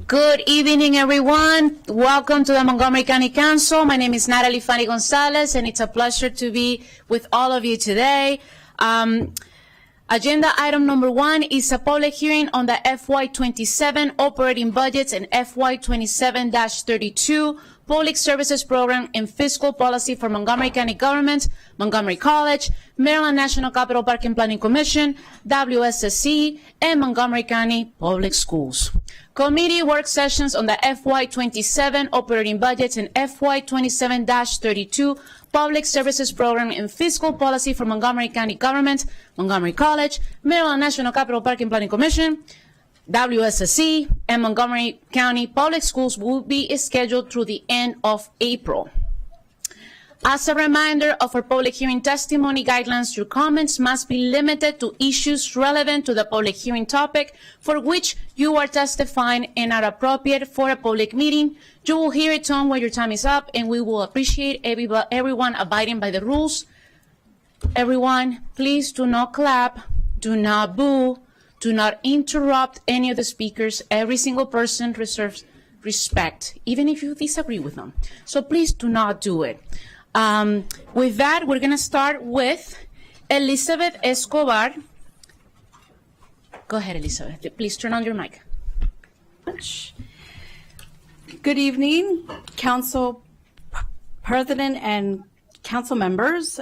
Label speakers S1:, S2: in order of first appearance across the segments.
S1: Good evening, everyone. Welcome to the Montgomery County Council. My name is Natalie Fanny Gonzalez, and it's a pleasure to be with all of you today. Agenda item number 1 is a public hearing on the FY27 operating budgets and FY27-32 Public Services Program and Fiscal Policy for Montgomery County Government, Montgomery College, Maryland National Capital Park and Planning Commission, WSSC, and Montgomery County Public Schools. Committee work sessions on the FY27 operating budgets and FY27-32 Public Services Program and Fiscal Policy for Montgomery County Government, Montgomery College, Maryland National Capital Park and Planning Commission, WSSC, and Montgomery County Public Schools will be scheduled through the end of April. As a reminder of our public hearing testimony guidelines, your comments must be limited to issues relevant to the public hearing topic for which you are testifying and are appropriate for a public meeting. You will hear a tone when your time is up, and we will appreciate everyone abiding by the rules. Everyone, please do not clap, do not boo, do not interrupt any of the speakers. Every single person deserves respect, even if you disagree with them. So please do not do it. With that, we're going to start with Elizabeth Escobar. Go ahead, Elizabeth. Please turn on your mic.
S2: Good evening, Council President and Council members.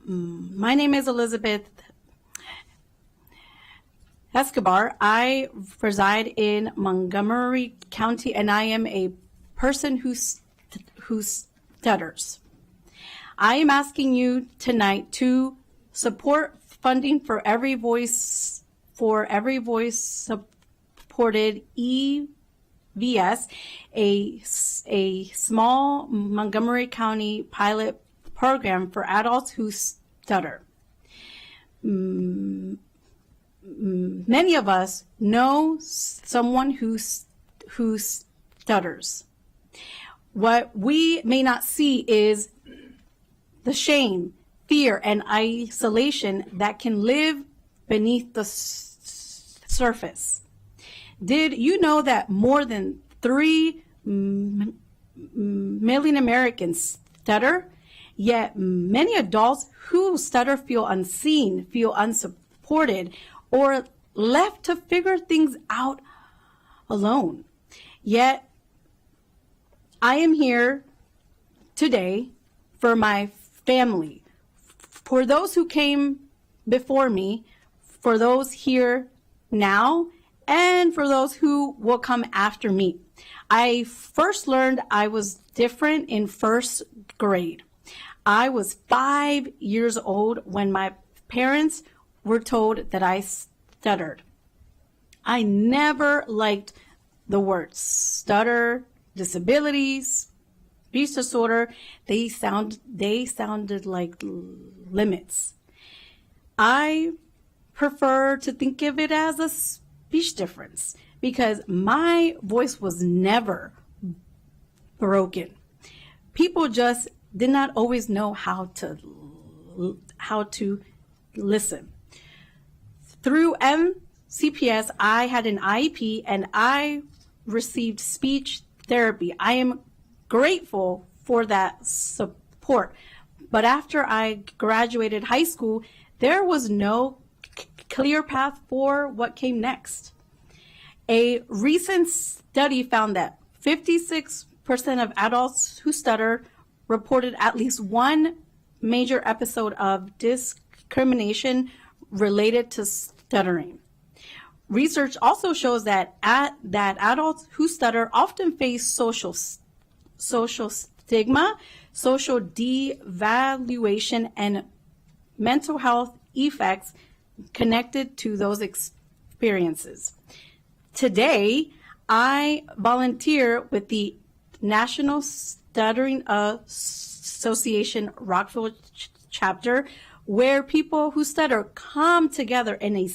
S2: My name is Elizabeth Escobar. I reside in Montgomery County, and I am a person who stutters. I am asking you tonight to support funding for Every Voice supported EVS, a small Montgomery County pilot program for adults who stutter. Many of us know someone who stutters. What we may not see is the shame, fear, and isolation that can live beneath the surface. Did you know that more than 3 million Americans stutter? Yet many adults who stutter feel unseen, feel unsupported, or left to figure things out alone. Yet I am here today for my family, for those who came before me, for those here now, and for those who will come after me. I first learned I was different in first grade. I was 5 years old when my parents were told that I stuttered. I never liked the words stutter, disabilities, speech disorder. They sounded like limits. I prefer to think of it as a speech difference because my voice was never broken. People just did not always know how to listen. Through MCPS, I had an IEP and I received speech therapy. I am grateful for that support. But after I graduated high school, there was no clear path for what came next. A recent study found that 56% of adults who stutter reported at least one major episode of discrimination related to stuttering. Research also shows that adults who stutter often face social stigma, social devaluation, and mental health effects connected to those experiences. Today, I volunteer with the National Stuttering Association Rockville chapter, where people who stutter come together in a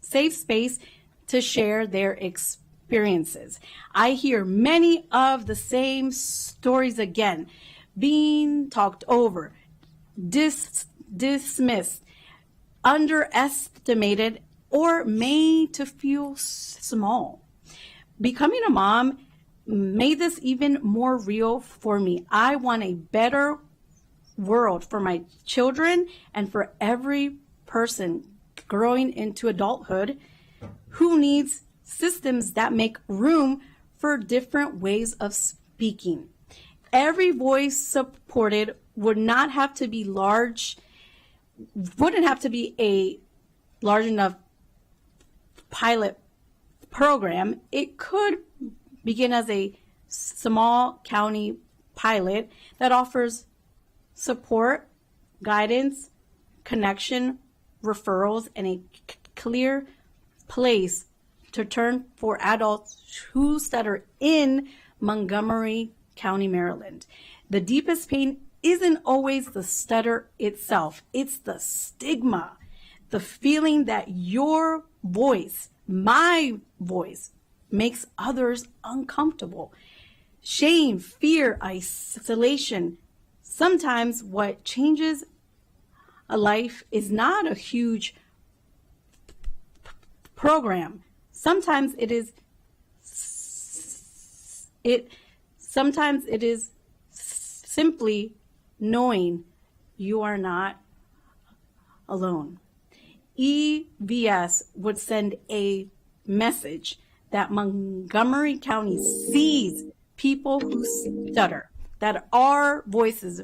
S2: safe space to share their experiences. I hear many of the same stories again, being talked over, dismissed, underestimated, or made to feel small. Becoming a mom made this even more real for me. I want a better world for my children and for every person growing into adulthood who needs systems that make room for different ways of speaking. Every voice supported wouldn't have to be a large enough pilot program. It could begin as a small county pilot that offers support, guidance, connection, referrals, and a clear place to turn for adults who stutter in Montgomery County, Maryland. The deepest pain isn't always the stutter itself. It's the stigma, the feeling that your voice, my voice, makes others uncomfortable. Shame, fear, isolation. Sometimes what changes a life is not a huge program. Sometimes it is simply knowing you are not alone. EVS would send a message that Montgomery County sees people who stutter, that our voices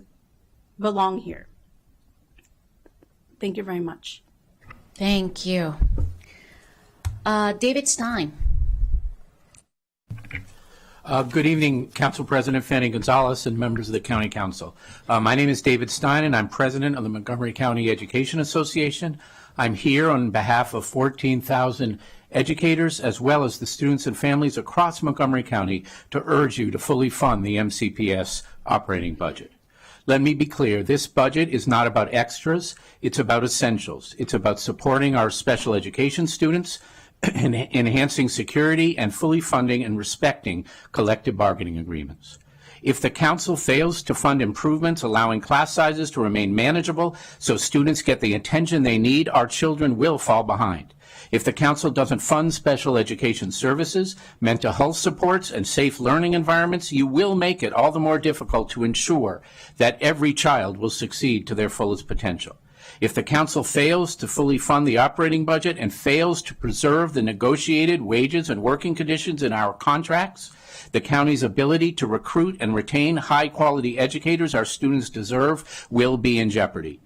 S2: belong here. Thank you very much.
S1: Thank you. David Stein.
S3: Good evening, Council President Fanny Gonzalez and members of the County Council. My name is David Stein, and I'm president of the Montgomery County Education Association. I'm here on behalf of 14,000 educators, as well as the students and families across Montgomery County, to urge you to fully fund the MCPS operating budget. Let me be clear, this budget is not about extras, it's about essentials. It's about supporting our special education students, enhancing security, and fully funding and respecting collective bargaining agreements. If the council fails to fund improvements allowing class sizes to remain manageable so students get the attention they need, our children will fall behind. If the council doesn't fund special education services, mental health supports, and safe learning environments, you will make it all the more difficult to ensure that every child will succeed to their fullest potential. If the council fails to fully fund the operating budget and fails to preserve the negotiated wages and working conditions in our contracts, the county's ability to recruit and retain high-quality educators our students deserve will be in jeopardy.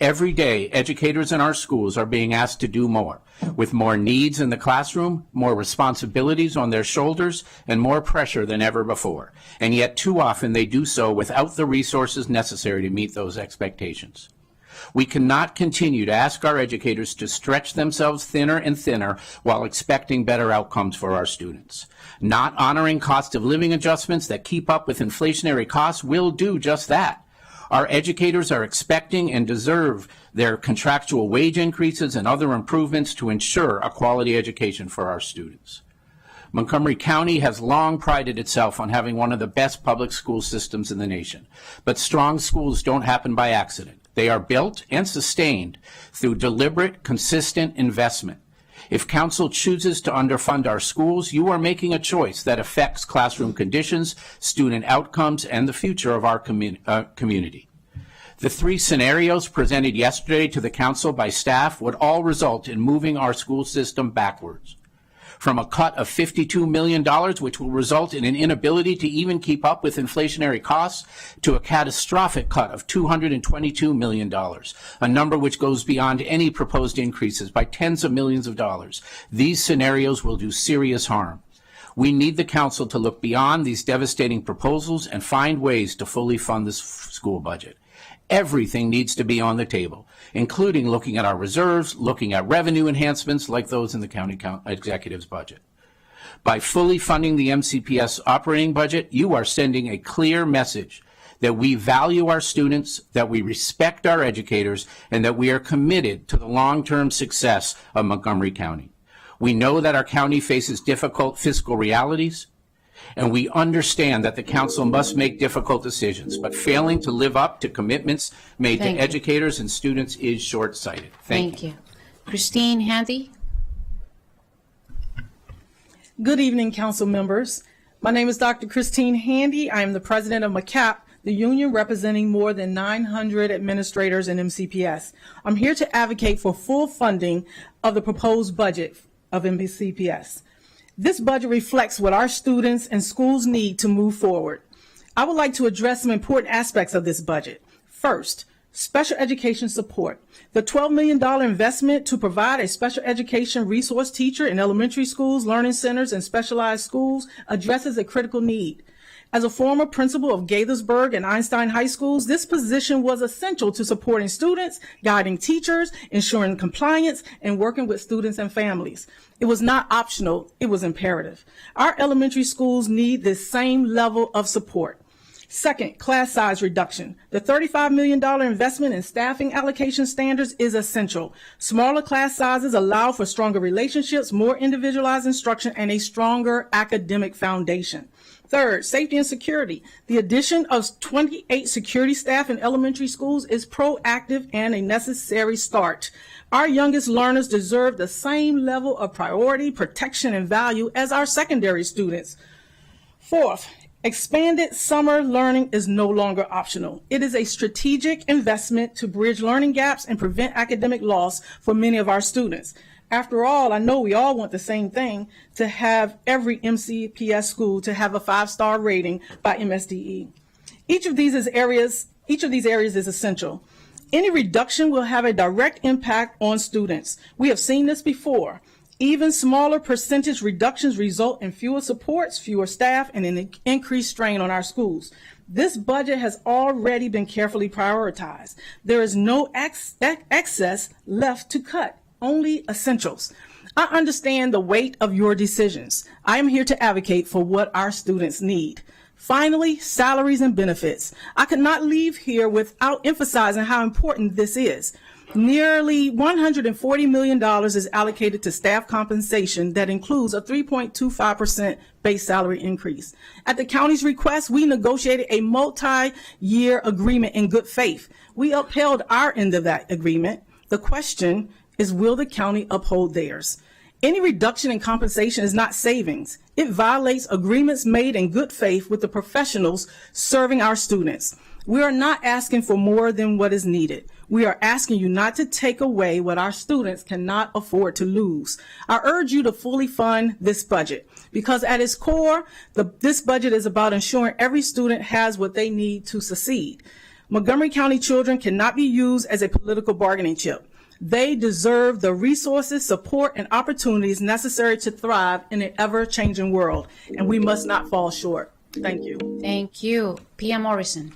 S3: Every day, educators in our schools are being asked to do more, with more needs in the classroom, more responsibilities on their shoulders, and more pressure than ever before. And yet, too often, they do so without the resources necessary to meet those expectations. We cannot continue to ask our educators to stretch themselves thinner and thinner while expecting better outcomes for our students. Not honoring cost of living adjustments that keep up with inflationary costs will do just that. Our educators are expecting and deserve their contractual wage increases and other improvements to ensure a quality education for our students. Montgomery County has long prided itself on having one of the best public school systems in the nation. But strong schools don't happen by accident. They are built and sustained through deliberate, consistent investment. If council chooses to underfund our schools, you are making a choice that affects classroom conditions, student outcomes, and the future of our community. The three scenarios presented yesterday to the council by staff would all result in moving our school system backwards. From a cut of $52 million, which will result in an inability to even keep up with inflationary costs, to a catastrophic cut of $222 million, a number which goes beyond any proposed increases by tens of millions of dollars. These scenarios will do serious harm. We need the council to look beyond these devastating proposals and find ways to fully fund this school budget. Everything needs to be on the table, including looking at our reserves, looking at revenue enhancements like those in the county executive's budget. By fully funding the MCPS operating budget, you are sending a clear message that we value our students, that we respect our educators, and that we are committed to the long-term success of Montgomery County. We know that our county faces difficult fiscal realities, and we understand that the council must make difficult decisions, but failing to live up to commitments made to educators and students is short-sighted. Thank you.
S1: Christine Handy.
S4: Good evening, council members. My name is Dr. Christine Handy. I am the president of MCAP, the union representing more than 900 administrators in MCPS. I'm here to advocate for full funding of the proposed budget of MCPS. This budget reflects what our students and schools need to move forward. I would like to address some important aspects of this budget. First, special education support. The $12 million investment to provide a special education resource teacher in elementary schools, learning centers, and specialized schools addresses a critical need. As a former principal of Gaithersburg and Einstein High Schools, this position was essential to supporting students, guiding teachers, ensuring compliance, and working with students and families. It was not optional, it was imperative. Our elementary schools need this same level of support. Second, class size reduction. The $35 million investment in staffing allocation standards is essential. Smaller class sizes allow for stronger relationships, more individualized instruction, and a stronger academic foundation. Third, safety and security. The addition of 28 security staff in elementary schools is proactive and a necessary start. Our youngest learners deserve the same level of priority, protection, and value as our secondary students. Fourth, expanded summer learning is no longer optional. It is a strategic investment to bridge learning gaps and prevent academic loss for many of our students. After all, I know we all want the same thing, to have every MCPS school to have a 5-star rating by MSDE. Each of these areas is essential. Any reduction will have a direct impact on students. We have seen this before. Even smaller percentage reductions result in fewer supports, fewer staff, and an increased strain on our schools. This budget has already been carefully prioritized. There is no excess left to cut, only essentials. I understand the weight of your decisions. I am here to advocate for what our students need. Finally, salaries and benefits. I could not leave here without emphasizing how important this is. Nearly $140 million is allocated to staff compensation that includes a 3.25% base salary increase. At the county's request, we negotiated a multi-year agreement in good faith. We upheld our end of that agreement. The question is, will the county uphold theirs? Any reduction in compensation is not savings. It violates agreements made in good faith with the professionals serving our students. We are not asking for more than what is needed. We are asking you not to take away what our students cannot afford to lose. I urge you to fully fund this budget because at its core, this budget is about ensuring every student has what they need to succeed. Montgomery County children cannot be used as a political bargaining chip. They deserve the resources, support, and opportunities necessary to thrive in an ever-changing world, and we must not fall short. Thank you.
S1: Thank you. Pia Morrison.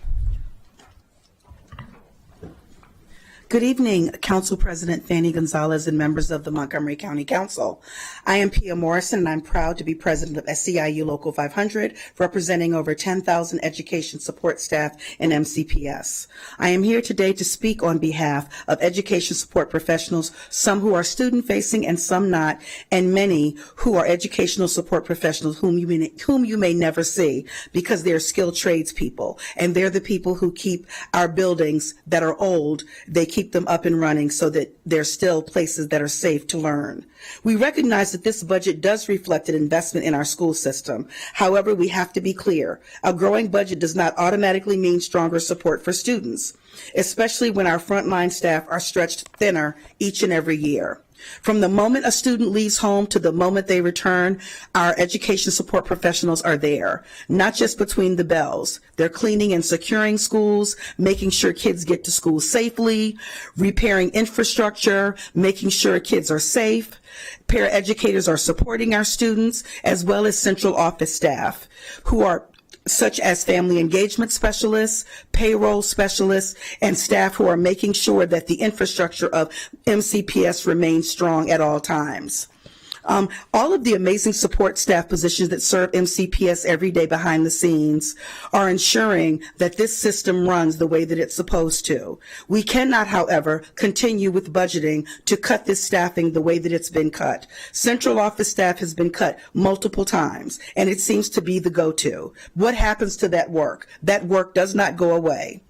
S5: Good evening, Council President Fanny Gonzalez and members of the Montgomery County Council. I am Pia Morrison, and I'm proud to be president of SEIU Local 500, representing over 10,000 education support staff in MCPS. I am here today to speak on behalf of education support professionals, some who are student-facing and some not, and many who are educational support professionals whom you may never see because they're skilled tradespeople, and they're the people who keep our buildings that are old, they keep them up and running so that they're still places that are safe to learn. We recognize that this budget does reflect an investment in our school system. However, we have to be clear. A growing budget does not automatically mean stronger support for students, especially when our frontline staff are stretched thinner each and every year. From the moment a student leaves home to the moment they return, our education support professionals are there, not just between the bells. They're cleaning and securing schools, making sure kids get to school safely, repairing infrastructure, making sure kids are safe. Paraeducators are supporting our students, as well as central office staff who are such as family engagement specialists, payroll specialists, and staff who are making sure that the infrastructure of MCPS remains strong at all times. All of the amazing support staff positions that serve MCPS every day behind the scenes are ensuring that this system runs the way that it's supposed to. We cannot, however, continue with budgeting to cut this staffing the way that it's been cut. Central office staff has been cut multiple times, and it seems to be the go-to. What happens to that work? That work does not go away.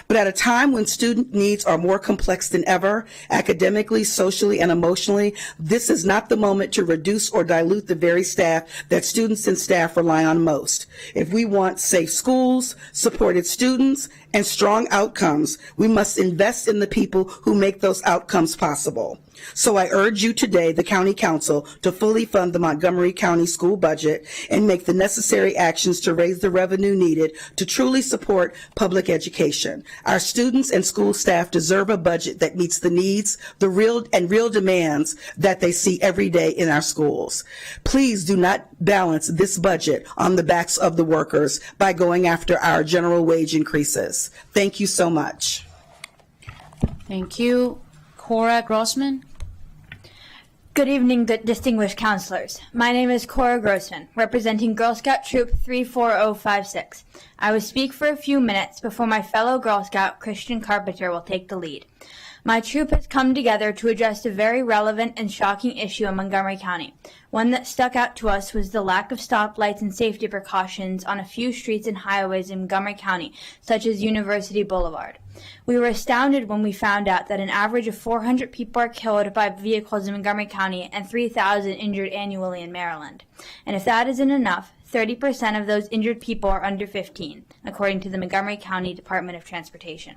S5: But at a time when student needs are more complex than ever, academically, socially, and emotionally, this is not the moment to reduce or dilute the very staff that students and staff rely on most. If we want safe schools, supported students, and strong outcomes, we must invest in the people who make those outcomes possible. So I urge you today, the County Council, to fully fund the Montgomery County school budget and make the necessary actions to raise the revenue needed to truly support public education. Our students and school staff deserve a budget that meets the needs, the real demands that they see every day in our schools. Please do not balance this budget on the backs of the workers by going after our general wage increases. Thank you so much.
S1: Thank you. Cora Grossman.
S6: Good evening, distinguished counselors. My name is Cora Grossman, representing Girl Scout Troop 34056. I will speak for a few minutes before my fellow Girl Scout, Christian Carpenter, will take the lead. My troop has come together to address a very relevant and shocking issue in Montgomery County. One that stuck out to us was the lack of stoplights and safety precautions on a few streets and highways in Montgomery County, such as University Boulevard. We were astounded when we found out that an average of 400 people are killed by vehicles in Montgomery County and 3,000 injured annually in Maryland. And if that isn't enough, 30% of those injured people are under 15, according to the Montgomery County Department of Transportation.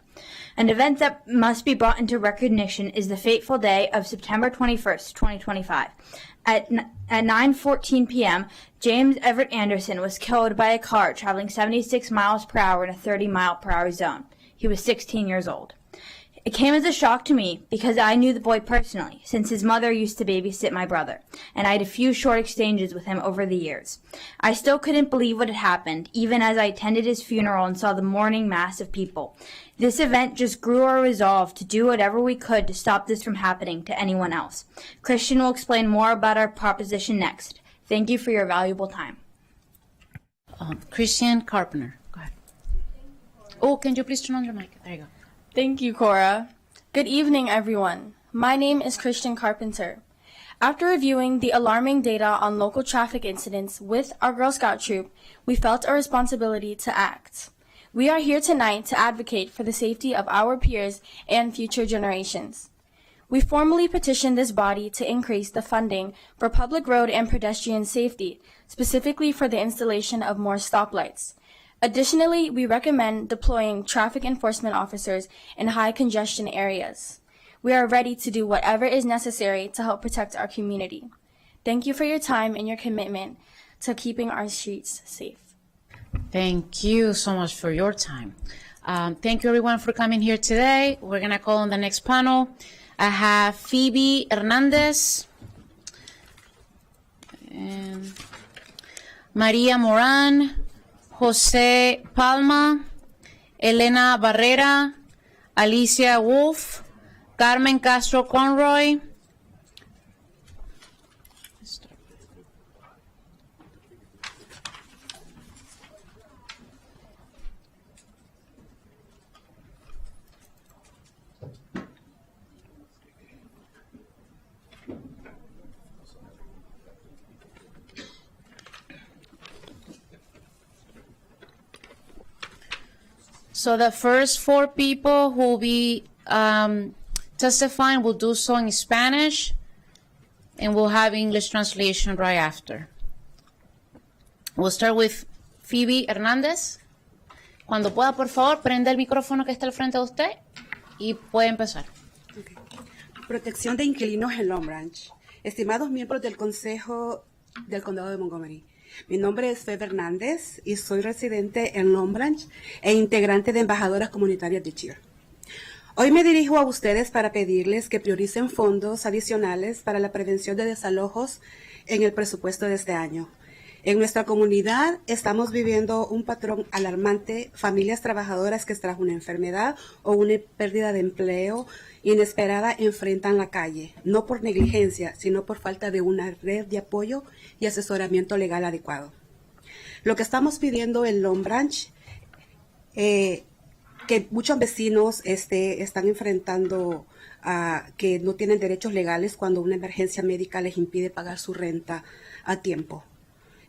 S6: An event that must be brought into recognition is the fateful day of September 21st, 2025. At 9:14 p.m., James Everett Anderson was killed by a car traveling 76 miles per hour in a 30-mile-per-hour zone. He was 16 years old. It came as a shock to me because I knew the boy personally, since his mother used to babysit my brother, and I had a few short exchanges with him over the years. I still couldn't believe what had happened, even as I attended his funeral and saw the mourning mass of people. This event just grew our resolve to do whatever we could to stop this from happening to anyone else. Christian will explain more about our proposition next. Thank you for your valuable time.
S1: Christian Carpenter. Go ahead. Oh, can you please turn on your mic? There you go.
S7: Thank you, Cora. Good evening, everyone. My name is Christian Carpenter. After reviewing the alarming data on local traffic incidents with our Girl Scout troop, we felt a responsibility to act. We are here tonight to advocate for the safety of our peers and future generations. We formally petitioned this body to increase the funding for public road and pedestrian safety, specifically for the installation of more stoplights. Additionally, we recommend deploying traffic enforcement officers in high congestion areas. We are ready to do whatever is necessary to help protect our community. Thank you for your time and your commitment to keeping our streets safe.
S1: Thank you so much for your time. Thank you, everyone, for coming here today. We're going to call on the next panel. I have Phoebe Hernandez and Maria Moran, Jose Palma, Elena Barrera, Alicia Wolf, Carmen Castro Conroy, So the first four people who will be testifying will do so in Spanish, and we'll have English translation right after. We'll start with Phoebe Hernández. Cuando pueda, por favor, prenda el micrófono que está al frente de usted y puede empezar.
S8: Okay. Protección de inquilinos en Long Branch. Estimados miembros del Consejo del Condado de Montgomery, mi nombre es Febe Hernández y soy residente en Long Branch e integrante de Embajadoras Comunitarias de Cheer. Hoy me dirijo a ustedes para pedirles que prioricen fondos adicionales para la prevención de desalojos en el presupuesto de este año. En nuestra comunidad estamos viviendo un patrón alarmante, familias trabajadoras que tras una enfermedad o una pérdida de empleo inesperada enfrentan la calle, no por negligencia, sino por falta de una red de apoyo y asesoramiento legal adecuado. Lo que estamos pidiendo en Long Branch, que muchos vecinos están enfrentando que no tienen derechos legales cuando una emergencia médica les impide pagar su renta a tiempo.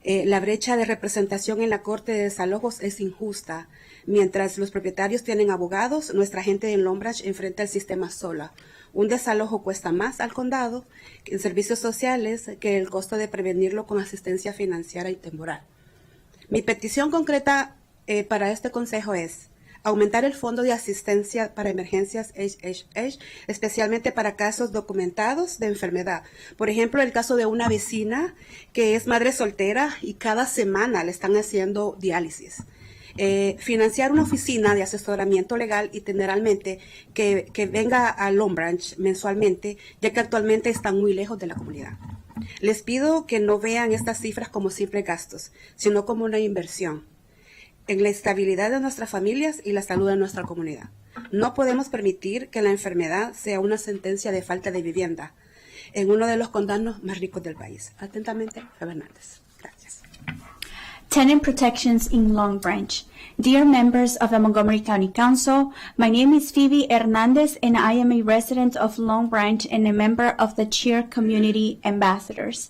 S8: La brecha de representación en la Corte de Desalojos es injusta. Mientras los propietarios tienen abogados, nuestra gente en Long Branch enfrenta el sistema sola. Un desalojo cuesta más al condado en servicios sociales que el costo de prevenirlo con asistencia financiera y temporal. Mi petición concreta para este consejo es aumentar el fondo de asistencia para emergencias HHH, especialmente para casos documentados de enfermedad. Por ejemplo, el caso de una vecina que es madre soltera y cada semana le están haciendo diálisis. Financiar una oficina de asesoramiento legal y generalmente que venga a Long Branch mensualmente, ya que actualmente están muy lejos de la comunidad. Les pido que no vean estas cifras como simples gastos, sino como una inversión en la estabilidad de nuestras familias y la salud de nuestra comunidad. No podemos permitir que la enfermedad sea una sentencia de falta de vivienda en uno de los condados más ricos del país. Atentamente, Feber Hernández. Gracias.
S9: Tenant protections in Long Branch. Dear members of the Montgomery County Council, my name is Phoebe Hernandez and I am a resident of Long Branch and a member of the CHEER Community Ambassadors.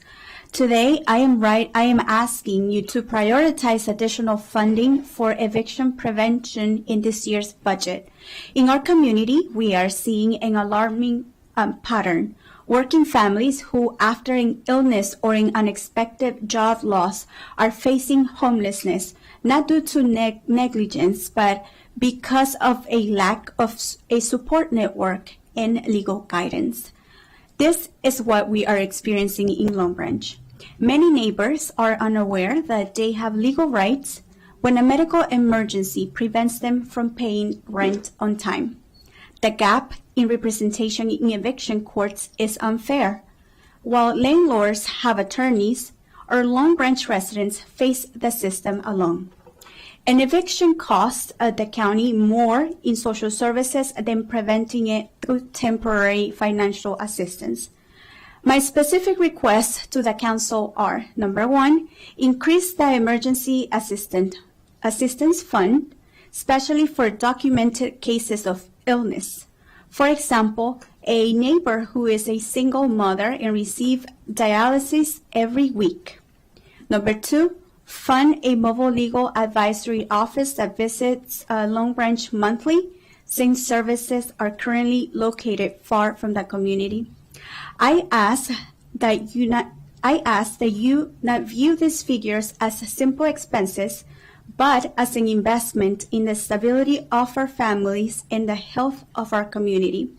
S9: Today, I am asking you to prioritize additional funding for eviction prevention in this year's budget. In our community, we are seeing an alarming pattern. Working families who, after an illness or an unexpected job loss, are facing homelessness, not due to negligence, but because of a lack of a support network and legal guidance. This is what we are experiencing in Long Branch. Many neighbors are unaware that they have legal rights when a medical emergency prevents them from paying rent on time. The gap in representation in eviction courts is unfair. While landlords have attorneys, our Long Branch residents face the system alone. An eviction costs the county more in social services than preventing it through temporary financial assistance. My specific requests to the council are, number one, increase the emergency assistance fund, especially for documented cases of illness. For example, a neighbor who is a single mother and receives dialysis every week. Number two, fund a mobile legal advisory office that visits Long Branch monthly, since services are currently located far from the community. I ask that you not view these figures as simple expenses, but as an investment in the stability of our families and the health of our community.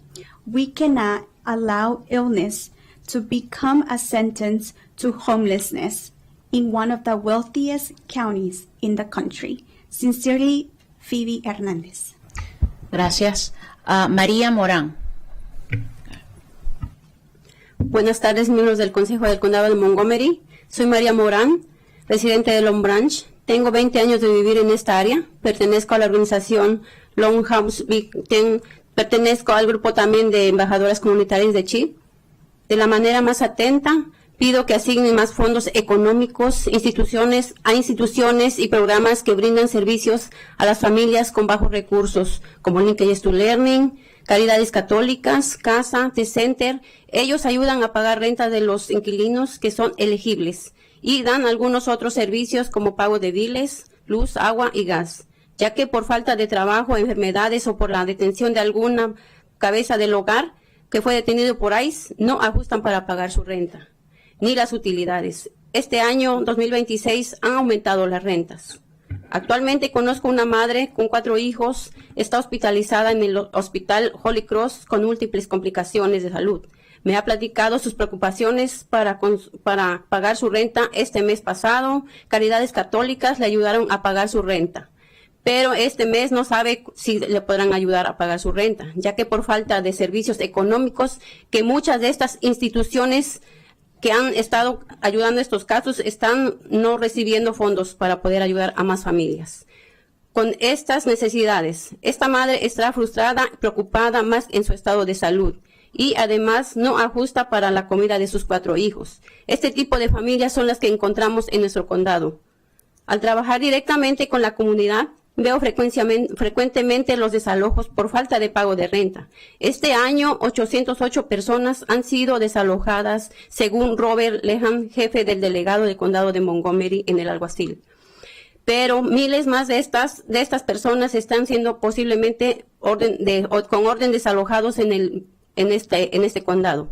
S9: We cannot allow illness to become a sentence to homelessness in one of the wealthiest counties in the country. Sincerely, Phoebe Hernandez.
S1: Gracias. María Morán.
S10: Buenas tardes, miembros del Consejo del Condado de Montgomery. Soy María Morán, residente de Long Branch. Tengo 20 años de vivir en esta área. Pertenezco a la organización Long House Big Ten. Pertenezco al grupo también de embajadoras comunitarias de CHEER. De la manera más atenta, pido que asignen más fondos económicos a instituciones y programas que brindan servicios a las familias con bajos recursos, como Linkage to Learning, Caridades Católicas, Casa, T-Center. Ellos ayudan a pagar renta de los inquilinos que son elegibles y dan algunos otros servicios como pago de biles, luz, agua y gas, ya que por falta de trabajo, enfermedades o por la detención de alguna cabeza del hogar que fue detenido por ICE, no ajustan para pagar su renta, ni las utilidades. Este año, 2026, han aumentado las rentas. Actualmente conozco una madre con 4 hijos, está hospitalizada en el Hospital Holy Cross con múltiples complicaciones de salud. Me ha platicado sus preocupaciones para pagar su renta este mes pasado. Caridades Católicas le ayudaron a pagar su renta, pero este mes no sabe si le podrán ayudar a pagar su renta, ya que por falta de servicios económicos que muchas de estas instituciones que han estado ayudando a estos casos están no recibiendo fondos para poder ayudar a más familias. Con estas necesidades, esta madre está frustrada, preocupada más en su estado de salud y además no ajusta para la comida de sus 4 hijos. Este tipo de familias son las que encontramos en nuestro condado. Al trabajar directamente con la comunidad, Veo frecuentemente los desalojos por falta de pago de renta. Este año, 808 personas han sido desalojadas, según Robert Lehan, jefe del delegado del condado de Montgomery en el alguacil. Pero miles más de estas personas están siendo posiblemente con orden desalojados en este condado.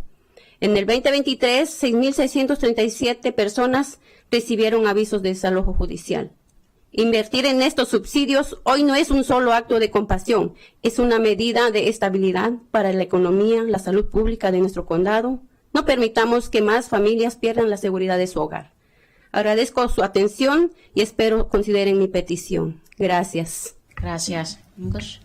S10: En el 2023, 6,637 personas recibieron avisos de desalojo judicial. Invertir en estos subsidios hoy no es un solo acto de compasión, es una medida de estabilidad para la economía, la salud pública de nuestro condado. No permitamos que más familias pierdan la seguridad de su hogar. Agradezco su atención y espero consideren mi petición. Gracias.
S1: Gracias. English.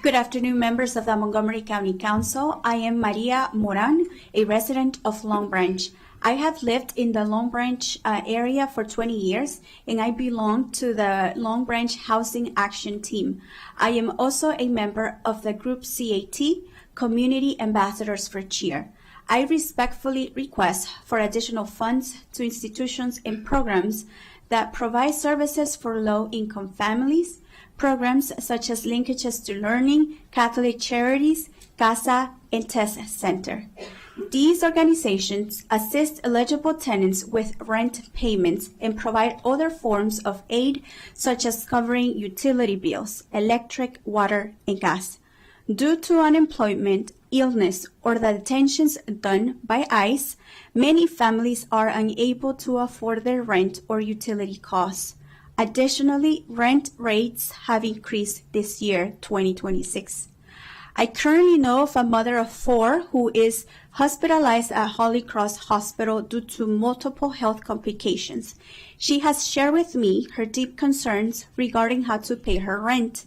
S9: Good afternoon, members of the Montgomery County Council. I am Maria Moran, a resident of Long Branch. I have lived in the Long Branch area for 20 years, and I belong to the Long Branch Housing Action Team. I am also a member of the group CAT, Community Ambassadors for Cheer. I respectfully request for additional funds to institutions and programs that provide services for low-income families, programs such as Linkages to Learning, Catholic Charities, CASA, and TESS Center. These organizations assist eligible tenants with rent payments and provide other forms of aid, such as covering utility bills, electric, water, and gas. Due to unemployment, illness, or the detentions done by ICE, many families are unable to afford their rent or utility costs. Additionally, rent rates have increased this year, 2026. I currently know of a mother of 4 who is hospitalized at Holy Cross Hospital due to multiple health complications. She has shared with me her deep concerns regarding how to pay her rent.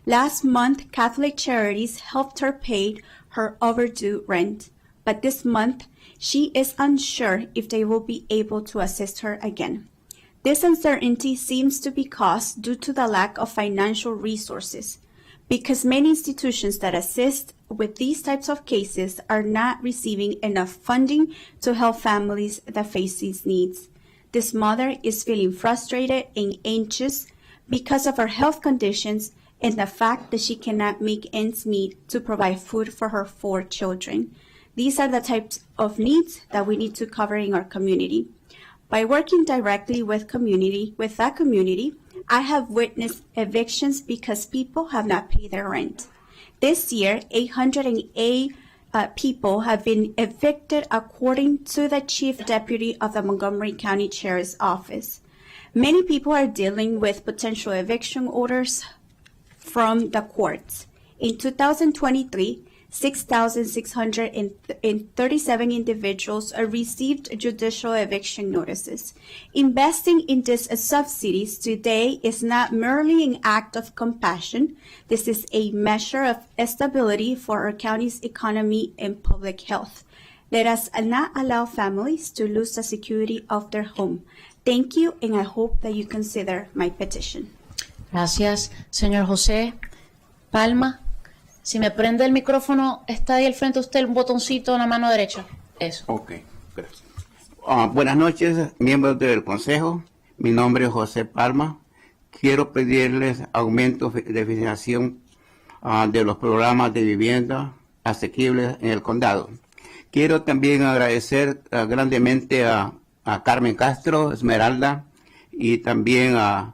S9: Last month, Catholic Charities helped her pay her overdue rent, but this month, she is unsure if they will be able to assist her again. This uncertainty seems to be caused due to the lack of financial resources, because many institutions that assist with these types of cases are not receiving enough funding to help families that face these needs. This mother is feeling frustrated and anxious because of her health conditions and the fact that she cannot make ends meet to provide food for her 4 children. These are the types of needs that we need to cover in our community. By working directly with that community, I have witnessed evictions because people have not paid their rent. This year, 808 people have been evicted according to the Chief Deputy of the Montgomery County Sheriff's Office. Many people are dealing with potential eviction orders from the courts. In 2023, 6,637 individuals received judicial eviction notices. Investing in these subsidies today is not merely an act of compassion. This is a measure of stability for our county's economy and public health. Let us not allow families to lose the security of their home. Thank you, and I hope that you consider my petition.
S1: Gracias. Señor José Palma, si me prende el micrófono, está ahí al frente de usted un botoncito en la mano derecha. Eso.
S11: Ok, gracias. Buenas noches, miembros del Consejo. Mi nombre es José Palma. Quiero pedirles aumento de financiación de los programas de vivienda asequibles en el condado. Quiero también agradecer grandemente a Carmen Castro, Esmeralda, y también a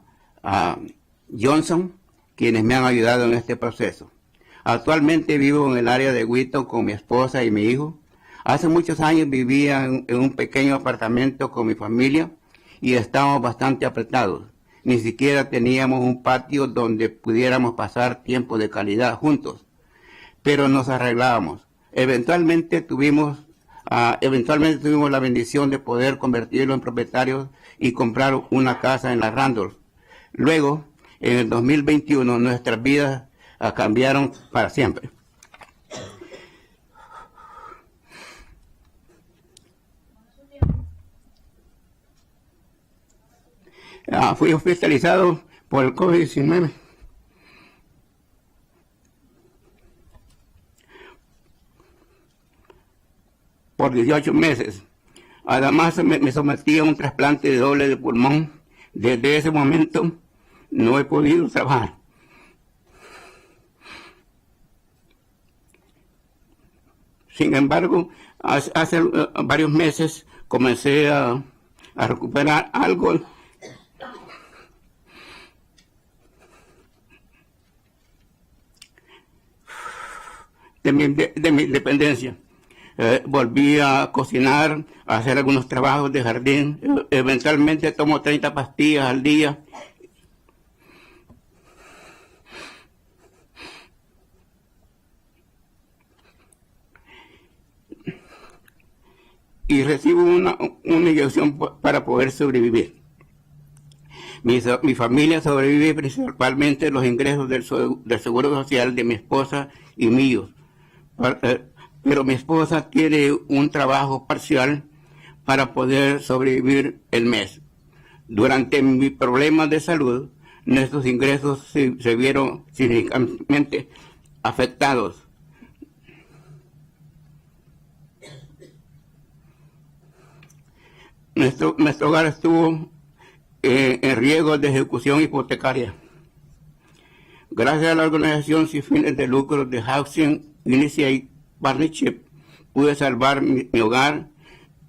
S11: Johnson, quienes me han ayudado en este proceso. Actualmente vivo en el área de Wheaton con mi esposa y mi hijo. Hace muchos años vivía en un pequeño apartamento con mi familia y estábamos bastante apretados. Ni siquiera teníamos un patio donde pudiéramos pasar tiempo de calidad juntos, pero nos arreglábamos. Eventualmente tuvimos la bendición de poder convertirlo en propietarios y comprar una casa en la Randolph. Luego, en el 2021, nuestras vidas cambiaron para siempre. Fui hospitalizado por el COVID-19. Por 18 meses. Además, me sometí a un trasplante de doble de pulmón. Desde ese momento no he podido trabajar. Sin embargo, hace varios meses comencé a recuperar algo de mi independencia. Volví a cocinar, a hacer algunos trabajos de jardín. Eventualmente tomo 30 pastillas al día. Y recibo una inyección para poder sobrevivir. Mi familia sobrevive principalmente los ingresos del Seguro Social de mi esposa y míos. Pero mi esposa tiene un trabajo parcial para poder sobrevivir el mes. Durante mi problema de salud, nuestros ingresos se vieron significativamente afectados. Nuestro hogar estuvo en riesgo de ejecución hipotecaria. Gracias a la organización sin fines de lucro de Housing Initiative Partnership, pude salvar mi hogar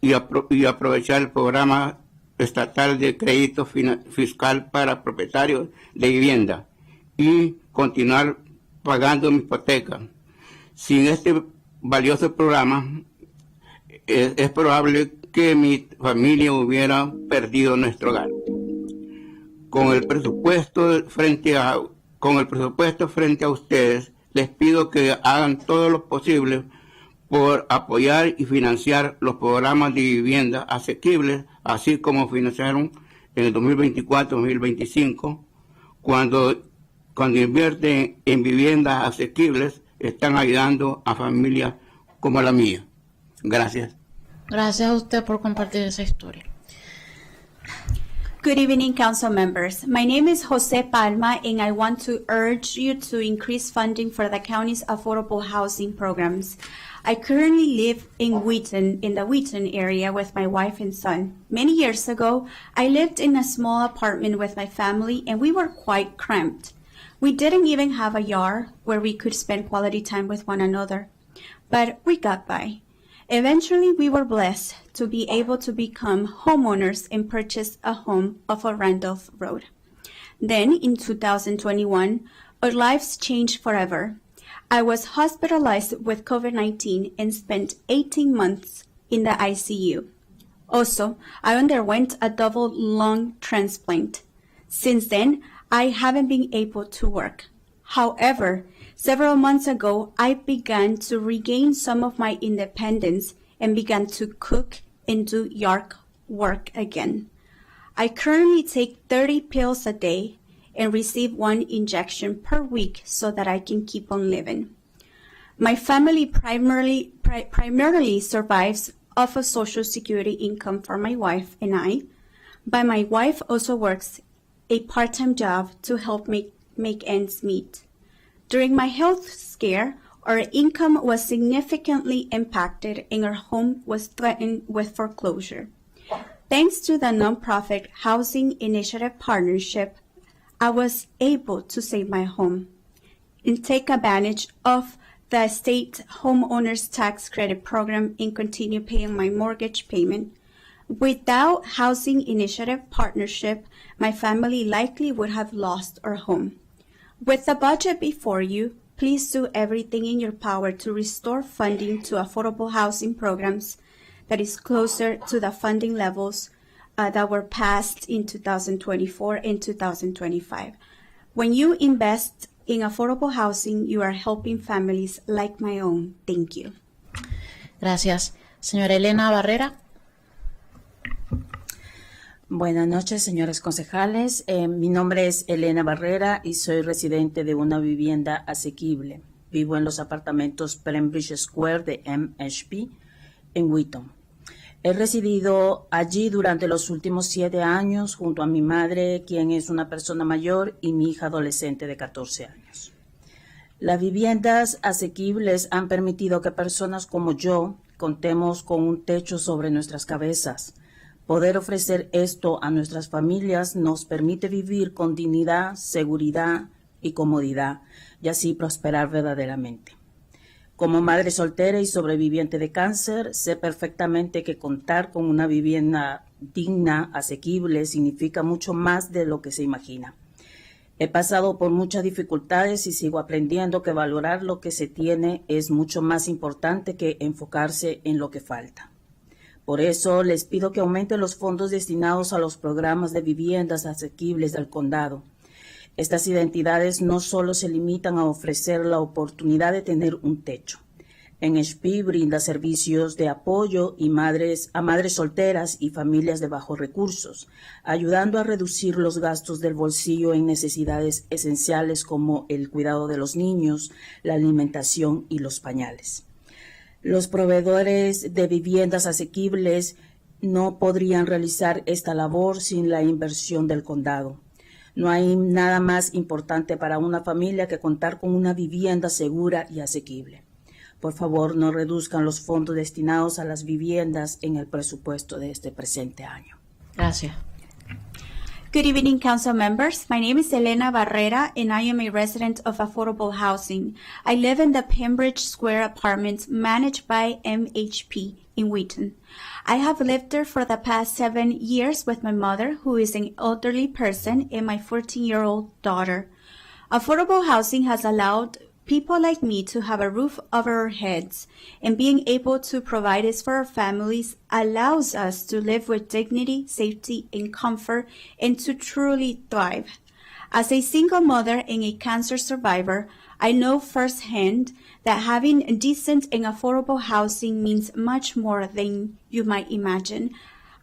S11: y aprovechar el programa estatal de crédito fiscal para propietarios de vivienda y continuar pagando mi hipoteca. Sin este valioso programa, es probable que mi familia hubiera perdido nuestro hogar. Con el presupuesto frente a ustedes, les pido que hagan todo lo posible por apoyar y financiar los programas de vivienda asequibles, así como financiaron en el 2024-2025, cuando invierten en viviendas asequibles, están ayudando a familias como la mía. Gracias.
S1: Gracias a usted por compartir esa historia.
S9: Good evening, council members. My name is Jose Palma, and I want to urge you to increase funding for the county's affordable housing programs. I currently live in Wheaton, in the Wheaton area with my wife and son. Many years ago, I lived in a small apartment with my family, and we were quite cramped. We didn't even have a yard where we could spend quality time with one another, but we got by. Eventually, we were blessed to be able to become homeowners and purchase a home off of Randolph Road. Then, in 2021, our lives changed forever. I was hospitalized with COVID-19 and spent 18 months in the ICU. Also, I underwent a double lung transplant. Since then, I haven't been able to work. However, several months ago, I began to regain some of my independence and began to cook and do yard work again. I currently take 30 pills a day and receive 1 injection per week so that I can keep on living. My family primarily survives off of Social Security income for my wife and I, but my wife also works a part-time job to help make ends meet. During my health scare, our income was significantly impacted and our home was threatened with foreclosure. Thanks to the nonprofit Housing Initiative Partnership, I was able to save my home and take advantage of the state homeowners tax credit program and continue paying my mortgage payment. Without Housing Initiative Partnership, my family likely would have lost our home. With the budget before you, please do everything in your power to restore funding to affordable housing programs that is closer to the funding levels that were passed in 2024 and 2025. When you invest in affordable housing, you are helping families like my own. Thank you.
S1: Gracias. Señora Elena Barrera.
S12: Buenas noches, señores concejales. Mi nombre es Elena Barrera y soy residente de una vivienda asequible. Vivo en los apartamentos Pembridge Square de MHP en Wheaton. He residido allí durante los últimos 7 años junto a mi madre, quien es una persona mayor, y mi hija adolescente de 14 años. Las viviendas asequibles han permitido que personas como yo contemos con un techo sobre nuestras cabezas, Poder ofrecer esto a nuestras familias nos permite vivir con dignidad, seguridad y comodidad, y así prosperar verdaderamente. Como madre soltera y sobreviviente de cáncer, sé perfectamente que contar con una vivienda digna, asequible, significa mucho más de lo que se imagina. He pasado por muchas dificultades y sigo aprendiendo que valorar lo que se tiene es mucho más importante que enfocarse en lo que falta. Por eso les pido que aumenten los fondos destinados a los programas de viviendas asequibles del condado. Estas identidades no solo se limitan a ofrecer la oportunidad de tener un techo. MHP brinda servicios de apoyo a madres solteras y familias de bajos recursos, ayudando a reducir los gastos del bolsillo en necesidades esenciales como el cuidado de los niños, la alimentación y los pañales. Los proveedores de viviendas asequibles no podrían realizar esta labor sin la inversión del condado. No hay nada más importante para una familia que contar con una vivienda segura y asequible. Por favor, no reduzcan los fondos destinados a las viviendas en el presupuesto de este presente año.
S1: Gracias.
S9: Good evening, council members. My name is Elena Barrera, and I am a resident of affordable housing. I live in the Pembridge Square apartments managed by MHP in Wheaton. I have lived there for the past 7 years with my mother, who is an elderly person, and my 14-year-old daughter. Affordable housing has allowed people like me to have a roof over our heads, and being able to provide this for our families allows us to live with dignity, safety, and comfort, and to truly thrive. As a single mother and a cancer survivor, I know firsthand that having decent and affordable housing means much more than you might imagine.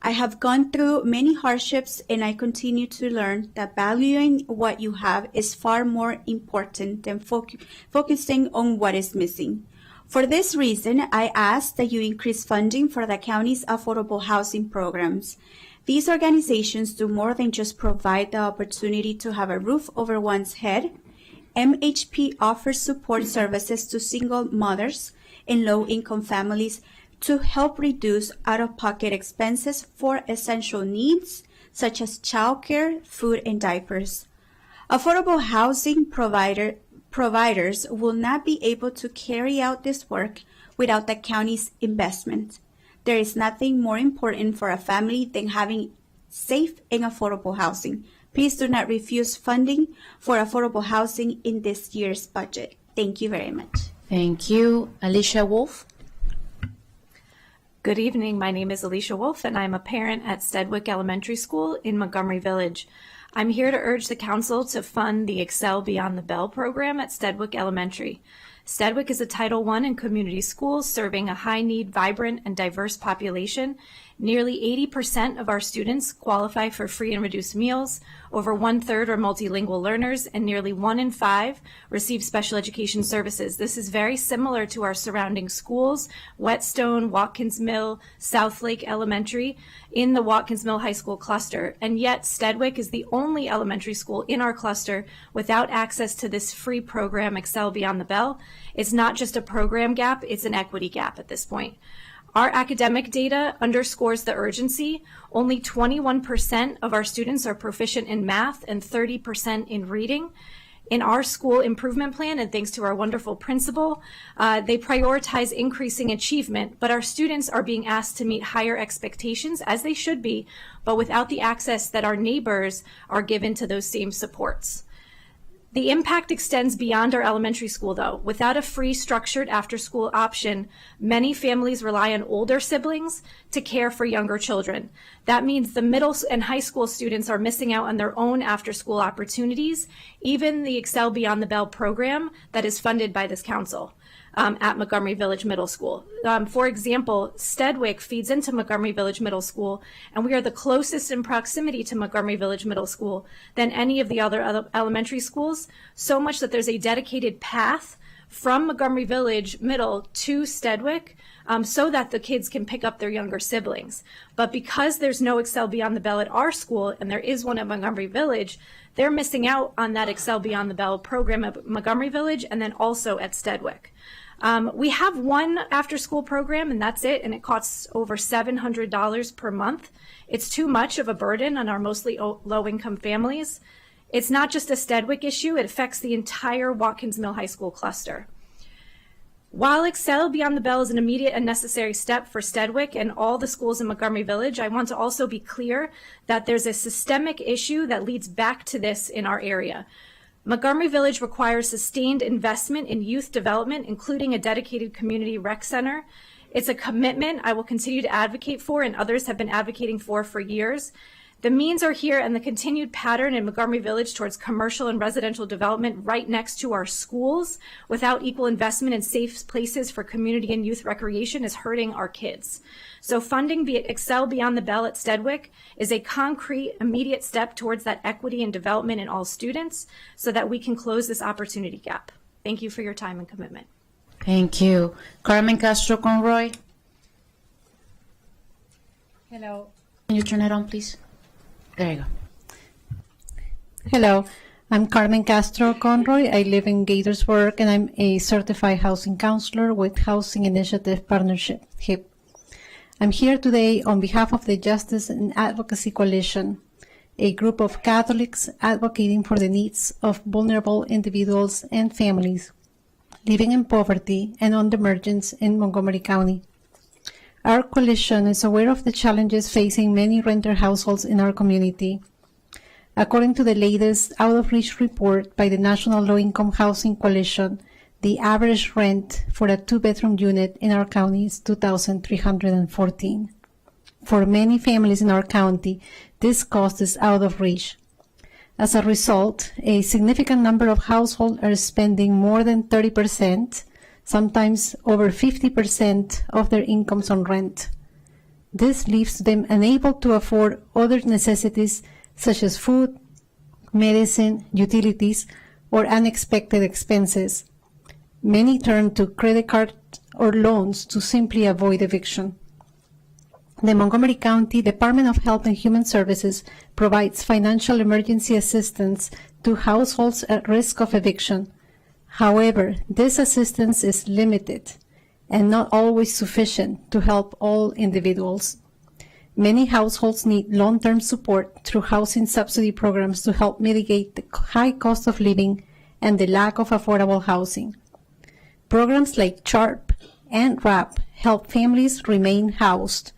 S9: I have gone through many hardships, and I continue to learn that valuing what you have is far more important than focusing on what is missing. For this reason, I ask that you increase funding for the county's affordable housing programs. These organizations do more than just provide the opportunity to have a roof over one's head. MHP offers support services to single mothers and low-income families to help reduce out-of-pocket expenses for essential needs such as childcare, food, and diapers. Affordable housing providers will not be able to carry out this work without the county's investment. There is nothing more important for a family than having safe and affordable housing. Please do not refuse funding for affordable housing in this year's budget. Thank you very much.
S1: Thank you. Alicia Wolf.
S13: Good evening. My name is Alicia Wolf, and I'm a parent at Steadwick Elementary School in Montgomery Village. I'm here to urge the council to fund the Excel Beyond the Bell program at Steadwick Elementary. Steadwick is a Title I and community school serving a high-need, vibrant, and diverse population. Nearly 80% of our students qualify for free and reduced meals. Over 1/3 are multilingual learners, and nearly 1 in 5 receive special education services. This is very similar to our surrounding schools, Whetstone, Watkins Mill, Southlake Elementary, in the Watkins Mill High School cluster. And yet, Steadwick is the only elementary school in our cluster without access to this free program, Excel Beyond the Bell. It's not just a program gap, it's an equity gap at this point. Our academic data underscores the urgency. Only 21% of our students are proficient in math and 30% in reading. In our school improvement plan, and thanks to our wonderful principal, they prioritize increasing achievement, but our students are being asked to meet higher expectations, as they should be, but without the access that our neighbors are given to those same supports. The impact extends beyond our elementary school, though. Without a free, structured after-school option, many families rely on older siblings to care for younger children. That means the middle and high school students are missing out on their own after-school opportunities, even the Excel Beyond the Bell program that is funded by this council. At Montgomery Village Middle School. For example, Steadwick feeds into Montgomery Village Middle School, and we are the closest in proximity to Montgomery Village Middle School than any of the other elementary schools, so much that there's a dedicated path from Montgomery Village Middle to Stedwick, so that the kids can pick up their younger siblings. But because there's no Excel Beyond the Bell at our school, and there is one at Montgomery Village, they're missing out on that Excel Beyond the Bell program at Montgomery Village and then also at Stedwick. We have one after-school program, and that's it, and it costs over $700 per month. It's too much of a burden on our mostly low-income families. It's not just a Stedwick issue, it affects the entire Watkins Mill High School cluster. While Excel Beyond the Bell is an immediate and necessary step for Stedwick and all the schools in Montgomery Village, I want to also be clear that there's a systemic issue that leads back to this in our area. Montgomery Village requires sustained investment in youth development, including a dedicated community rec center. It's a commitment I will continue to advocate for and others have been advocating for years. The means are here, and the continued pattern in Montgomery Village towards commercial and residential development right next to our schools without equal investment in safe places for community and youth recreation is hurting our kids. So funding Excel Beyond the Bell at Stedwick is a concrete, immediate step towards that equity and development in all students so that we can close this opportunity gap. Thank you for your time and commitment.
S1: Thank you. Carmen Castro Conroy.
S14: Hello.
S1: Can you turn it on, please? There you go.
S14: Hello. I'm Carmen Castro Conroy. I live in Gaithersburg, and I'm a certified housing counselor with Housing Initiative Partnership, HIP. I'm here today on behalf of the Justice and Advocacy Coalition, a group of Catholics advocating for the needs of vulnerable individuals and families living in poverty and on the margins in Montgomery County. Our coalition is aware of the challenges facing many renter households in our community. According to the latest Out of Reach report by the National Low Income Housing Coalition, the average rent for a two-bedroom unit in our county is $2,314. For many families in our county, this cost is out of reach. As a result, a significant number of households are spending more than 30%, sometimes over 50% of their incomes on rent. This leaves them unable to afford other necessities such as food, medicine, utilities, or unexpected expenses. Many turn to credit cards or loans to simply avoid eviction. The Montgomery County Department of Health and Human Services provides financial emergency assistance to households at risk of eviction. However, this assistance is limited and not always sufficient to help all individuals. Many households need long-term support through housing subsidy programs to help mitigate the high cost of living and the lack of affordable housing. Programs like CHARP and RAP help families remain housed.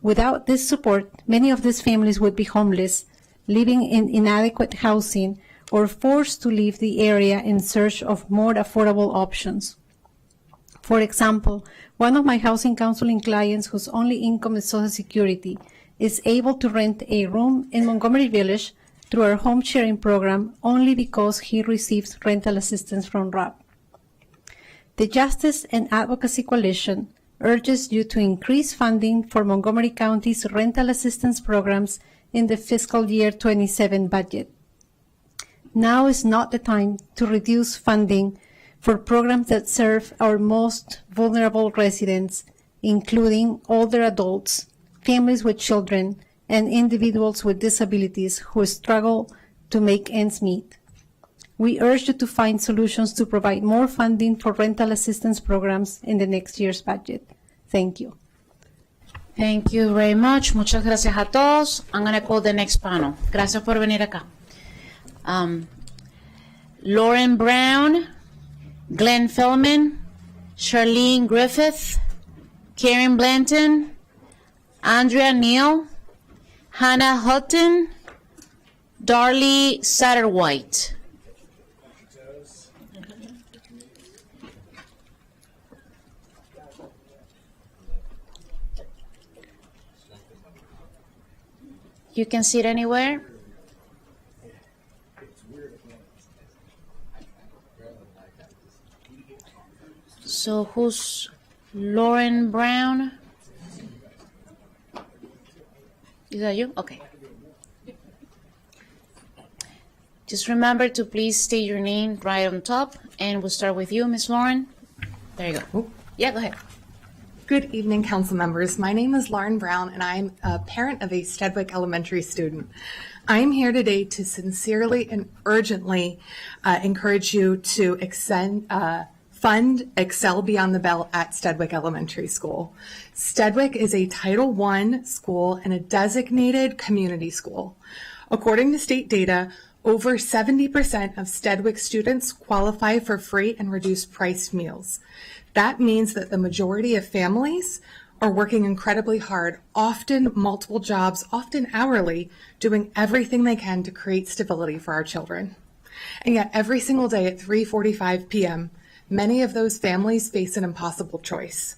S14: Without this support, many of these families would be homeless, living in inadequate housing, or forced to leave the area in search of more affordable options. For example, one of my housing counseling clients whose only income is Social Security is able to rent a room in Montgomery Village through our home sharing program only because he receives rental assistance from RAP. The Justice and Advocacy Coalition urges you to increase funding for Montgomery County's rental assistance programs in the fiscal year 27 budget. Now is not the time to reduce funding for programs that serve our most vulnerable residents, including older adults, families with children, and individuals with disabilities who struggle to make ends meet. We urge you to find solutions to provide more funding for rental assistance programs in the next year's budget. Thank you.
S1: Thank you very much. Muchas gracias a todos. I'm going to call the next panel. Gracias por venir acá. Lauren Brown, Glenn Fellman, Charlene Griffith, Karen Blanton, Andrea Neal, Hannah Hutton, Darlie Satterwhite. You can sit anywhere. So who's Lauren Brown? Is that you? Okay. Just remember to please state your name right on top, and we'll start with you, Ms. Lauren. There you go. Yeah, go ahead.
S15: Good evening, council members. My name is Lauren Brown, and I'm a parent of a Steadwick Elementary student. I am here today to sincerely and urgently encourage you to fund Excel Beyond the Bell at Steadwick Elementary School. Steadwick is a Title I school and a designated community school. According to state data, over 70% of Steadwick students qualify for free and reduced priced meals. That means that the majority of families are working incredibly hard, often multiple jobs, often hourly, doing everything they can to create stability for our children. And yet every single day at 3:45 p.m., many of those families face an impossible choice.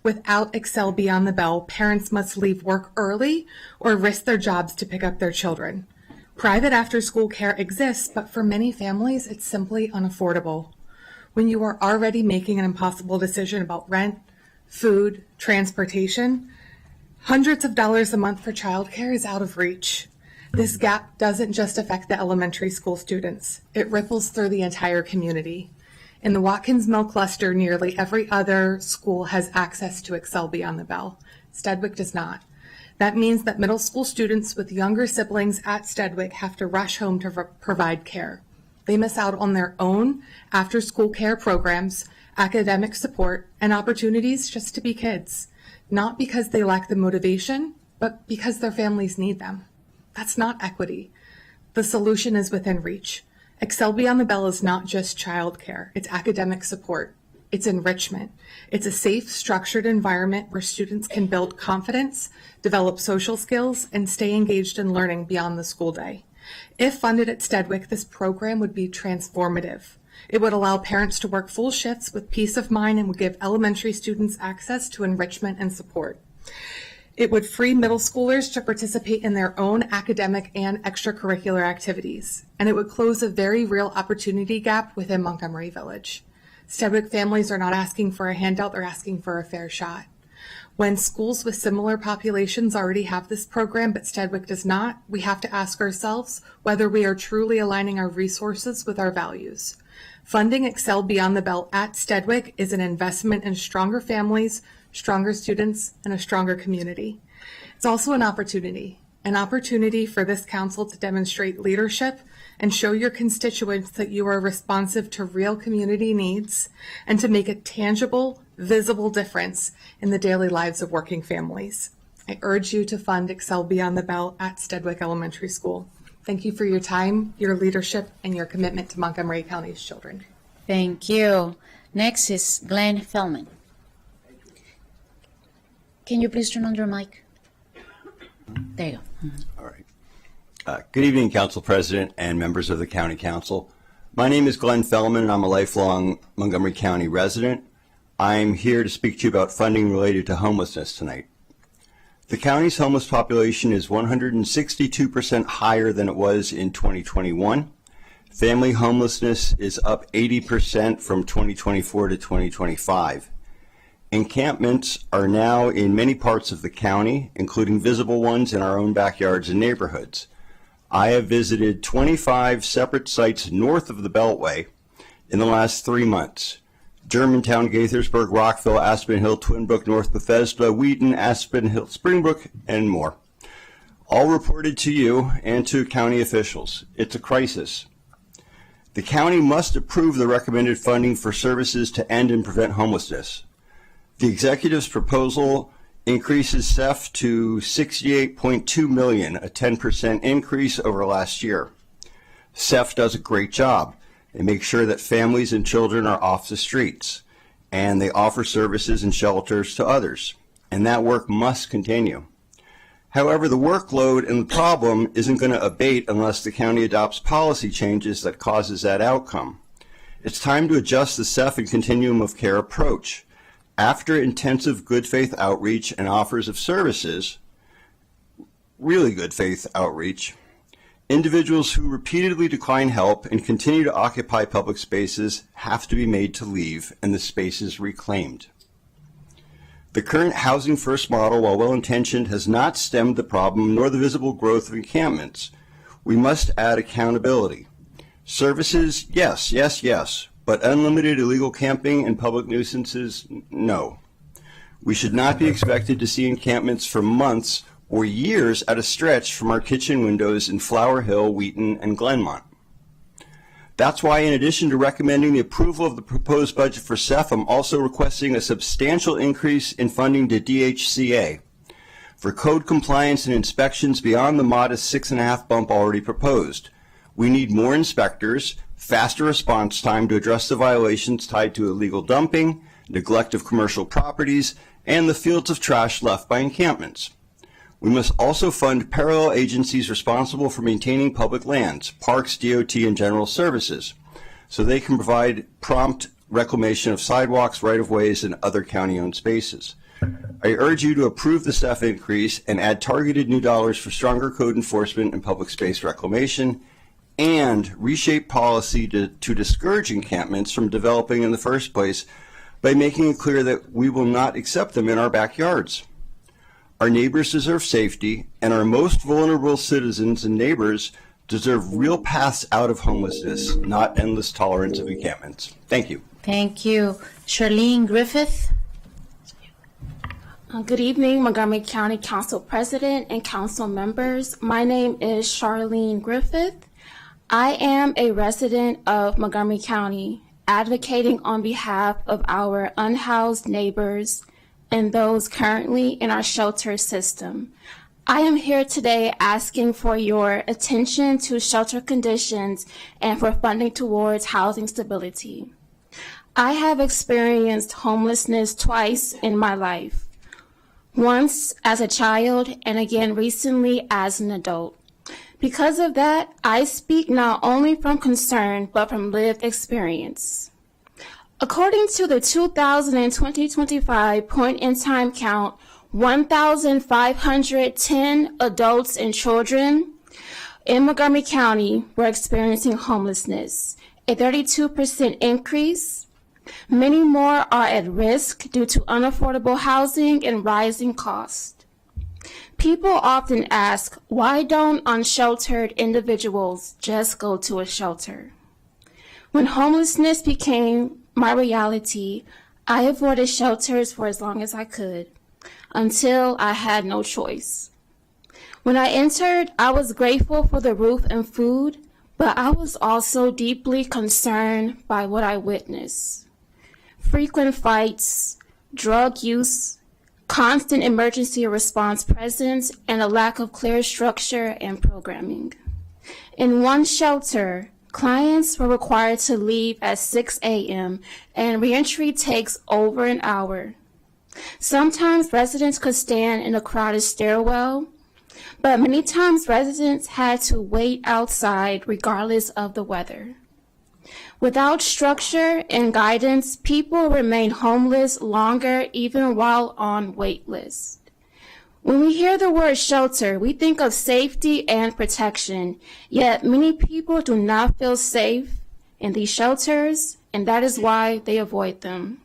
S15: Without Excel Beyond the Bell, parents must leave work early or risk their jobs to pick up their children. Private after-school care exists, but for many families, it's simply unaffordable. When you are already making an impossible decision about rent, food, transportation, hundreds of dollars a month for childcare is out of reach. This gap doesn't just affect the elementary school students. It ripples through the entire community. In the Watkins Mill cluster, nearly every other school has access to Excel Beyond the Bell. Steadwick does not. That means that middle school students with younger siblings at Steadwick have to rush home to provide care. They miss out on their own after-school care programs, academic support, and opportunities just to be kids, not because they lack the motivation, but because their families need them. That's not equity. The solution is within reach. Excel Beyond the Bell is not just childcare, it's academic support. It's enrichment. It's a safe, structured environment where students can build confidence, develop social skills, and stay engaged in learning beyond the school day. If funded at Steadwick, this program would be transformative. It would allow parents to work full shifts with peace of mind and would give elementary students access to enrichment and support. It would free middle schoolers to participate in their own academic and extracurricular activities, and it would close a very real opportunity gap within Montgomery Village. Steadwick families are not asking for a handout, they're asking for a fair shot. When schools with similar populations already have this program, but Steadwick does not, we have to ask ourselves whether we are truly aligning our resources with our values. Funding Excel Beyond the Bell at Steadwick is an investment in stronger families, stronger students, and a stronger community. It's also an opportunity for this council to demonstrate leadership and show your constituents that you are responsive to real community needs and to make a tangible, visible difference in the daily lives of working families. I urge you to fund Excel Beyond the Bell at Steadwick Elementary School. Thank you for your time, your leadership, and your commitment to Montgomery County's children.
S1: Thank you. Next is Glenn Feldman. Can you please turn on your mic? There you go.
S16: All right. Good evening, Council President and members of the County Council. My name is Glenn Feldman, and I'm a lifelong Montgomery County resident. I'm here to speak to you about funding related to homelessness tonight. The county's homeless population is 162% higher than it was in 2021. Family homelessness is up 80% from 2024 to 2025. Encampments are now in many parts of the county, including visible ones in our own backyards and neighborhoods. I have visited 25 separate sites north of the Beltway in the last 3 months. Germantown, Gaithersburg, Rockville, Aspen Hill, Twin Brook, North Bethesda, Wheaton, Aspen Hill, Springbrook, and more. All reported to you and to county officials. It's a crisis. The county must approve the recommended funding for services to end and prevent homelessness. The executive's proposal increases CEF to $68.2 million, a 10% increase over last year. CEF does a great job. They make sure that families and children are off the streets, and they offer services and shelters to others, and that work must continue. However, the workload and the problem isn't going to abate unless the county adopts policy changes that causes that outcome. It's time to adjust the CEF and continuum of care approach. After intensive good faith outreach and offers of services, really good faith outreach, individuals who repeatedly decline help and continue to occupy public spaces have to be made to leave and the spaces reclaimed. The current Housing First model, while well-intentioned, has not stemmed the problem nor the visible growth of encampments. We must add accountability. Services, yes, yes, yes, but unlimited illegal camping and public nuisances, no. We should not be expected to see encampments for months or years at a stretch from our kitchen windows in Flower Hill, Wheaton, and Glenmont. That's why, in addition to recommending the approval of the proposed budget for CEF, I'm also requesting a substantial increase in funding to DHCA for code compliance and inspections beyond the modest 6.5 bump already proposed. We need more inspectors, faster response time to address the violations tied to illegal dumping, neglect of commercial properties, and the fields of trash left by encampments. We must also fund parallel agencies responsible for maintaining public lands, parks, DOT, and general services, so they can provide prompt reclamation of sidewalks, right-of-ways, and other county-owned spaces. I urge you to approve the CEF increase and add targeted new dollars for stronger code enforcement and public space reclamation, and reshape policy to discourage encampments from developing in the first place by making it clear that we will not accept them in our backyards. Our neighbors deserve safety, and our most vulnerable citizens and neighbors deserve real paths out of homelessness, not endless tolerance of encampments. Thank you.
S1: Thank you. Charlene Griffith.
S17: Good evening, Montgomery County Council President and council members. My name is Charlene Griffith. I am a resident of Montgomery County, advocating on behalf of our unhoused neighbors and those currently in our shelter system. I am here today asking for your attention to shelter conditions and for funding towards housing stability. I have experienced homelessness twice in my life, once as a child and again recently as an adult. Because of that, I speak not only from concern, but from lived experience. According to the 2020-25 point-in-time count, 1,510 adults and children in Montgomery County were experiencing homelessness, a 32% increase. Many more are at risk due to unaffordable housing and rising costs. People often ask, why don't unsheltered individuals just go to a shelter? When homelessness became my reality, I avoided shelters for as long as I could, until I had no choice. When I entered, I was grateful for the roof and food, but I was also deeply concerned by what I witnessed. Frequent fights, drug use, constant emergency response presence, and a lack of clear structure and programming. In one shelter, clients were required to leave at 6 a.m. and reentry takes over an hour. Sometimes residents could stand in a crowded stairwell, but many times residents had to wait outside regardless of the weather. Without structure and guidance, people remain homeless longer even while on wait lists. When we hear the word shelter, we think of safety and protection, yet many people do not feel safe in these shelters, and that is why they avoid them.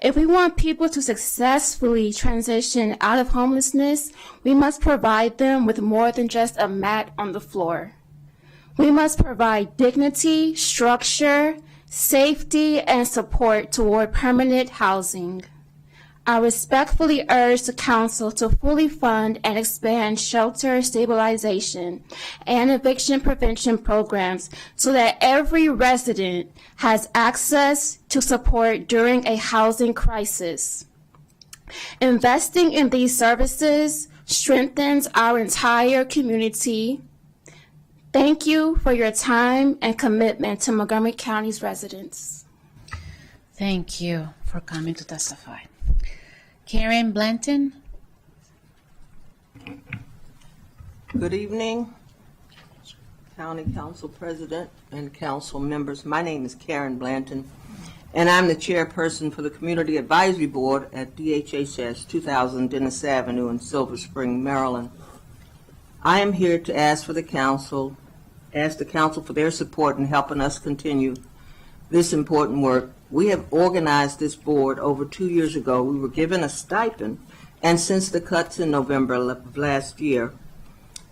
S17: If we want people to successfully transition out of homelessness, we must provide them with more than just a mat on the floor. We must provide dignity, structure, safety, and support toward permanent housing. I respectfully urge the Council to fully fund and expand shelter stabilization and eviction prevention programs so that every resident has access to support during a housing crisis. Investing in these services strengthens our entire community. Thank you for your time and commitment to Montgomery County's residents.
S1: Thank you for coming to testify. Karen Blanton.
S18: Good evening, County Council President and council members. My name is Karen Blanton, and I'm the chairperson for the Community Advisory Board at DHHS 2000 Dennis Avenue in Silver Spring, Maryland. I am here to ask the council for their support in helping us continue this important work. We have organized this board over 2 years ago. We were given a stipend, and since the cuts in November of last year,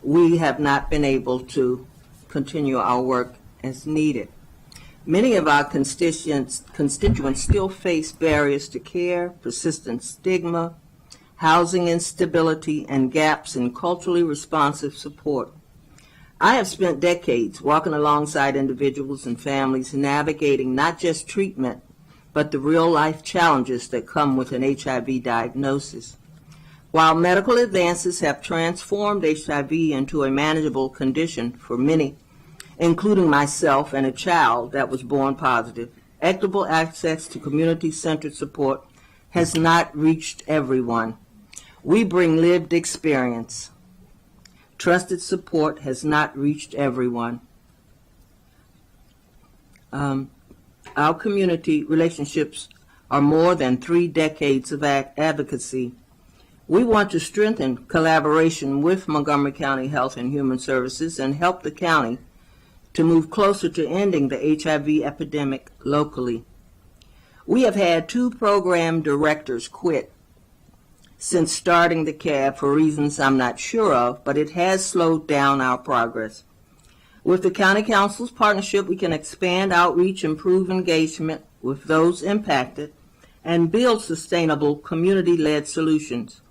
S18: we have not been able to continue our work as needed. Many of our constituents still face barriers to care, persistent stigma, housing instability, and gaps in culturally responsive support. I have spent decades walking alongside individuals and families navigating not just treatment, but the real-life challenges that come with an HIV diagnosis. While medical advances have transformed HIV into a manageable condition for many, including myself and a child that was born positive, equitable access to community-centered support has not reached everyone. We bring lived experience. Trusted support has not reached everyone. Our community relationships are more than 3 decades of advocacy. We want to strengthen collaboration with Montgomery County Health and Human Services and help the county to move closer to ending the HIV epidemic locally. We have had 2 program directors quit since starting the CAB for reasons I'm not sure of, but it has slowed down our progress. With the County Council's partnership, we can expand outreach, improve engagement with those impacted, and build sustainable community-led solutions.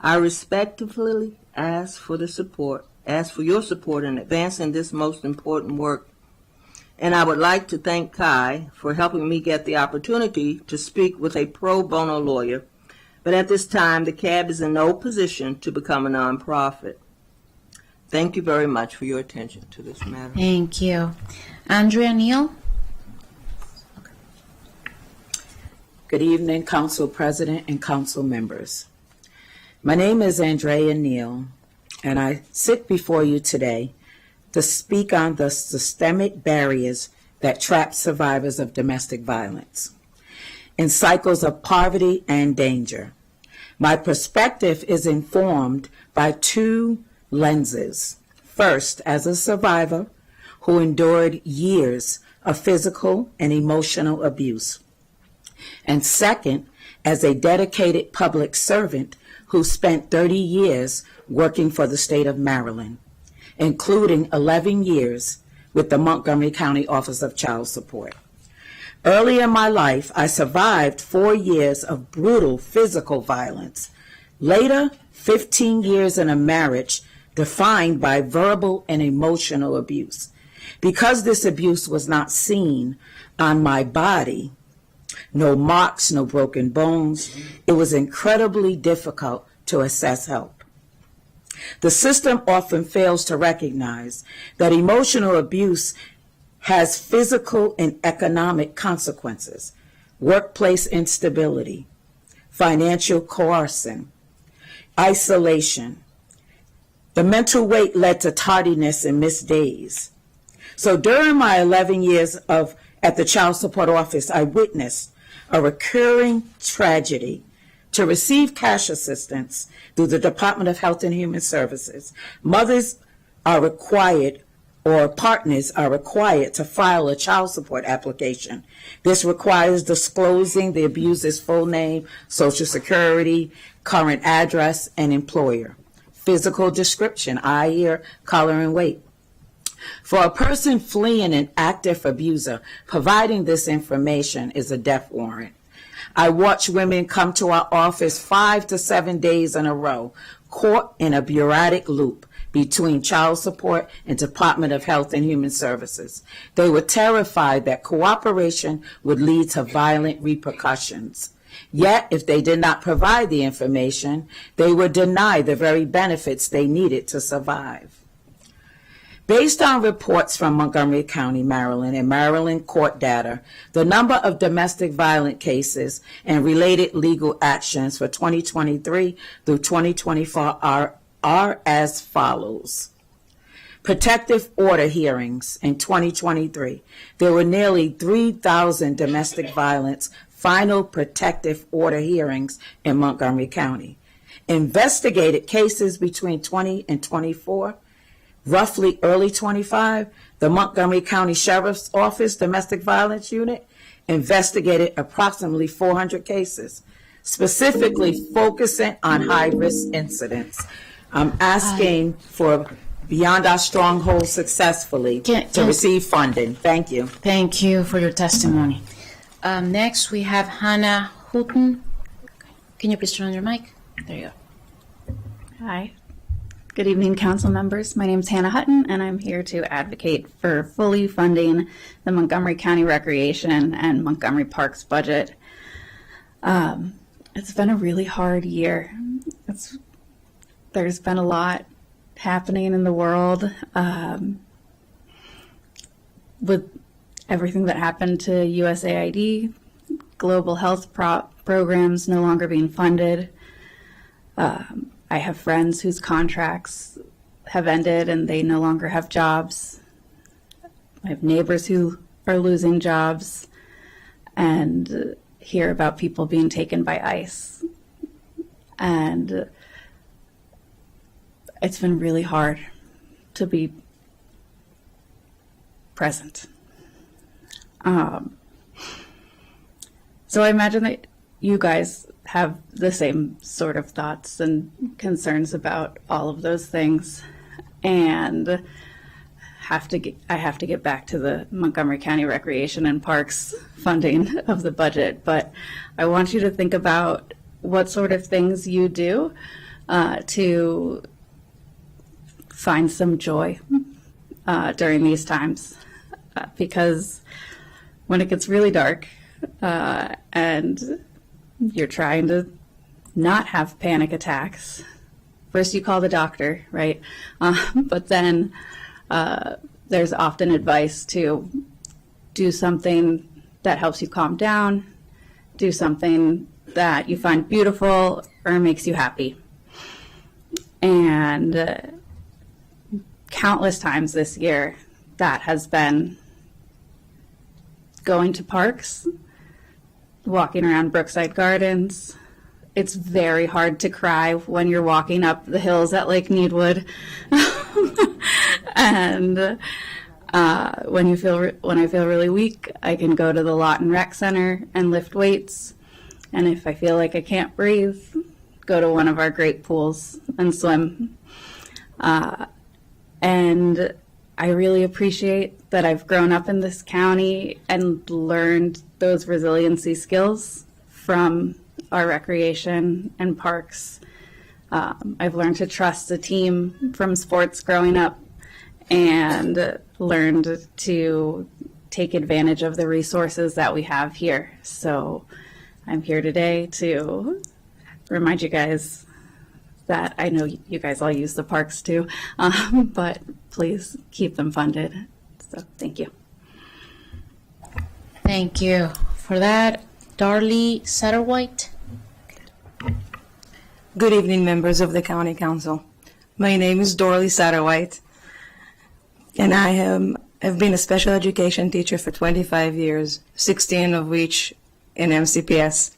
S18: I respectfully ask for your support in advancing this most important work. And I would like to thank Kai for helping me get the opportunity to speak with a pro bono lawyer. But at this time, the CAB is in no position to become a nonprofit. Thank you very much for your attention to this matter.
S1: Thank you. Andrea Neal?
S12: Good evening, Council President and Council members. My name is Andrea Neal, and I sit before you today to speak on the systemic barriers that trap survivors of domestic violence in cycles of poverty and danger. My perspective is informed by 2 lenses. First, as a survivor who endured years of physical and emotional abuse. And second, as a dedicated public servant who spent 30 years working for the state of Maryland, including 11 years with the Montgomery County Office of Child Support. Early in my life, I survived 4 years of brutal physical violence. Later, 15 years in a marriage defined by verbal and emotional abuse. Because this abuse was not seen on my body, no marks, no broken bones, it was incredibly difficult to assess help. The system often fails to recognize that emotional abuse has physical and economic consequences, workplace instability, financial coercion, isolation. The mental weight led to tardiness and missed days. So during my 11 years at the Child Support Office, I witnessed a recurring tragedy. To receive cash assistance through the Department of Health and Human Services, mothers are required or partners are required to file a child support application. This requires disclosing the abuser's full name, Social Security, current address, and employer. Physical description, eye, ear, color, and weight. For a person fleeing an active abuser, providing this information is a death warrant. I watch women come to our office 5 to 7 days in a row, caught in a bureaucratic loop between child support and Department of Health and Human Services. They were terrified that cooperation would lead to violent repercussions. Yet, if they did not provide the information, they were denied the very benefits they needed to survive. Based on reports from Montgomery County, Maryland, and Maryland court data, the number of domestic violence cases and related legal actions for 2023 through 2024 are as follows. Protective order hearings in 2023. There were nearly 3,000 domestic violence final protective order hearings in Montgomery County. Investigated cases between 20 and 24. Roughly early 25, the Montgomery County Sheriff's Office Domestic Violence Unit investigated approximately 400 cases, specifically focusing on high-risk incidents. I'm asking for
S19: beyond our strongholds successfully to receive funding. Thank you.
S1: Thank you for your testimony. Next, we have Hannah Houghton. Can you please turn on your mic? There you go.
S20: Hi. Good evening, council members. My name is Hannah Hutton, and I'm here to advocate for fully funding the Montgomery County Recreation and Montgomery Parks budget. It's been a really hard year. There's been a lot happening in the world with everything that happened to USAID, global health programs no longer being funded. I have friends whose contracts have ended and they no longer have jobs. I have neighbors who are losing jobs and hear about people being taken by ICE. And it's been really hard to be present. So I imagine that you guys have the same sort of thoughts and concerns about all of those things, and I have to get back to the Montgomery County Recreation and Parks funding of the budget. But I want you to think about what sort of things you do to find some joy during these times, because when it gets really dark and you're trying to not have panic attacks, first you call the doctor, right? But then there's often advice to do something that helps you calm down, do something that you find beautiful or makes you happy. And countless times this year, that has been going to parks, walking around Brookside Gardens. It's very hard to cry when you're walking up the hills at Lake Needwood. And when I feel really weak, I can go to the Lawton Rec Center and lift weights. And if I feel like I can't breathe, go to one of our great pools and swim. And I really appreciate that I've grown up in this county and learned those resiliency skills from our recreation and parks. I've learned to trust a team from sports growing up and learned to take advantage of the resources that we have here. So I'm here today to remind you guys that I know you guys all use the parks too, but please keep them funded. So thank you.
S1: Thank you for that. Darlie Satterwhite.
S21: Good evening, members of the County Council. My name is Dorley Satterwhite, and I have been a special education teacher for 25 years, 16 of which in MCPS.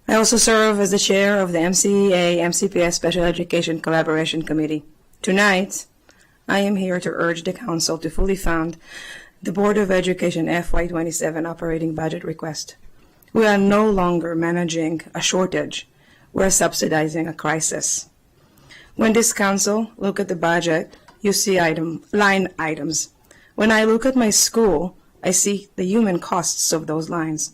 S21: I also serve as the chair of the MCEA-MCPS Special Education Collaboration Committee. Tonight, I am here to urge the Council to fully fund the Board of Education FY27 operating budget request. We are no longer managing a shortage. We're subsidizing a crisis. When this Council look at the budget, you see line items. When I look at my school, I see the human costs of those lines.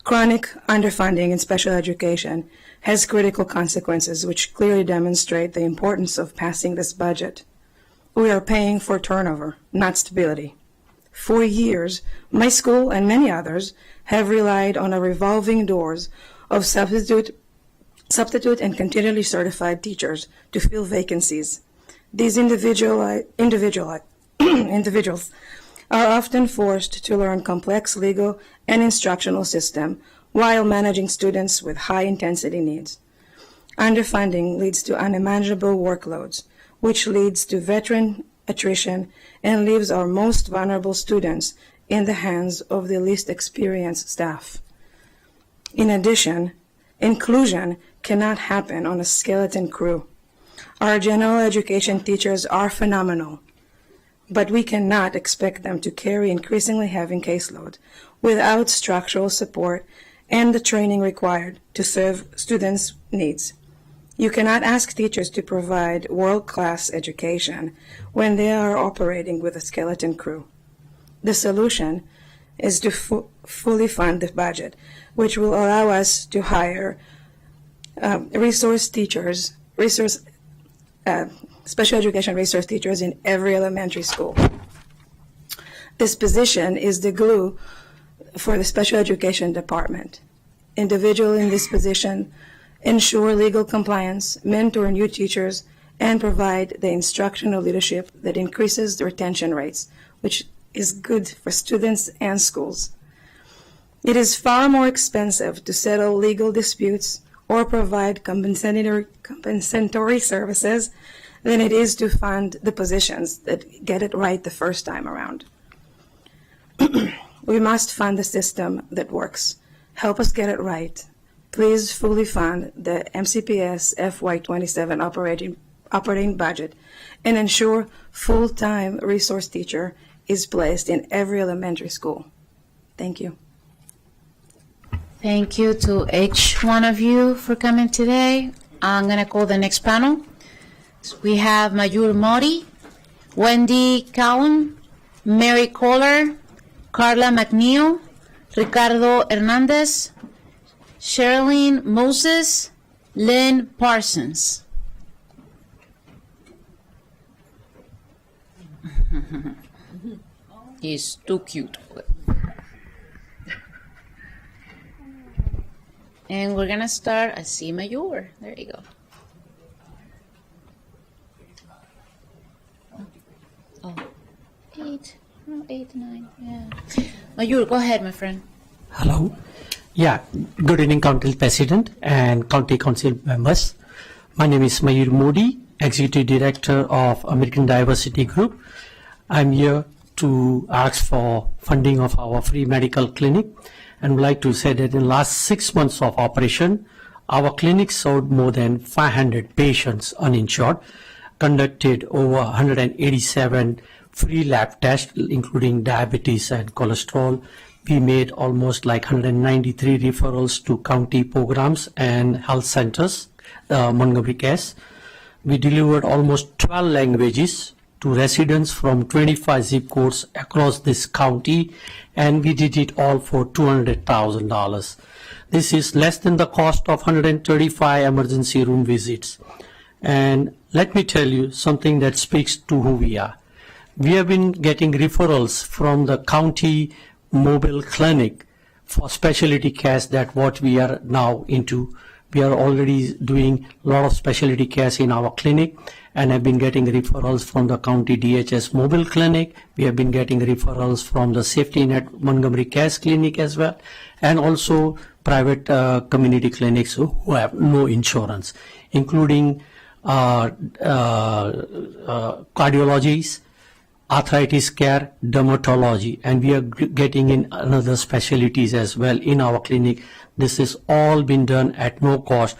S21: Chronic underfunding in special education has critical consequences which clearly demonstrate the importance of passing this budget. We are paying for turnover, not stability. For years, my school and many others have relied on a revolving doors of substitute and continually certified teachers to fill vacancies. These individuals are often forced to learn complex legal and instructional system while managing students with high-intensity needs. Underfunding leads to unimaginable workloads, which leads to veteran attrition and leaves our most vulnerable students in the hands of the least experienced staff. In addition, inclusion cannot happen on a skeleton crew. Our general education teachers are phenomenal, but we cannot expect them to carry increasingly heavy caseload without structural support and the training required to serve students' needs. You cannot ask teachers to provide world-class education when they are operating with a skeleton crew. The solution is to fully fund the budget, which will allow us to hire special education resource teachers in every elementary school. This position is the glue for the special education department. Individuals in this position ensure legal compliance, mentor new teachers, and provide the instructional leadership that increases the retention rates, which is good for students and schools. It is far more expensive to settle legal disputes or provide compensatory services than it is to fund the positions that get it right the first time around. We must fund the system that works. Help us get it right. Please fully fund the MCPS FY27 operating budget and ensure full-time resource teacher is placed in every elementary school. Thank you.
S1: Thank you to each one of you for coming today. I'm going to call the next panel. So we have Mayur Modi, Wendy Callum, Mary Kohler, Carla McNeil, Ricardo Hernandez, Sherilyn Moses, Lynn Parsons. He's too cute. And we're going to start at C Mayor. There you go. Oh, 8, 9, yeah. Mayur, go ahead, my friend.
S2: Hello. Yeah, good evening, County President and County Council members. My name is Mayur Modi, Executive Director of American Diversity Group. I'm here to ask for funding of our free medical clinic, and would like to say that in the last 6 months of operation, our clinic served more than 500 patients uninsured, conducted over 187 free lab tests, including diabetes and cholesterol. We made almost like 193 referrals to county programs and health centers, Montgomery CARES. We delivered almost 12 languages to residents from 25 zip codes across this county, and we did it all for $200,000. This is less than the cost of 135 emergency room visits. And let me tell you something that speaks to who we are. We have been getting referrals from the county mobile clinic for specialty cares, that what we are now into. We are already doing a lot of specialty cares in our clinic, and have been getting referrals from the county DHS mobile clinic. We have been getting referrals from the Safety Net Montgomery CARES clinic as well, and also private community clinics who have no insurance, including cardiologies, arthritis care, dermatology, and we are getting in another specialties as well in our clinic. This is all been done at no cost.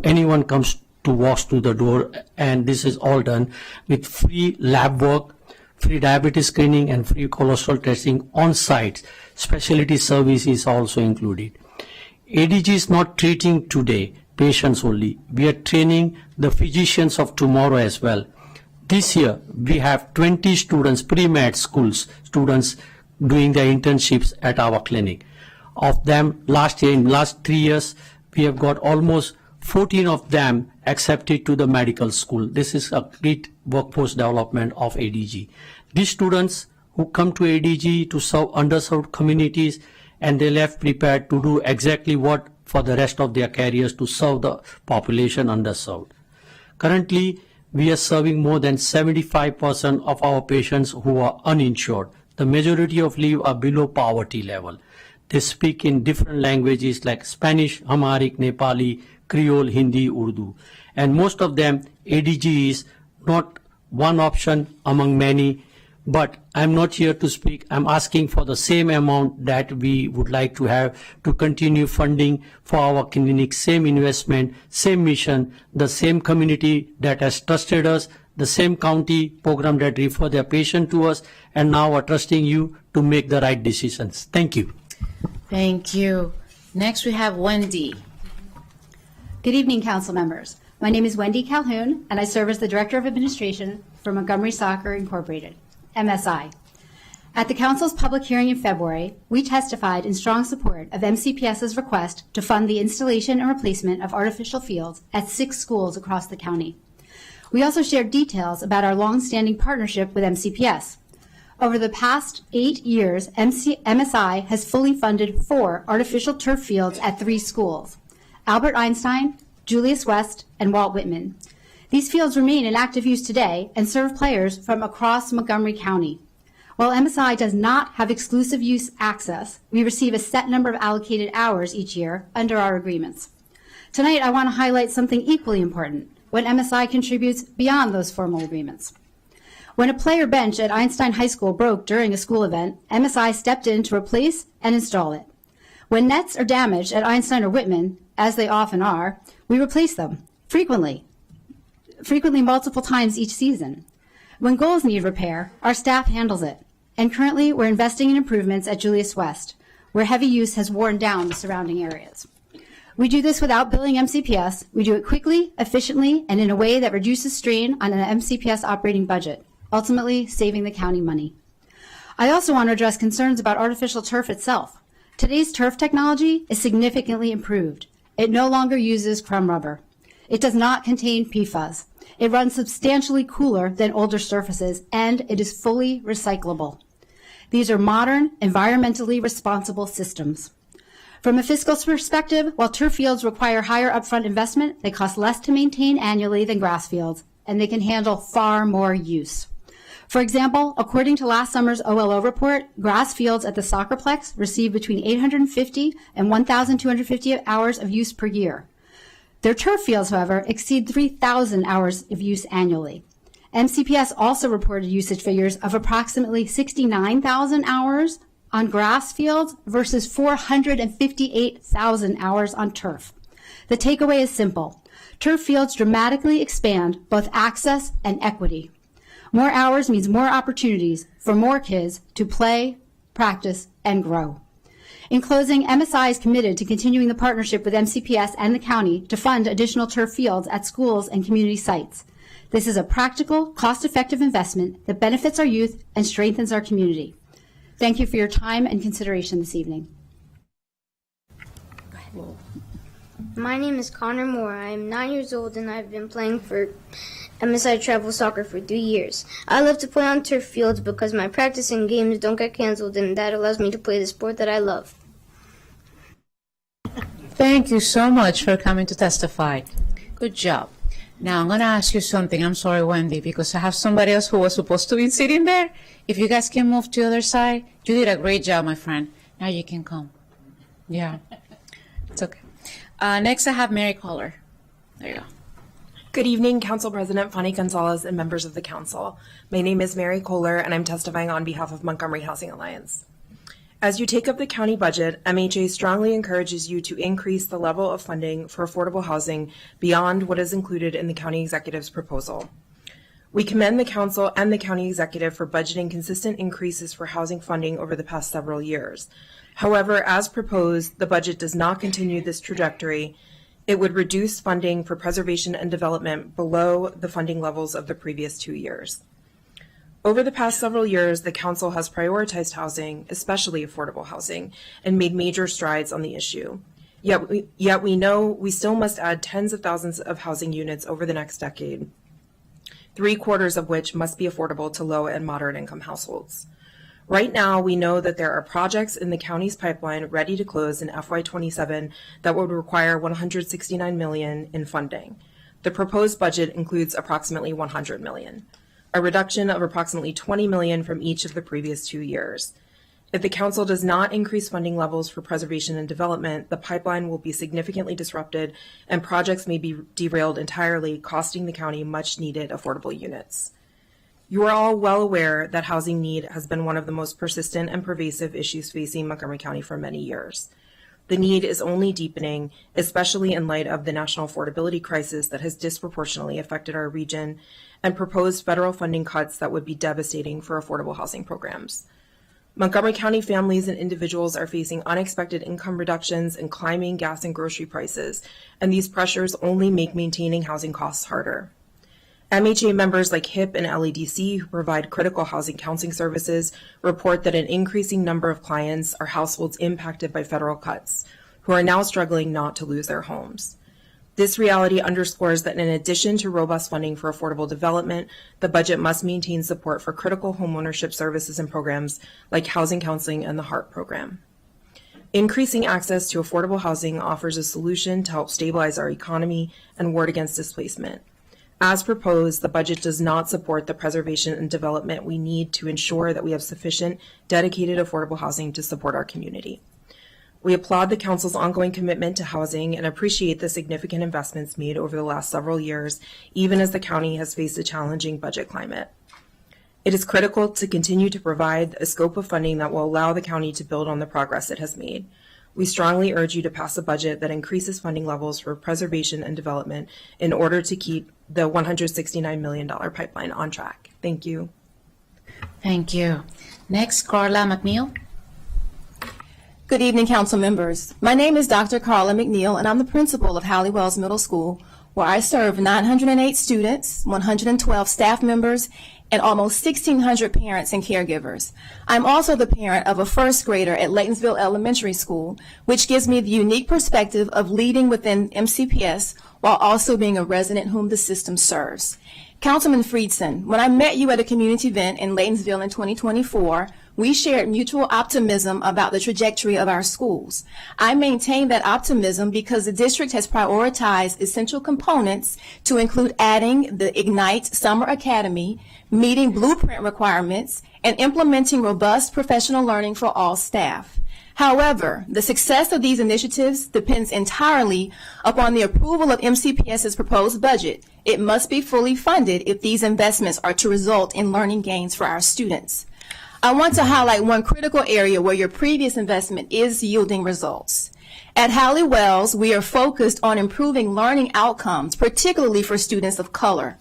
S2: Anyone comes to walk through the door, and this is all done with free lab work, free diabetes screening, and free cholesterol testing on site. Specialty service is also included. ADG is not treating today patients only. We are training the physicians of tomorrow as well. This year, we have 20 students, pre-med schools, students doing their internships at our clinic. Of them, last year, in last 3 years, we have got almost 14 of them accepted to the medical school. This is a great workforce development of ADG. These students who come to ADG to serve underserved communities, and they left prepared to do exactly what for the rest of their careers to serve the population underserved. Currently, we are serving more than 75% of our patients who are uninsured. The majority of live are below poverty level. They speak in different languages like Spanish, Amharic, Nepali, Creole, Hindi, Urdu. And most of them, ADG is not one option among many, but I'm not here to speak. I'm asking for the same amount that we would like to have to continue funding for our clinic, same investment, same mission, the same community that has trusted us, the same county program that refer their patient to us, and now are trusting you to make the right decisions. Thank you.
S1: Thank you. Next we have Wendy.
S22: Good evening, council members.
S3: My name is Wendy Calhoun, and I serve as the Director of Administration for Montgomery Soccer Incorporated, MSI. At the Council's public hearing in February, we testified in strong support of MCPS's request to fund the installation and replacement of artificial fields at 6 schools across the county. We also shared details about our long-standing partnership with MCPS. Over the past 8 years, MSI has fully funded 4 artificial turf fields at 3 schools: Albert Einstein, Julius West, and Walt Whitman. These fields remain in active use today and serve players from across Montgomery County. While MSI does not have exclusive use access, we receive a set number of allocated hours each year under our agreements. Tonight, I want to highlight something equally important: when MSI contributes beyond those formal agreements. When a player bench at Einstein High School broke during a school event, MSI stepped in to replace and install it. When nets are damaged at Einstein or Whitman, as they often are, we replace them frequently multiple times each season. When goals need repair, our staff handles it. And currently, we're investing in improvements at Julius West, where heavy use has worn down the surrounding areas. We do this without billing MCPS. We do it quickly, efficiently, and in a way that reduces strain on an MCPS operating budget, ultimately saving the county money. I also want to address concerns about artificial turf itself. Today's turf technology is significantly improved. It no longer uses crumb rubber. It does not contain PFAS. It runs substantially cooler than older surfaces, and it is fully recyclable. These are modern, environmentally responsible systems. From a fiscal perspective, while turf fields require higher upfront investment, they cost less to maintain annually than grass fields, and they can handle far more use. For example, according to last summer's OLO report, grass fields at the Soccerplex receive between 850 and 1,250 hours of use per year. Their turf fields, however, exceed 3,000 hours of use annually. MCPS also reported usage figures of approximately 69,000 hours on grass fields versus 458,000 hours on turf. The takeaway is simple. Turf fields dramatically expand both access and equity. More hours means more opportunities for more kids to play, practice, and grow. In closing, MSI is committed to continuing the partnership with MCPS and the county to fund additional turf fields at schools and community sites. This is a practical, cost-effective investment that benefits our youth and strengthens our community. Thank you for your time and consideration this evening.
S22: My name is Connor Moore. I am 9 years old and I've been playing for MSI Travel Soccer for 3 years. I love to play on turf fields because my practice and games don't get canceled, and that allows me to play the sport that I love.
S1: Thank you so much for coming to testify. Good job. Now I'm going to ask you something. I'm sorry, Wendy, because I have somebody else who was supposed to be sitting there. If you guys can move to the other side, you did a great job, my friend. Now you can come. Yeah, it's okay. Next, I have Mary Kohler. There you go.
S23: Good evening, Council President Fanny Gonzalez and members of the Council. My name is Mary Kohler, and I'm testifying on behalf of Montgomery Housing Alliance. As you take up the county budget, MHA strongly encourages you to increase the level of funding for affordable housing beyond what is included in the county executive's proposal. We commend the Council and the county executive for budgeting consistent increases for housing funding over the past several years. However, as proposed, the budget does not continue this trajectory. It would reduce funding for preservation and development below the funding levels of the previous 2 years. Over the past several years, the Council has prioritized housing, especially affordable housing, and made major strides on the issue. Yet we know we still must add tens of thousands of housing units over the next decade, 3/4 of which must be affordable to low and moderate income households. Right now, we know that there are projects in the county's pipeline ready to close in FY27 that would require $169 million in funding. The proposed budget includes approximately $100 million, a reduction of approximately $20 million from each of the previous 2 years. If the Council does not increase funding levels for preservation and development, the pipeline will be significantly disrupted and projects may be derailed entirely, costing the county much needed affordable units. You are all well aware that housing need has been one of the most persistent and pervasive issues facing Montgomery County for many years. The need is only deepening, especially in light of the national affordability crisis that has disproportionately affected our region and proposed federal funding cuts that would be devastating for affordable housing programs. Montgomery County families and individuals are facing unexpected income reductions and climbing gas and grocery prices, and these pressures only make maintaining housing costs harder. MHA members like HIP and LEDC, who provide critical housing counseling services, report that an increasing number of clients are households impacted by federal cuts, who are now struggling not to lose their homes. This reality underscores that in addition to robust funding for affordable development, the budget must maintain support for critical homeownership services and programs like housing counseling and the HEART program. Increasing access to affordable housing offers a solution to help stabilize our economy and ward against displacement. As proposed, the budget does not support the preservation and development we need to ensure that we have sufficient, dedicated affordable housing to support our community. We applaud the Council's ongoing commitment to housing and appreciate the significant investments made over the last several years, even as the county has faced a challenging budget climate. It is critical to continue to provide a scope of funding that will allow the county to build on the progress it has made. We strongly urge you to pass a budget that increases funding levels for preservation and development in order to keep the $169 million pipeline on track. Thank you.
S1: Thank you. Next, Carla McNeil.
S4: Good evening, council members. My name is Dr. Carla McNeil, and I'm the principal of Hallie Wells Middle School, where I serve 908 students, 112 staff members, and almost 1,600 parents and caregivers. I'm also the parent of a first grader at Laytonsville Elementary School, which gives me the unique perspective of leading within MCPS while also being a resident whom the system serves. Councilman Friedson, when I met you at a community event in Laytonsville in 2024, we shared mutual optimism about the trajectory of our schools. I maintain that optimism because the district has prioritized essential components to include adding the Ignite Summer Academy, meeting blueprint requirements, and implementing robust professional learning for all staff. However, the success of these initiatives depends entirely upon the approval of MCPS's proposed budget. It must be fully funded if these investments are to result in learning gains for our students. I want to highlight one critical area where your previous investment is yielding results. At Hallie Wells, we are focused on improving learning outcomes, particularly for students of color.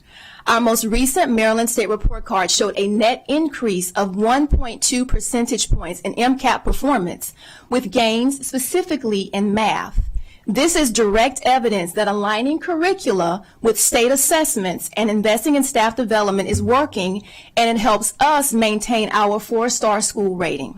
S4: Our most recent Maryland State Report Card showed a net increase of 1.2 percentage points in MCAP performance, with gains specifically in math. This is direct evidence that aligning curricula with state assessments and investing in staff development is working, and it helps us maintain our 4-star school rating.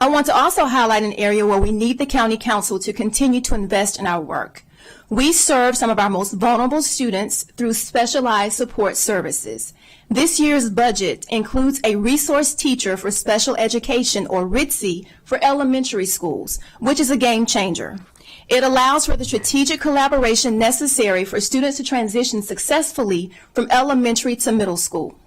S4: I want to also highlight an area where we need the County Council to continue to invest in our work. We serve some of our most vulnerable students through specialized support services. This year's budget includes a resource teacher for special education, or RITSE, for elementary schools, which is a game changer. It allows for the strategic collaboration necessary for students to transition successfully from elementary to middle school.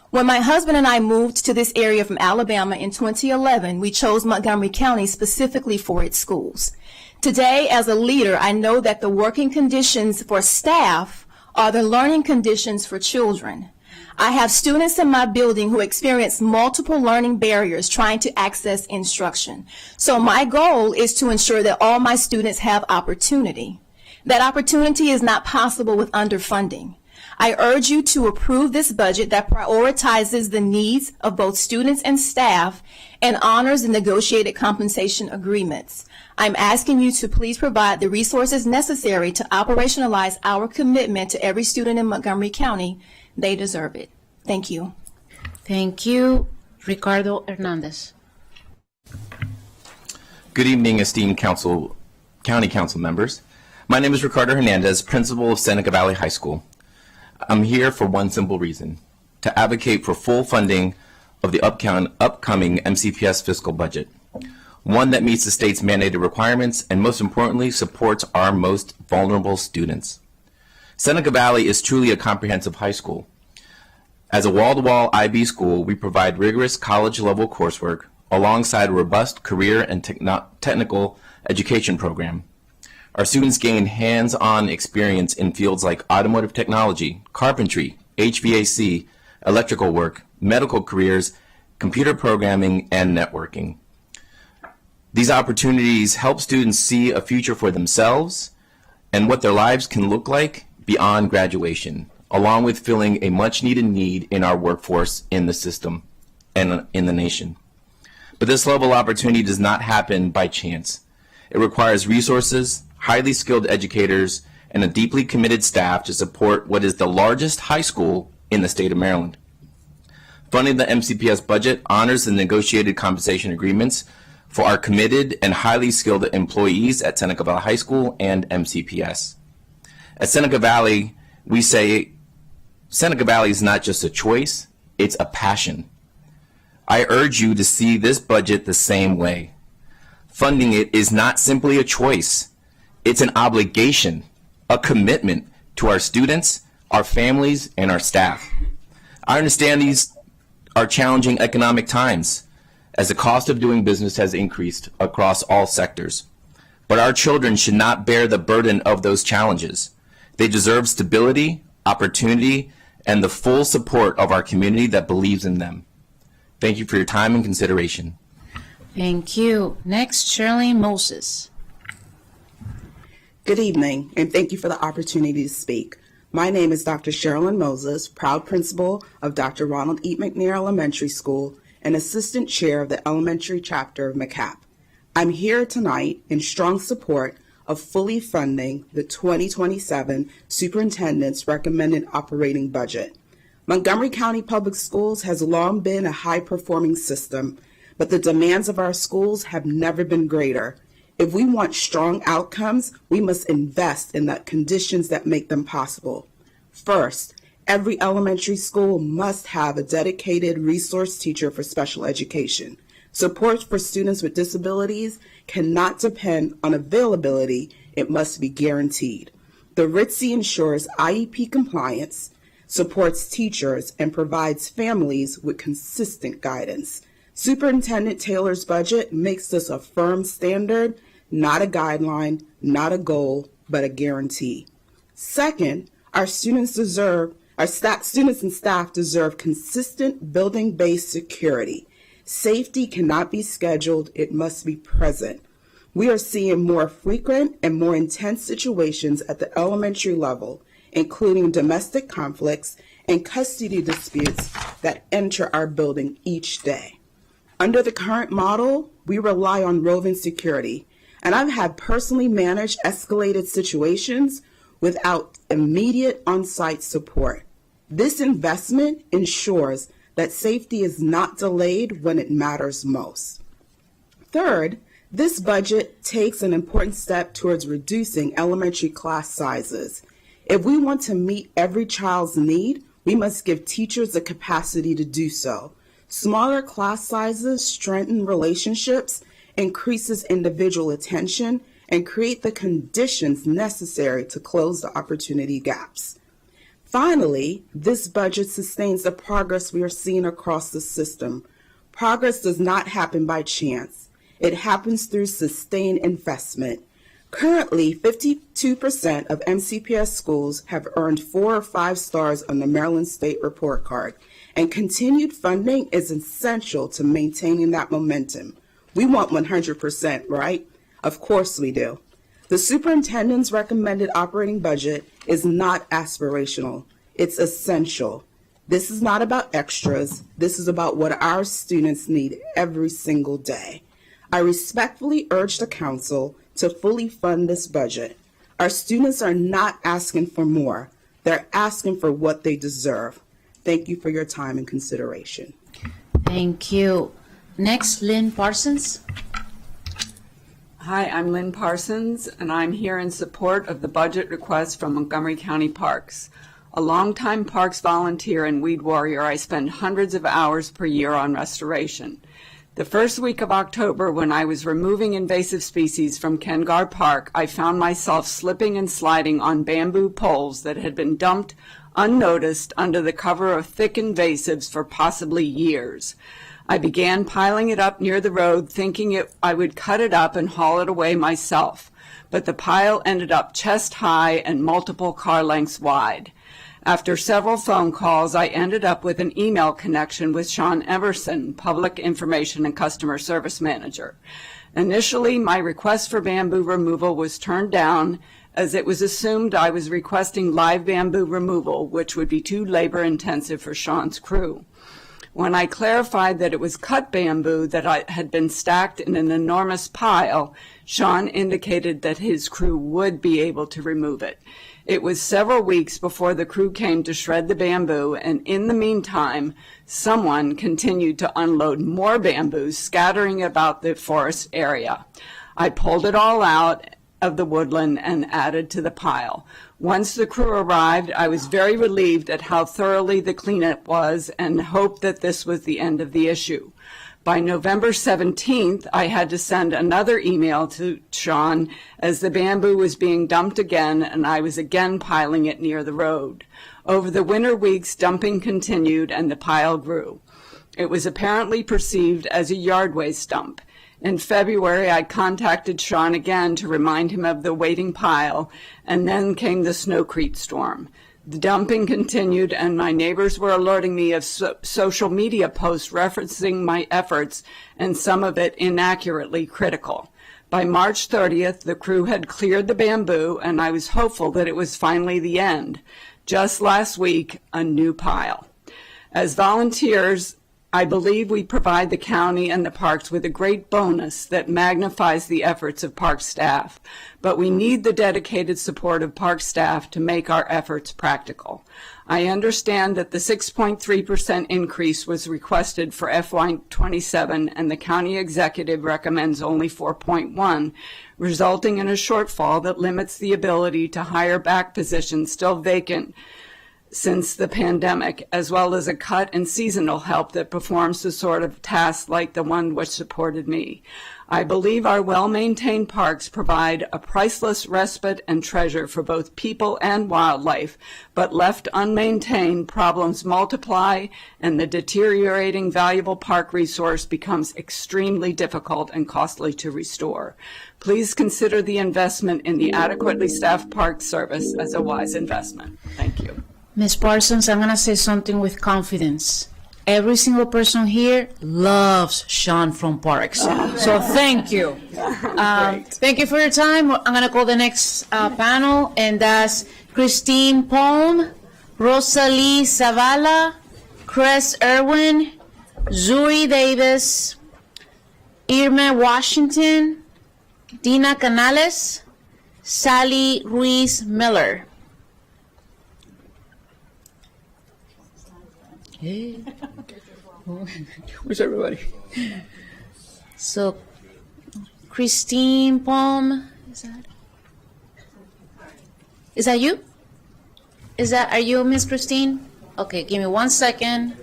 S4: When my husband and I moved to this area from Alabama in 2011, we chose Montgomery County specifically for its schools. Today, as a leader, I know that the working conditions for staff are the learning conditions for children. I have students in my building who experience multiple learning barriers trying to access instruction. So my goal is to ensure that all my students have opportunity. That opportunity is not possible with underfunding. I urge you to approve this budget that prioritizes the needs of both students and staff and honors the negotiated compensation agreements. I'm asking you to please provide the resources necessary to operationalize our commitment to every student in Montgomery County. They deserve it. Thank you.
S1: Thank you. Ricardo Hernandez.
S5: Good evening, esteemed county council members. My name is Ricardo Hernandez, principal of Seneca Valley High School. I'm here for one simple reason: to advocate for full funding of the upcoming MCPS fiscal budget, one that meets the state's mandated requirements and, most importantly, supports our most vulnerable students. Seneca Valley is truly a comprehensive high school. As a wall-to-wall IB school, we provide rigorous college-level coursework alongside a robust career and technical education program. Our students gain hands-on experience in fields like automotive technology, carpentry, HVAC, electrical work, medical careers, computer programming, and networking. These opportunities help students see a future for themselves and what their lives can look like beyond graduation, along with filling a much-needed need in our workforce, in the system, and in the nation. But this level of opportunity does not happen by chance. It requires resources, highly skilled educators, and a deeply committed staff to support what is the largest high school in the state of Maryland. Funding the MCPS budget honors the negotiated compensation agreements for our committed and highly skilled employees at Seneca Valley High School and MCPS. At Seneca Valley, we say Seneca Valley is not just a choice, it's a passion. I urge you to see this budget the same way. Funding it is not simply a choice, it's an obligation, a commitment to our students, our families, and our staff. I understand these are challenging economic times as the cost of doing business has increased across all sectors. But our children should not bear the burden of those challenges. They deserve stability, opportunity, and the full support of our community that believes in them. Thank you for your time and consideration.
S1: Thank you. Next, Shirley Moses.
S6: Good evening, and thank you for the opportunity to speak. My name is Dr. Sherilyn Moses, proud principal of Dr. Ronald E. McNair Elementary School and assistant chair of the elementary chapter of MCAP. I'm here tonight in strong support of fully funding the 2027 superintendent's recommended operating budget. Montgomery County Public Schools has long been a high-performing system, but the demands of our schools have never been greater. If we want strong outcomes, we must invest in the conditions that make them possible. First, every elementary school must have a dedicated resource teacher for special education. Support for students with disabilities cannot depend on availability, it must be guaranteed. The RITC ensures IEP compliance, supports teachers, and provides families with consistent guidance. Superintendent Taylor's budget makes this a firm standard, not a guideline, not a goal, but a guarantee. Second, our students and staff deserve consistent building-based security. Safety cannot be scheduled, it must be present. We are seeing more frequent and more intense situations at the elementary level, including domestic conflicts and custody disputes that enter our building each day. Under the current model, we rely on roving security, and I've had personally managed escalated situations without immediate on-site support. This investment ensures that safety is not delayed when it matters most. Third, this budget takes an important step towards reducing elementary class sizes. If we want to meet every child's need, we must give teachers the capacity to do so. Smaller class sizes strengthen relationships, increases individual attention, and create the conditions necessary to close the opportunity gaps. Finally, this budget sustains the progress we are seeing across the system. Progress does not happen by chance. It happens through sustained investment. Currently, 52% of MCPS schools have earned 4 or 5 stars on the Maryland State Report Card, and continued funding is essential to maintaining that momentum. We want 100%, right? Of course we do. The superintendent's recommended operating budget is not aspirational. It's essential. This is not about extras. This is about what our students need every single day. I respectfully urge the council to fully fund this budget. Our students are not asking for more. They're asking for what they deserve. Thank you for your time and consideration.
S1: Thank you. Next, Lynn Parsons.
S7: Hi, I'm Lynn Parsons, and I'm here in support of the budget request from Montgomery County Parks. A longtime parks volunteer and weed warrior, I spend hundreds of hours per year on restoration. The first week of October, when I was removing invasive species from Kengar Park, I found myself slipping and sliding on bamboo poles that had been dumped unnoticed under the cover of thick invasives for possibly years. I began piling it up near the road, thinking I would cut it up and haul it away myself, but the pile ended up chest high and multiple car lengths wide. After several phone calls, I ended up with an email connection with Sean Everson, Public Information and Customer Service Manager. Initially, my request for bamboo removal was turned down as it was assumed I was requesting live bamboo removal, which would be too labor-intensive for Sean's crew. When I clarified that it was cut bamboo that had been stacked in an enormous pile, Sean indicated that his crew would be able to remove it. It was several weeks before the crew came to shred the bamboo, and in the meantime, someone continued to unload more bamboo, scattering about the forest area. I pulled it all out of the woodland and added to the pile. Once the crew arrived, I was very relieved at how thoroughly the cleanup was and hoped that this was the end of the issue. By November 17th, I had to send another email to Sean as the bamboo was being dumped again and I was again piling it near the road. Over the winter weeks, dumping continued and the pile grew. It was apparently perceived as a yard waste dump. In February, I contacted Sean again to remind him of the waiting pile, and then came the snowcrete storm. The dumping continued, and my neighbors were alerting me of social media posts referencing my efforts, and some of it inaccurately critical. By March 30th, the crew had cleared the bamboo, and I was hopeful that it was finally the end. Just last week, a new pile. As volunteers, I believe we provide the county and the parks with a great bonus that magnifies the efforts of park staff, but we need the dedicated support of park staff to make our efforts practical. I understand that the 6.3% increase was requested for FY27 and the county executive recommends only 4.1, resulting in a shortfall that limits the ability to hire back positions still vacant since the pandemic, as well as a cut in seasonal help that performs the sort of tasks like the one which supported me. I believe our well-maintained parks provide a priceless respite and treasure for both people and wildlife, but left unmaintained, problems multiply and the deteriorating valuable park resource becomes extremely difficult and costly to restore. Please consider the investment in the adequately staffed park service as a wise investment. Thank you.
S1: Ms. Parsons, I'm going to say something with confidence. Every single person here loves Sean from Parks. So thank you. Thank you for your time. I'm going to call the next panel, and that's Christine Palm, Rosalie Zavala, Chris Irwin, Zuri Davis, Irma Washington, Dina Canales, Sally Ruiz Miller. Hey. Where's everybody? So, Christine Palm, is that you? Are you Miss Christine? Okay, give me 1 second.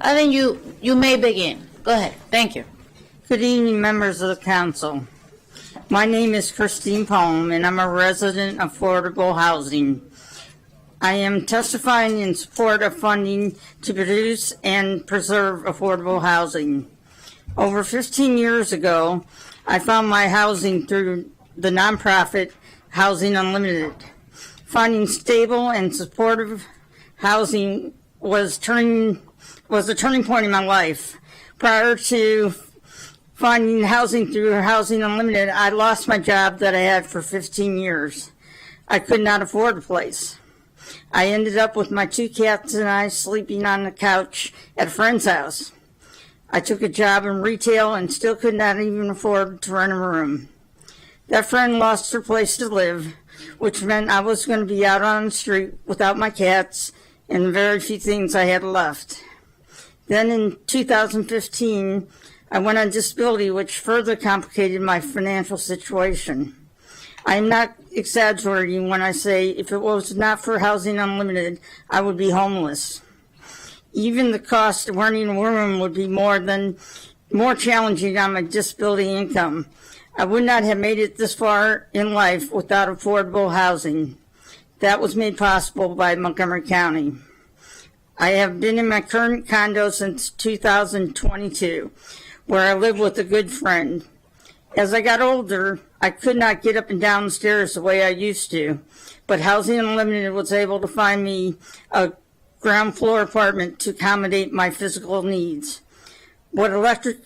S1: I think you may begin. Go ahead. Thank you.
S8: Good evening, members of the council. My name is Christine Palm, and I'm a resident of affordable housing. I am testifying in support of funding to produce and preserve affordable housing. Over 15 years ago, I found my housing through the nonprofit Housing Unlimited. Finding stable and supportive housing was a turning point in my life. Prior to finding housing through Housing Unlimited, I lost my job that I had for 15 years. I could not afford a place. I ended up with my 2 cats and I sleeping on the couch at a friend's house. I took a job in retail and still could not even afford to rent a room. That friend lost her place to live, which meant I was going to be out on the street without my cats and very few things I had left. Then in 2015, I went on disability, which further complicated my financial situation. I'm not exaggerating when I say if it was not for Housing Unlimited, I would be homeless. Even the cost of renting a room would be more challenging on my disability income. I would not have made it this far in life without affordable housing. That was made possible by Montgomery County. I have been in my current condo since 2022, where I live with a good friend. As I got older, I could not get up and down the stairs the way I used to, but Housing Unlimited was able to find me a ground floor apartment to accommodate my physical needs. What elected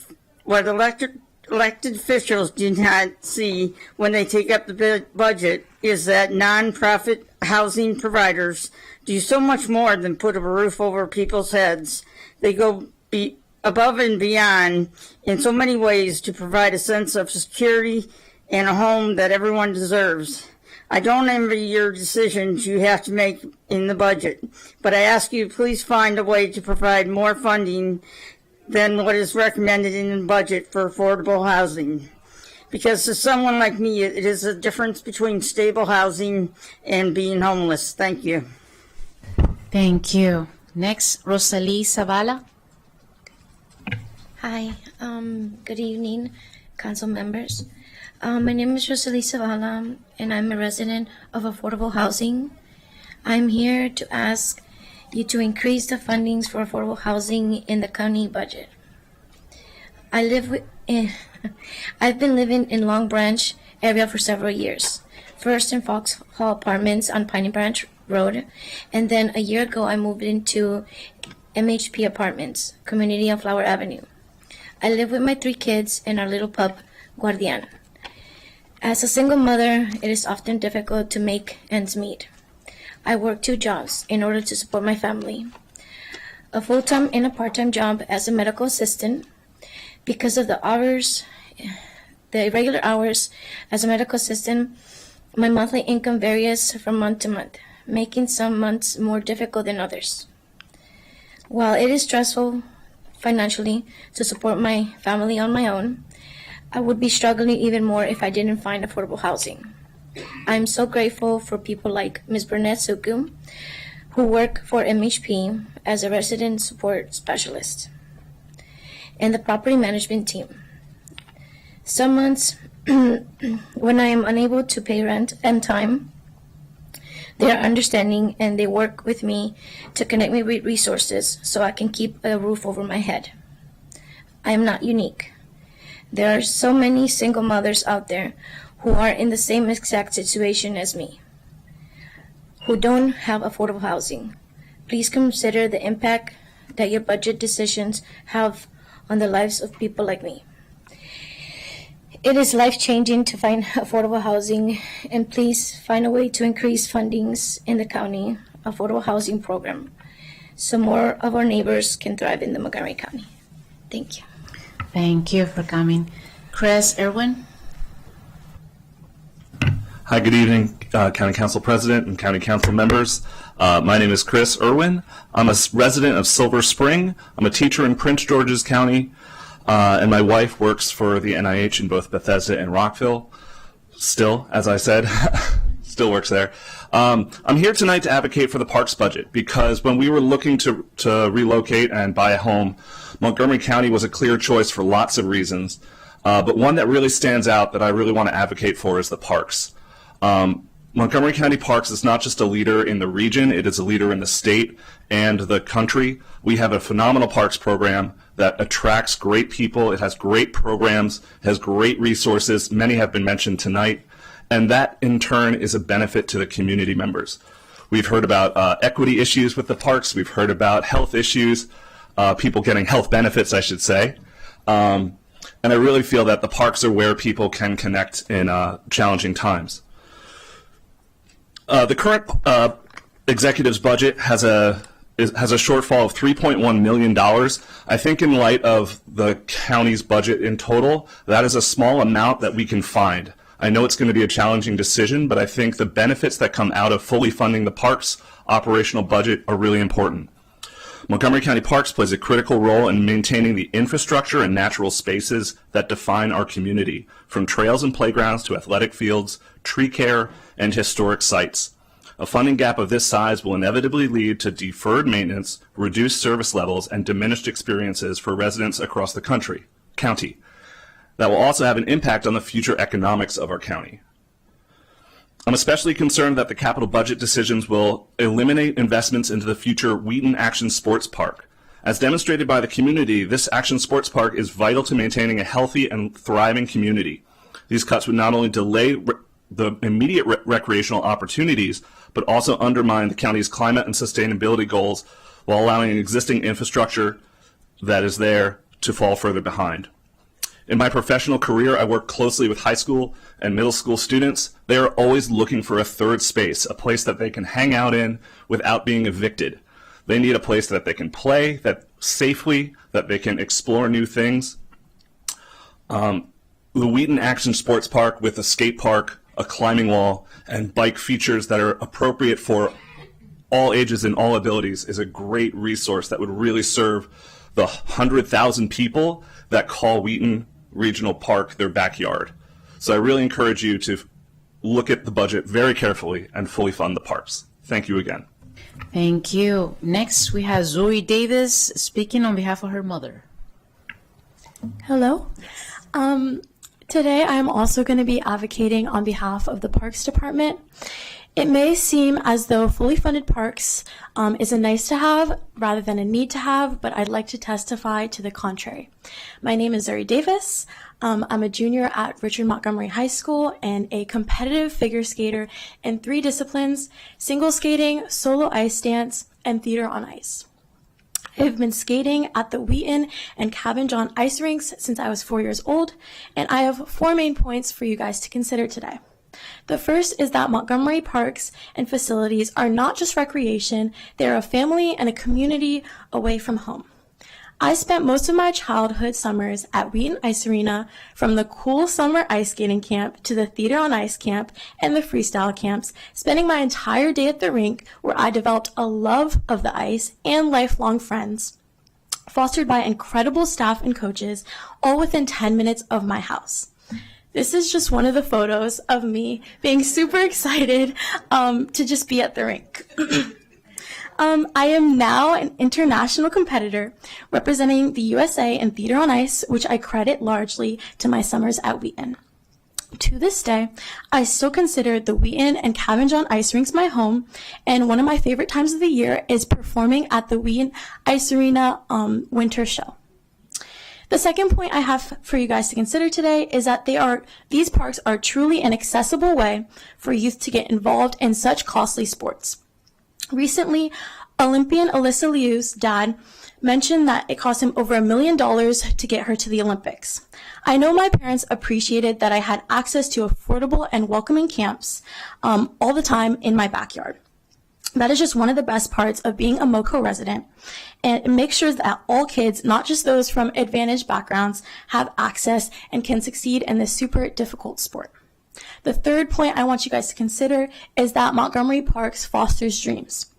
S8: officials do not see when they take up the budget is that nonprofit housing providers do so much more than put a roof over people's heads. They go above and beyond in so many ways to provide a sense of security and a home that everyone deserves. I don't envy your decisions you have to make in the budget, but I ask you please find a way to provide more funding than what is recommended in the budget for affordable housing. Because to someone like me, it is a difference between stable housing and being homeless. Thank you.
S1: Thank you. Next, Rosalie Zavala.
S9: Hi, good evening, council members. My name is Rosalie Zavala, and I'm a resident of affordable housing. I'm here to ask you to increase the fundings for affordable housing in the county budget. I've been living in Long Branch area for several years. First in Fox Hall Apartments on Piney Branch Road, and then a year ago I moved into MHP Apartments, Community on Flower Avenue. I live with my 3 kids and our little pup, Guardian. As a single mother, it is often difficult to make ends meet. I work 2 jobs in order to support my family. A full-time and a part-time job as a medical assistant. Because of the irregular hours as a medical assistant, my monthly income varies from month to month, making some months more difficult than others. While it is stressful financially to support my family on my own, I would be struggling even more if I didn't find affordable housing. I'm so grateful for people like Ms. Burnett Suku, who work for MHP as a resident support specialist, and the property management team. Some months, when I am unable to pay rent and time, they are understanding and they work with me to connect me with resources so I can keep a roof over my head. I am not unique. There are so many single mothers out there who are in the same exact situation as me, who don't have affordable housing. Please consider the impact that your budget decisions have on the lives of people like me. It is life-changing to find affordable housing, and please find a way to increase fundings in the county affordable housing program so more of our neighbors can thrive in the Montgomery County. Thank you.
S1: Thank you for coming. Chris Irwin.
S10: Hi, good evening, County Council President and County Council members. My name is Chris Irwin. I'm a resident of Silver Spring. I'm a teacher in Prince George's County, and my wife works for the NIH in both Bethesda and Rockville. Still, as I said, still works there. I'm here tonight to advocate for the parks budget because when we were looking to relocate and buy a home, Montgomery County was a clear choice for lots of reasons, but one that really stands out that I really want to advocate for is the parks. Montgomery County Parks is not just a leader in the region, it is a leader in the state and the country. We have a phenomenal parks program that attracts great people, it has great programs, has great resources, many have been mentioned tonight, and that in turn is a benefit to the community members. We've heard about equity issues with the parks, we've heard about health issues, people getting health benefits, I should say. And I really feel that the parks are where people can connect in challenging times. The current executive's budget has a shortfall of $3.1 million. I think in light of the county's budget in total, that is a small amount that we can find. I know it's going to be a challenging decision, but I think the benefits that come out of fully funding the parks operational budget are really important. Montgomery County Parks plays a critical role in maintaining the infrastructure and natural spaces that define our community, from trails and playgrounds to athletic fields, tree care, and historic sites. A funding gap of this size will inevitably lead to deferred maintenance, reduced service levels, and diminished experiences for residents across the county. That will also have an impact on the future economics of our county. I'm especially concerned that the capital budget decisions will eliminate investments into the future Wheaton Action Sports Park. As demonstrated by the community, this Action Sports Park is vital to maintaining a healthy and thriving community. These cuts would not only delay the immediate recreational opportunities, but also undermine the county's climate and sustainability goals while allowing existing infrastructure that is there to fall further behind. In my professional career, I work closely with high school and middle school students. They are always looking for a third space, a place that they can hang out in without being evicted. They need a place that they can play, that safely, that they can explore new things. The Wheaton Action Sports Park with a skate park, a climbing wall, and bike features that are appropriate for all ages and all abilities is a great resource that would really serve the 100,000 people that call Wheaton Regional Park their backyard. So I really encourage you to look at the budget very carefully and fully fund the parks. Thank you again.
S1: Thank you. Next, we have Zoe Davis speaking on behalf of her mother.
S11: Hello. Today I'm also going to be advocating on behalf of the Parks Department. It may seem as though fully funded parks is a nice to have rather than a need to have, but I'd like to testify to the contrary. My name is Zoe Davis. I'm a junior at Richard Montgomery High School and a competitive figure skater in 3 disciplines: single skating, solo ice dance, and theater on ice. I have been skating at the Wheaton and Cabin John ice rinks since I was 4 years old, and I have 4 main points for you guys to consider today. The first is that Montgomery parks and facilities are not just recreation, they are a family and a community away from home. I spent most of my childhood summers at Wheaton Ice Arena, from the cool summer ice skating camp to the theater on ice camp and the freestyle camps, spending my entire day at the rink where I developed a love of the ice and lifelong friends, fostered by incredible staff and coaches, all within 10 minutes of my house. This is just one of the photos of me being super excited to just be at the rink. I am now an international competitor representing the USA in theater on ice, which I credit largely to my summers at Wheaton. To this day, I still consider the Wheaton and Cabin John ice rinks my home, and one of my favorite times of the year is performing at the Wheaton Ice Arena winter show. The second point I have for you guys to consider today is that these parks are truly an accessible way for youth to get involved in such costly sports. Recently, Olympian Alyssa Liu's dad mentioned that it cost him over $1 million to get her to the Olympics. I know my parents appreciated that I had access to affordable and welcoming camps all the time in my backyard. That is just one of the best parts of being a MoCo resident, and it makes sure that all kids, not just those from advantaged backgrounds, have access and can succeed in this super difficult sport. The third point I want you guys to consider is that Montgomery Parks fosters dreams.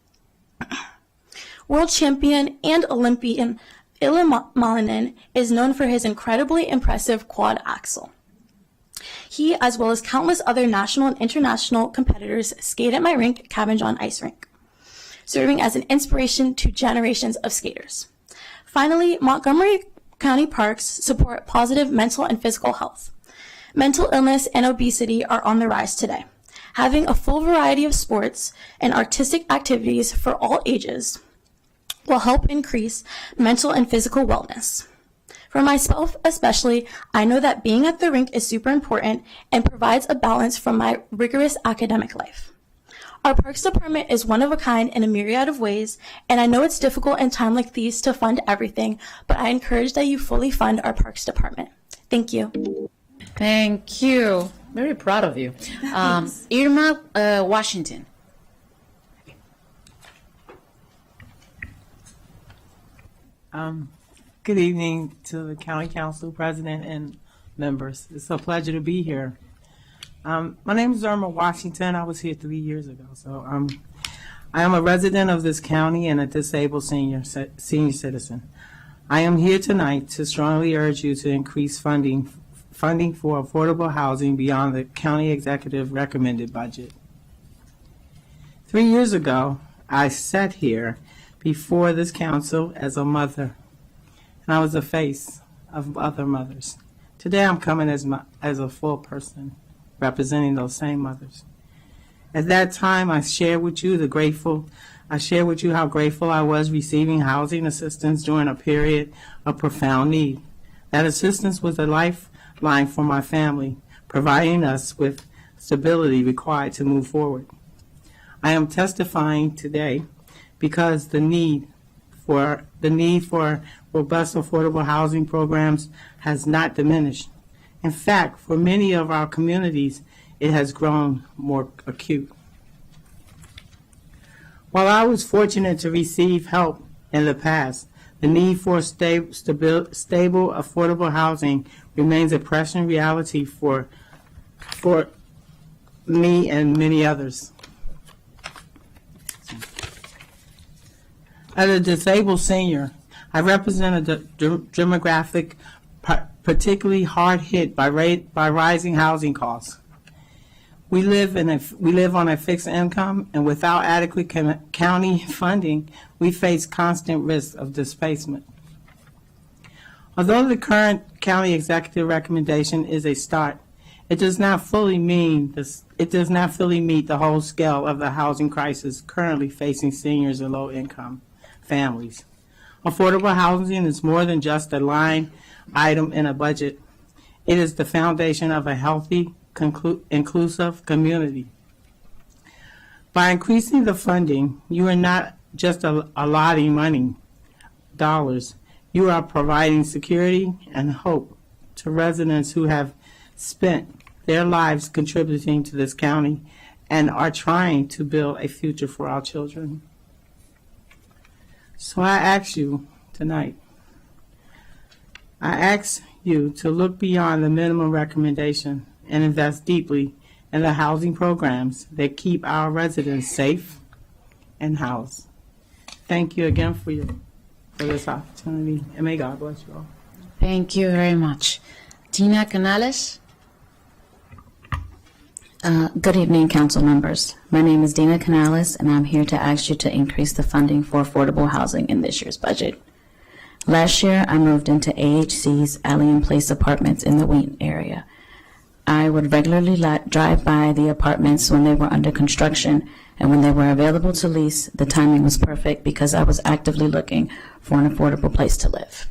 S11: World champion and Olympian Ilan Malinen is known for his incredibly impressive quad axel. He, as well as countless other national and international competitors, skate at my rink, Cabin John Ice Rink, serving as an inspiration to generations of skaters. Finally, Montgomery County Parks support positive mental and physical health. Mental illness and obesity are on the rise today. Having a full variety of sports and artistic activities for all ages will help increase mental and physical wellness. For myself especially, I know that being at the rink is super important and provides a balance from my rigorous academic life. Our Parks Department is one of a kind in a myriad of ways, and I know it's difficult in times like these to fund everything, but I encourage that you fully fund our Parks Department. Thank you.
S1: Thank you. Very proud of you. Irma Washington.
S13: Good evening to the County Council President and members. It's a pleasure to be here. My name is Irma Washington. I was here 3 years ago. So I am a resident of this county and a disabled senior citizen. I am here tonight to strongly urge you to increase funding for affordable housing beyond the county executive recommended budget. 3 years ago, I sat here before this council as a mother, and I was the face of other mothers. Today I'm coming as a full person, representing those same mothers. At that time, I shared with you how grateful I was receiving housing assistance during a period of profound need. That assistance was a lifeline for my family, providing us with stability required to move forward. I am testifying today because the need for robust affordable housing programs has not diminished. In fact, for many of our communities, it has grown more acute. While I was fortunate to receive help in the past, the need for stable, affordable housing remains a pressing reality for me and many others. As a disabled senior, I represent a demographic particularly hard hit by rising housing costs. We live on a fixed income, and without adequate county funding, we face constant risk of displacement. Although the current county executive recommendation is a start, it does not fully meet the whole scale of the housing crisis currently facing seniors and low-income families. Affordable housing is more than just a line item in a budget. It is the foundation of a healthy, inclusive community. By increasing the funding, you are not just allotting dollars. You are providing security and hope to residents who have spent their lives contributing to this county and are trying to build a future for our children. So I ask you tonight, to look beyond the minimum recommendation and invest deeply in the housing programs that keep our residents safe and housed. Thank you again for this opportunity, and may God bless you all.
S1: Thank you very much. Tina Canales.
S14: Good evening, council members. My name is Dina Canales, and I'm here to ask you to increase the funding for affordable housing in this year's budget. Last year, I moved into AHC's Alien Place apartments in the Wheaton area. I would regularly drive by the apartments when they were under construction, and when they were available to lease, the timing was perfect because I was actively looking for an affordable place to live.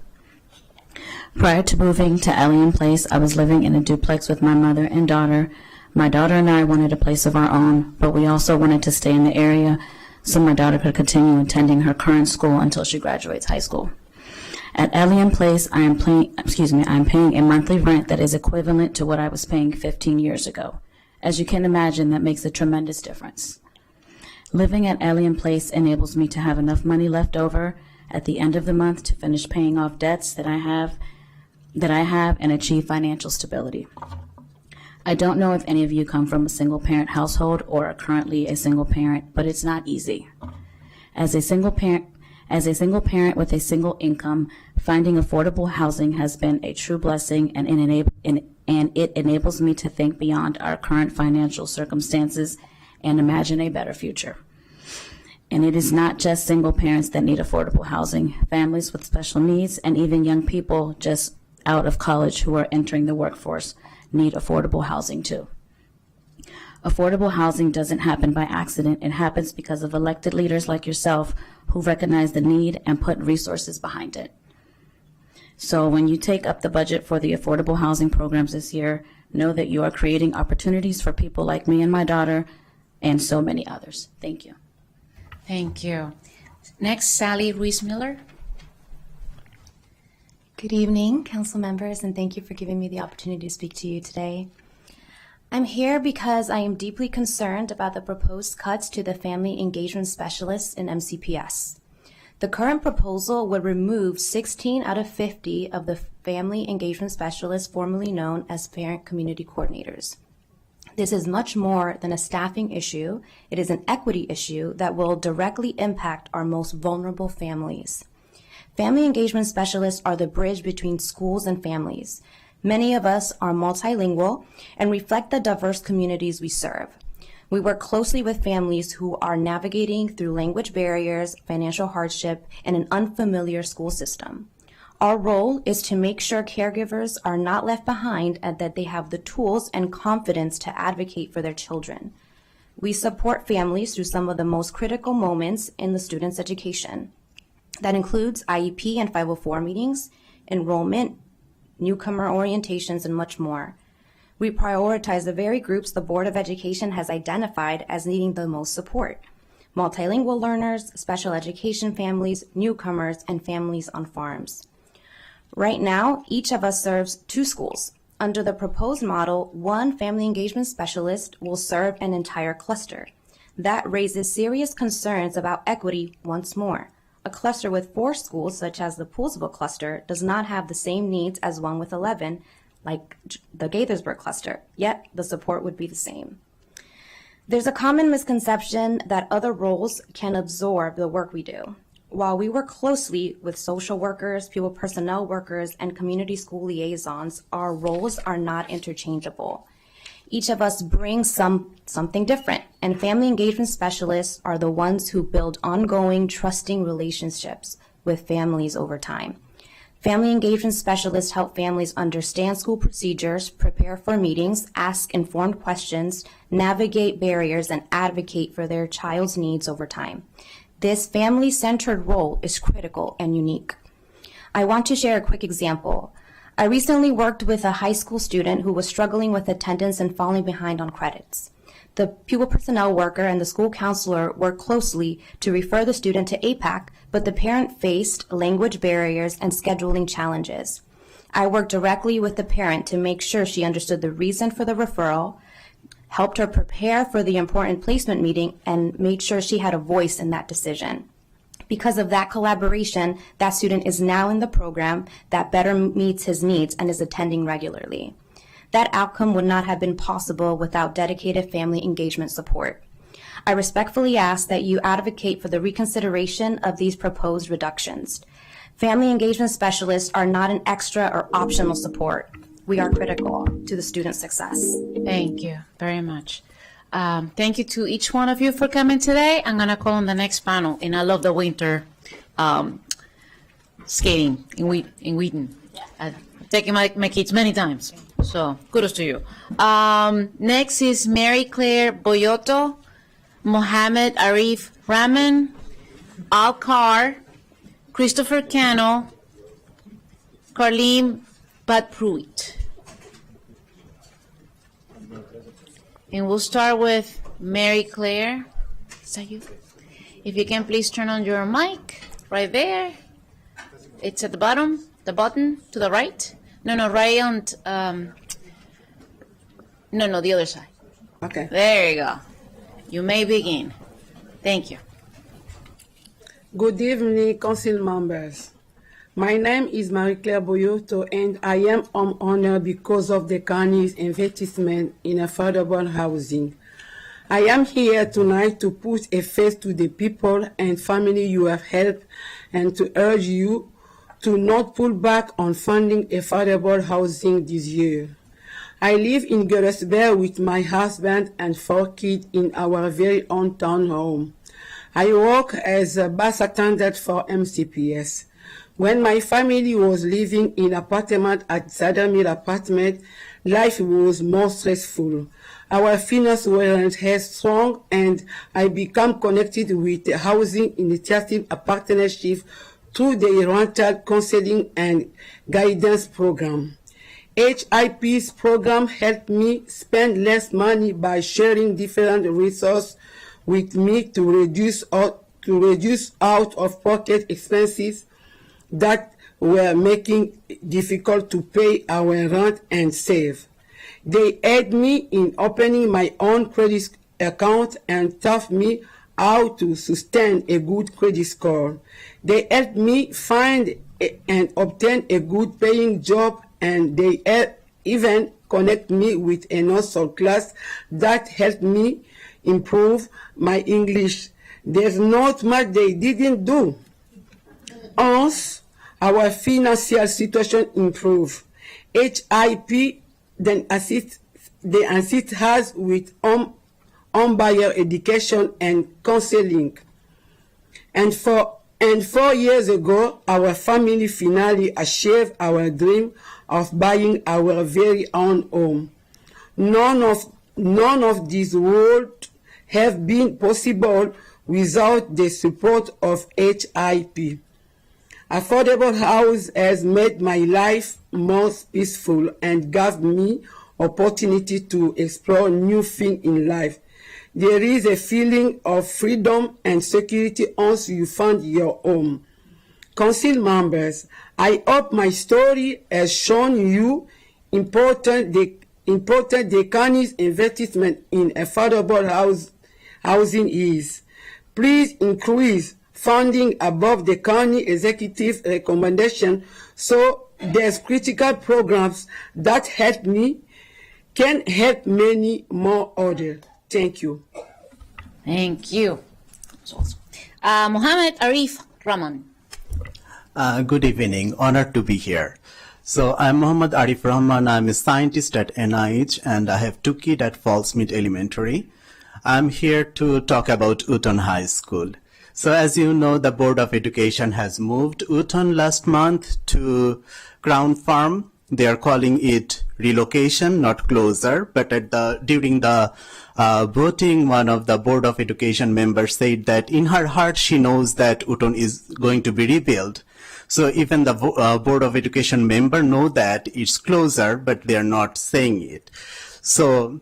S14: Prior to moving to Alien Place, I was living in a duplex with my mother and daughter. My daughter and I wanted a place of our own, but we also wanted to stay in the area so my daughter could continue attending her current school until she graduates high school. At Alien Place, I am paying a monthly rent that is equivalent to what I was paying 15 years ago. As you can imagine, that makes a tremendous difference. Living at Alien Place enables me to have enough money left over at the end of the month to finish paying off debts that I have and achieve financial stability. I don't know if any of you come from a single-parent household or are currently a single parent, but it's not easy. As a single parent with a single income, finding affordable housing has been a true blessing, and it enables me to think beyond our current financial circumstances and imagine a better future. And it is not just single parents that need affordable housing. Families with special needs and even young people just out of college who are entering the workforce need affordable housing too. Affordable housing doesn't happen by accident. It happens because of elected leaders like yourself who recognize the need and put resources behind it. So when you take up the budget for the affordable housing programs this year, know that you are creating opportunities for people like me and my daughter and so many others. Thank you.
S1: Thank you. Next, Sally Ruiz-Miller.
S15: Good evening, council members, and thank you for giving me the opportunity to speak to you today. I'm here because I am deeply concerned about the proposed cuts to the family engagement specialists in MCPS. The current proposal would remove 16 out of 50 of the family engagement specialists formerly known as parent community coordinators. This is much more than a staffing issue. It is an equity issue that will directly impact our most vulnerable families. Family engagement specialists are the bridge between schools and families. Many of us are multilingual and reflect the diverse communities we serve. We work closely with families who are navigating through language barriers, financial hardship, and an unfamiliar school system. Our role is to make sure caregivers are not left behind and that they have the tools and confidence to advocate for their children. We support families through some of the most critical moments in the student's education. That includes IEP and 504 meetings, enrollment, newcomer orientations, and much more. We prioritize the very groups the Board of Education has identified as needing the most support. multilingual learners, special education families, newcomers, and families on farms. Right now, each of us serves 2 schools. Under the proposed model, 1 family engagement specialist will serve an entire cluster. That raises serious concerns about equity once more. A cluster with 4 schools, such as the Poolsville cluster, does not have the same needs as one with 11, like the Gaithersburg cluster, yet the support would be the same. There's a common misconception that other roles can absorb the work we do. While we work closely with social workers, pupil personnel workers, and community school liaisons, our roles are not interchangeable. Each of us brings something different, and family engagement specialists are the ones who build ongoing, trusting relationships with families over time. Family engagement specialists help families understand school procedures, prepare for meetings, ask informed questions, navigate barriers, and advocate for their child's needs over time. This family-centered role is critical and unique. I want to share a quick example. I recently worked with a high school student who was struggling with attendance and falling behind on credits. The pupil personnel worker and the school counselor worked closely to refer the student to APAC, but the parent faced language barriers and scheduling challenges. I worked directly with the parent to make sure she understood the reason for the referral, helped her prepare for the important placement meeting, and made sure she had a voice in that decision. Because of that collaboration, that student is now in the program that better meets his needs and is attending regularly. That outcome would not have been possible without dedicated family engagement support. I respectfully ask that you advocate for the reconsideration of these proposed reductions. Family engagement specialists are not an extra or optional support. We are critical to the student's success.
S1: Thank you very much. Thank you to each one of you for coming today. I'm going to call on the next panel, and I love the winter skating in Wheaton. I've taken my kids many times, so kudos to you. Next is Mary Claire Boyoto, Mohammed Arif Rahman, Al Carr, Christopher Cano, Carleen Badpruit. And we'll start with Mary Claire. Is that you? If you can please turn on your mic right there. It's at the bottom, the button to the right. No, right on, no, the other side.
S16: Okay.
S1: There you go. You may begin. Thank you.
S16: Good evening, council members. My name is Marie-Claire Boyoto, and I am honored because of the county's investment in affordable housing. I am here tonight to put a face to the people and family you have helped and to urge you to not pull back on funding affordable housing this year. I live in Gettysburg with my husband and 4 kids in our very own townhome. I work as a bus attendant for MCPS. When my family was living in apartment at Zadamir apartment, life was more stressful. Our finances weren't as strong, and I became connected with the housing initiative partnership through the rental counseling and guidance program. HIP's program helped me spend less money by sharing different resources with me to reduce out-of-pocket expenses that were making it difficult to pay our rent and save. They aided me in opening my own credit account and taught me how to sustain a good credit score. They helped me find and obtain a good paying job, and they even connect me with a nursery class that helped me improve my English. There's not much they didn't do. Once our financial situation improved, HIP then assist us with home buyer education and counseling. And 4 years ago, our family finally achieved our dream of buying our very own home. None of this would have been possible without the support of HIP. Affordable house has made my life more peaceful and gave me opportunity to explore new things in life. there is a feeling of freedom and security once you find your home. Council members, I hope my story has shown you important the county's investment in affordable housing is. Please increase funding above the county executive recommendation so there's critical programs that help me can help many more others. Thank you.
S1: Thank you. Mohammed Arif Rahman.
S12: Good evening. Honored to be here. So I'm Mohammad Arif Rahman. I'm a scientist at NIH and I have 2 kids at Fallsmead Elementary. I'm here to talk about Wotton High School. So as you know, the Board of Education has moved Wotton last month to Crown Farm. They are calling it relocation, not closure. But during the voting, one of the Board of Education members said that in her heart she knows that Wotton is going to be rebuilt. So even the Board of Education member know that it's closure, but they are not saying it. So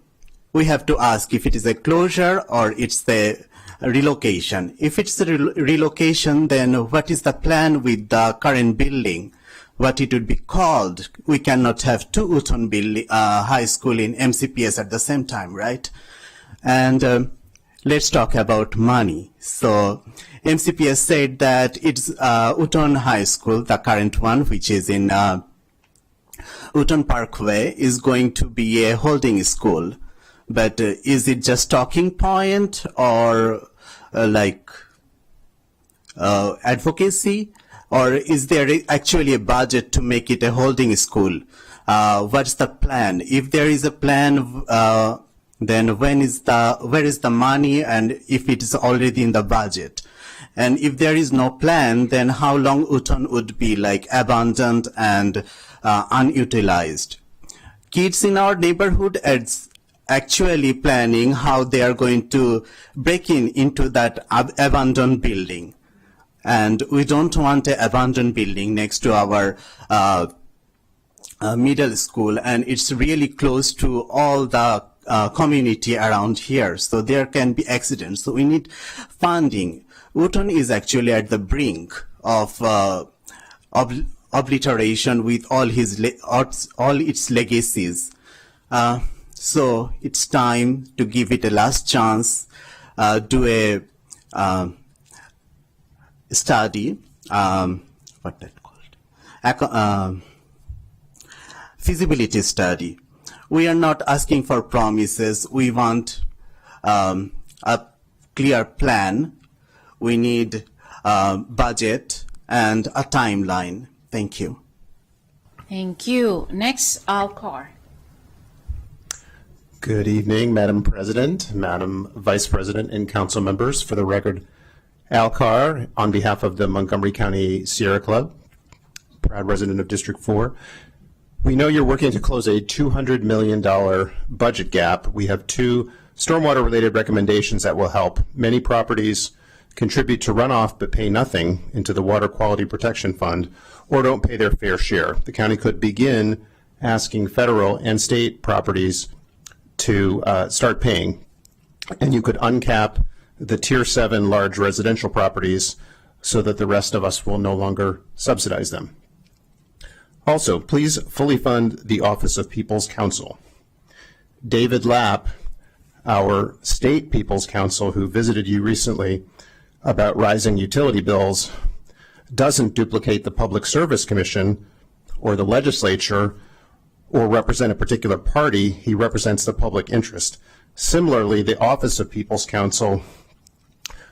S12: we have to ask if it is a closure or it's a relocation. If it's a relocation, then what is the plan with the current building? What it would be called? We cannot have 2 Wotton high school in MCPS at the same time, right? And let's talk about money. So MCPS said that it's Wotton High School, the current one, which is in Wotton Parkway, is going to be a holding school. But is it just talking point or advocacy? Or is there actually a budget to make it a holding school? What's the plan? If there is a plan, then where is the money, and if it is already in the budget? And if there is no plan, then how long Wotton would be abandoned and unutilized? Kids in our neighborhood are actually planning how they are going to break into that abandoned building. And we don't want an abandoned building next to our middle school, and it's really close to all the community around here, so there can be accidents. So we need funding. Wotton is actually at the brink of obliteration with all its legacies. So it's time to give it a last chance, do a study, feasibility study. We are not asking for promises. We want a clear plan. We need budget and a timeline. Thank you.
S1: Thank you. Next, Al Carr.
S17: Good evening, Madam President, Madam Vice President, and council members. For the record, Al Carr, on behalf of the Montgomery County Sierra Club, proud resident of District 4. We know you're working to close a $200 million budget gap. We have 2 stormwater-related recommendations that will help. Many properties contribute to runoff but pay nothing into the Water Quality Protection Fund or don't pay their fair share. The county could begin asking federal and state properties to start paying, and you could uncap the Tier 7 large residential properties so that the rest of us will no longer subsidize them. Also, please fully fund the Office of People's Counsel. David Lapp, our state People's Counsel who visited you recently about rising utility bills, doesn't duplicate the Public Service Commission or the legislature or represent a particular party. He represents the public interest. Similarly, the Office of People's Counsel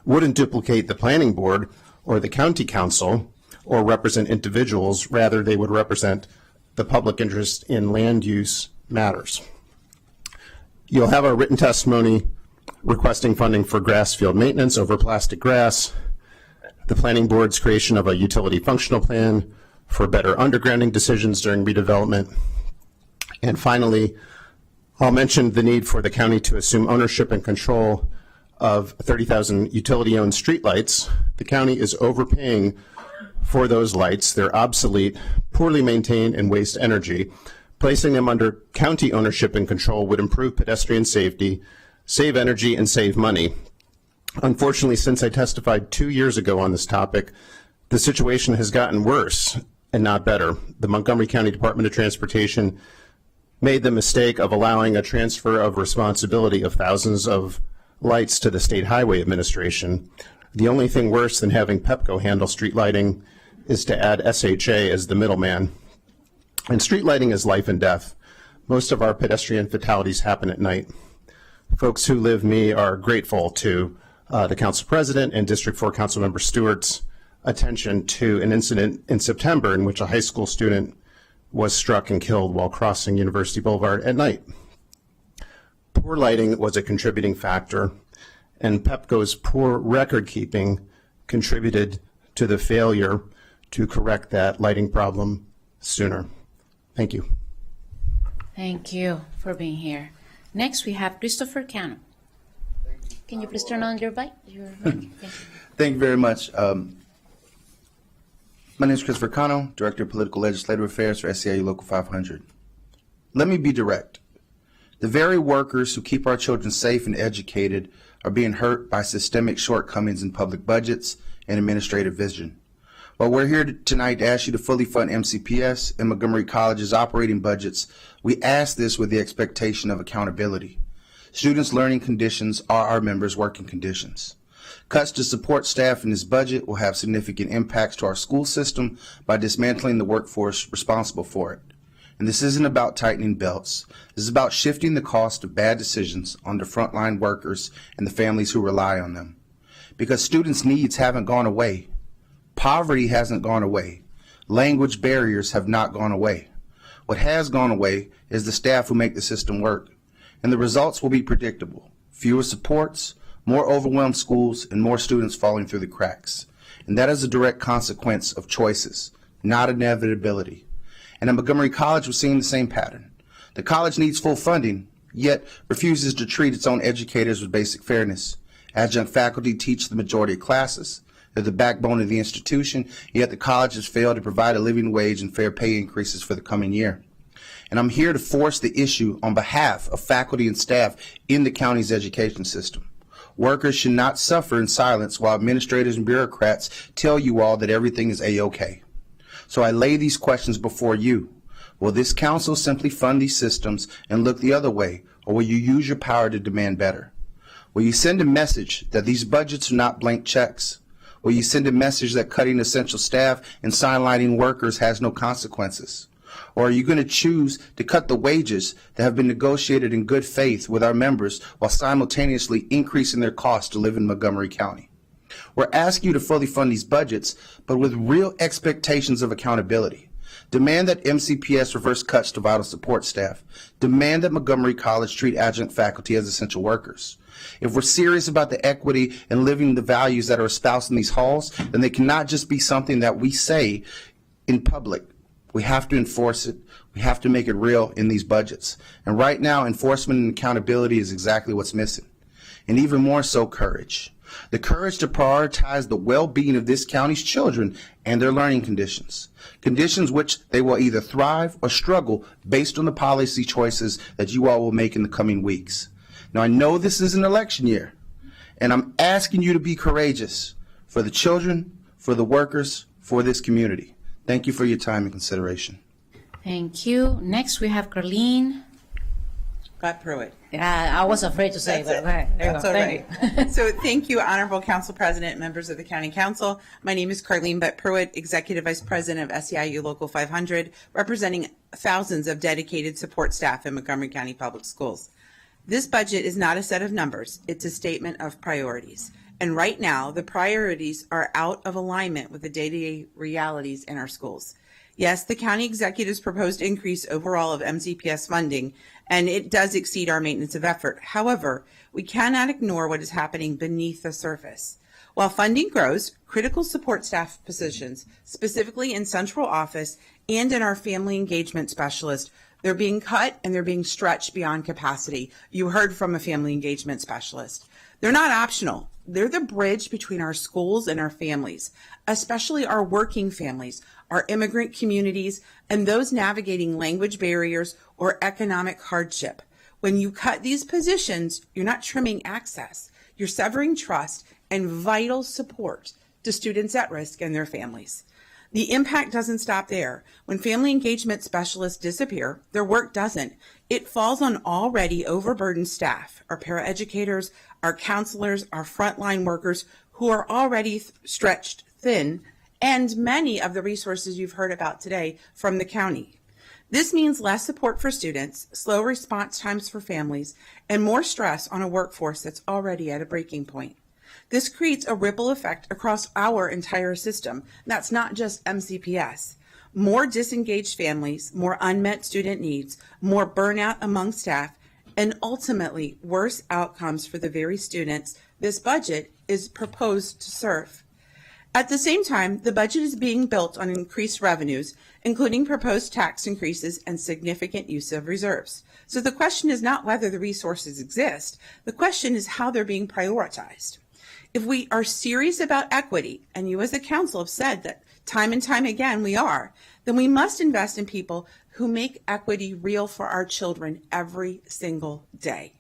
S17: wouldn't duplicate the Planning Board or the County Council or represent individuals. Rather, they would represent the public interest in land use matters. You'll have a written testimony requesting funding for grass field maintenance over plastic grass, the Planning Board's creation of a utility functional plan for better undergrounding decisions during redevelopment, and finally, I'll mention the need for the county to assume ownership and control of 30,000 utility-owned streetlights. The county is overpaying for those lights. They're obsolete, poorly maintained, and waste energy. Placing them under county ownership and control would improve pedestrian safety, save energy, and save money. Unfortunately, since I testified 2 years ago on this topic, the situation has gotten worse and not better. The Montgomery County Department of Transportation made the mistake of allowing a transfer of responsibility of thousands of lights to the State Highway Administration. The only thing worse than having Pepco handle street lighting is to add SHA as the middleman. And street lighting is life and death. Most of our pedestrian fatalities happen at night. Folks who live me are grateful to the Council President and District 4 Councilmember Stewart's attention to an incident in September in which a high school student was struck and killed while crossing University Boulevard at night. Poor lighting was a contributing factor, and Pepco's poor record keeping contributed to the failure to correct that lighting problem sooner. Thank you.
S1: Thank you for being here. Next, we have Christopher Cano. Can you please turn on your mic?
S18: Thank you very much. My name is Christopher Cano, Director of Political Legislative Affairs for SEIU Local 500. Let me be direct. The very workers who keep our children safe and educated are being hurt by systemic shortcomings in public budgets and administrative vision. While we're here tonight to ask you to fully fund MCPS and Montgomery College's operating budgets, we ask this with the expectation of accountability. Students' learning conditions are our members' working conditions. Cuts to support staff in this budget will have significant impacts to our school system by dismantling the workforce responsible for it. And this isn't about tightening belts. This is about shifting the cost of bad decisions onto frontline workers and the families who rely on them. Because students' needs haven't gone away. Poverty hasn't gone away. Language barriers have not gone away. What has gone away is the staff who make the system work. And the results will be predictable. Fewer supports, more overwhelmed schools, and more students falling through the cracks. And that is a direct consequence of choices, not inevitability. And at Montgomery College, we're seeing the same pattern. The college needs full funding, yet refuses to treat its own educators with basic fairness. Adjunct faculty teach the majority of classes. They're the backbone of the institution, yet the college has failed to provide a living wage and fair pay increases for the coming year. And I'm here to force the issue on behalf of faculty and staff in the county's education system. Workers should not suffer in silence while administrators and bureaucrats tell you all that everything is A-OK. So I lay these questions before you. Will this council simply fund these systems and look the other way, or will you use your power to demand better? Will you send a message that these budgets are not blank checks? Will you send a message that cutting essential staff and sidelining workers has no consequences? Or are you going to choose to cut the wages that have been negotiated in good faith with our members while simultaneously increasing their costs to live in Montgomery County? We're asking you to fully fund these budgets, but with real expectations of accountability. Demand that MCPS reverse cuts to vital support staff. Demand that Montgomery College treat adjunct faculty as essential workers. If we're serious about the equity and living the values that are espoused in these halls, then they cannot just be something that we say in public. We have to enforce it. We have to make it real in these budgets. And right now, enforcement and accountability is exactly what's missing. And even more so, courage. The courage to prioritize the well-being of this county's children and their learning conditions. Conditions which they will either thrive or struggle based on the policy choices that you all will make in the coming weeks. Now, I know this is an election year, and I'm asking you to be courageous for the children, for the workers, for this community. Thank you for your time and consideration.
S1: Thank you. Next, we have Carlene.
S19: Pruitt.
S1: I was afraid to say, but okay, there you
S19: That's
S1: go.
S19: all
S1: Thank
S19: right. So thank you, Honorable Council President, members of the County Council. My name is Carlene Pruitt, Executive Vice President of SEIU Local 500, representing thousands of dedicated support staff in Montgomery County Public Schools. This budget is not a set of numbers, it's a statement of priorities. And right now, the priorities are out of alignment with the day-to-day realities in our schools. Yes, the county executive's proposed increase overall of MCPS funding, and it does exceed our maintenance of effort. However, we cannot ignore what is happening beneath the surface. While funding grows, critical support staff positions, specifically in central office and in our family engagement specialist, they're being cut and they're being stretched beyond capacity. You heard from a family engagement specialist. They're not optional. They're the bridge between our schools and our families, especially our working families, our immigrant communities, and those navigating language barriers or economic hardship. When you cut these positions, you're not trimming access, you're severing trust and vital support to students at risk and their families. The impact doesn't stop there. When family engagement specialists disappear, their work doesn't. It falls on already overburdened staff, our paraeducators, our counselors, our frontline workers who are already stretched thin, and many of the resources you've heard about today from the county. This means less support for students, slow response times for families, and more stress on a workforce that's already at a breaking point. This creates a ripple effect across our entire system. That's not just MCPS. More disengaged families, more unmet student needs, more burnout among staff, and ultimately worse outcomes for the very students this budget is proposed to serve. At the same time, the budget is being built on increased revenues, including proposed tax increases and significant use of reserves. So the question is not whether the resources exist. The question is how they're being prioritized. If we are serious about equity, and you as a council have said that time and time again we are, then we must invest in people who make equity real for our children every single day.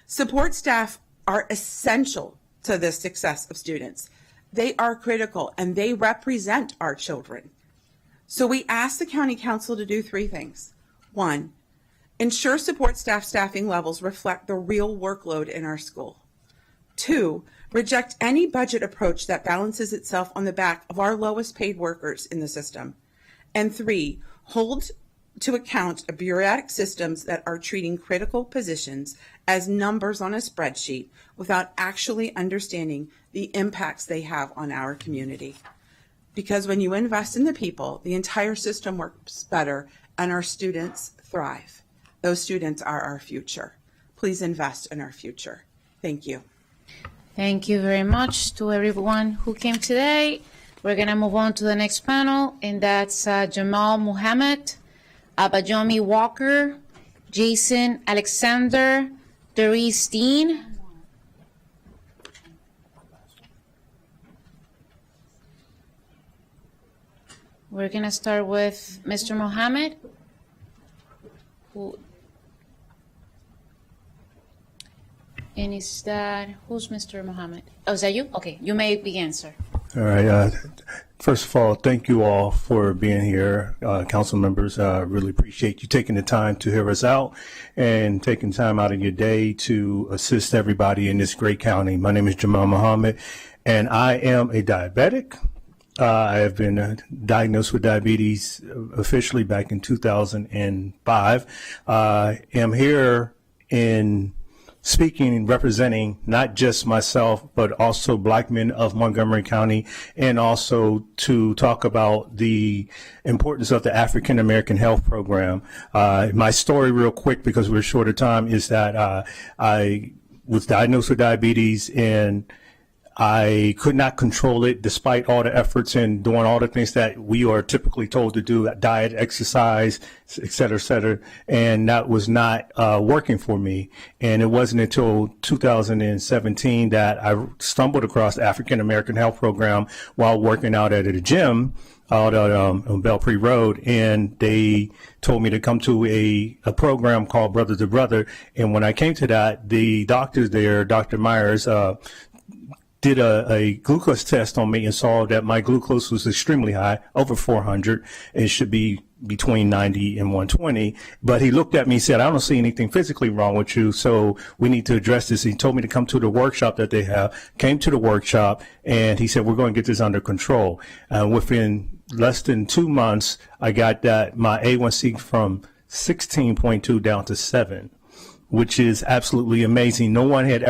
S19: Support staff are essential to the success of students. They are critical and they represent our children. So we ask the County Council to do three things. One, ensure support staff staffing levels reflect the real workload in our school. Two, reject any budget approach that balances itself on the back of our lowest paid workers in the system. And three, hold to account bureaucratic systems that are treating critical positions as numbers on a spreadsheet without actually understanding the impacts they have on our community. Because when you invest in the people, the entire system works better and our students thrive. Those students are our future. Please invest in our future. Thank you.
S1: Thank you very much to everyone who came today. We're going to move on to the next panel, and that's Jamal Muhammad, Abayomi Walker, Jason Alexander, Doris Dean. We're going to start with Mr. Muhammad. And who's Mr. Muhammad? Oh, is that you? Okay, you may begin, sir.
S2: All right. First of all, thank you all for being here, council members. I really appreciate you taking the time to hear us out and taking time out of your day to assist everybody in this great county. My name is Jamal Muhammad, and I am a diabetic. I have been diagnosed with diabetes officially back in 2005. I am here in speaking and representing not just myself, but also Black men of Montgomery County, and also to talk about the importance of the African American Health Program. My story real quick, because we're short of time, is that I was diagnosed with diabetes and I could not control it despite all the efforts and doing all the things that we are typically told to do, diet, exercise, et cetera, and that was not working for me. And it wasn't until 2017 that I stumbled across the African American Health Program while working out at a gym out on Belpre Road, and they told me to come to a program called Brother to Brother. And when I came to that, the doctors there, Dr. Myers, did a glucose test on me and saw that my glucose was extremely high, over 400. It should be between 90 and 120. But he looked at me and said, I don't see anything physically wrong with you, so we need to address this. He told me to come to the workshop that they have, came to the workshop, and he said, we're going to get this under control. Within less than 2 months, I got my A1C from 16.2 down to 7, which is absolutely amazing. No one had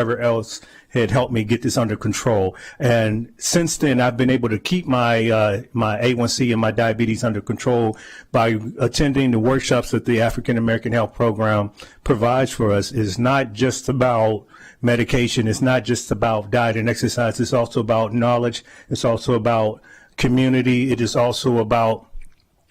S2: helped me get this under control. And since then, I've been able to keep my my A1C and my diabetes under control by attending the workshops that the African American Health Program provides for us. It's not just about medication. It's not just about diet and exercise. It's also about knowledge. It's also about community. It is also about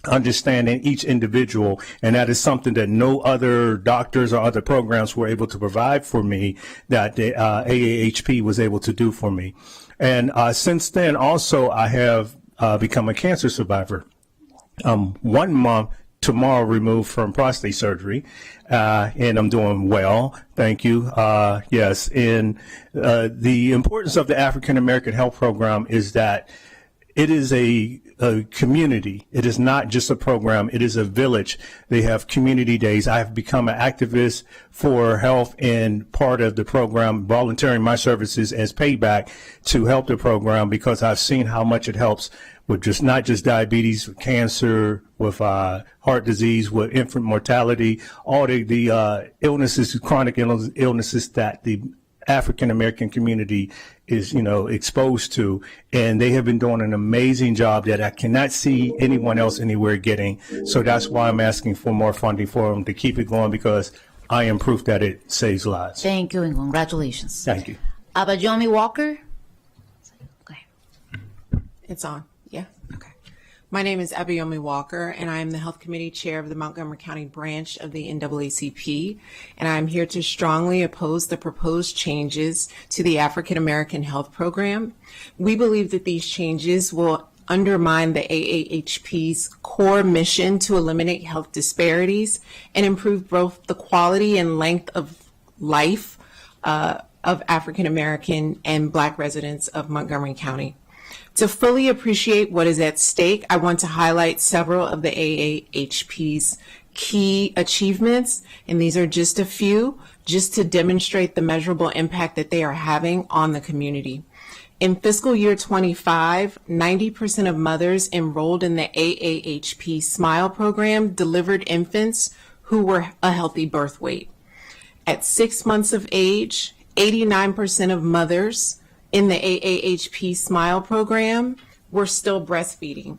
S2: understanding each individual, and that is something that no other doctors or other programs were able to provide for me that the AAHP was able to do for me. And since then, also, I have become a cancer survivor. 1 month tomorrow removed from prostate surgery, and I'm doing well. Thank you. Yes, and the importance of the African American Health Program is that it is a community. It is not just a program. It is a village. They have community days. I have become an activist for health and part of the program, volunteering my services as payback to help the program because I've seen how much it helps with just not just diabetes, with cancer, with heart disease, with infant mortality, all the illnesses, chronic illnesses that the African American community is, exposed to, and they have been doing an amazing job that I cannot see anyone else anywhere getting. So that's why I'm asking for more funding for them to keep it going because I am proof that it saves lives.
S1: Thank you and congratulations.
S2: Thank you.
S1: Abayomi Walker.
S3: It's on. Yeah. Okay. My name is Abayomi Walker, and I am the Health Committee Chair of the Montgomery County branch of the NAACP, and I'm here to strongly oppose the proposed changes to the African American Health Program. We believe that these changes will undermine the AAHP's core mission to eliminate health disparities and improve both the quality and length of life of African American and Black residents of Montgomery County. To fully appreciate what is at stake, I want to highlight several of the AAHP's key achievements, and these are just a few, just to demonstrate the measurable impact that they are having on the community. In fiscal year 25, 90% of mothers enrolled in the AAHP SMILE program delivered infants who were a healthy birth weight. At 6 months of age, 89% of mothers in the AAHP SMILE program were still breastfeeding.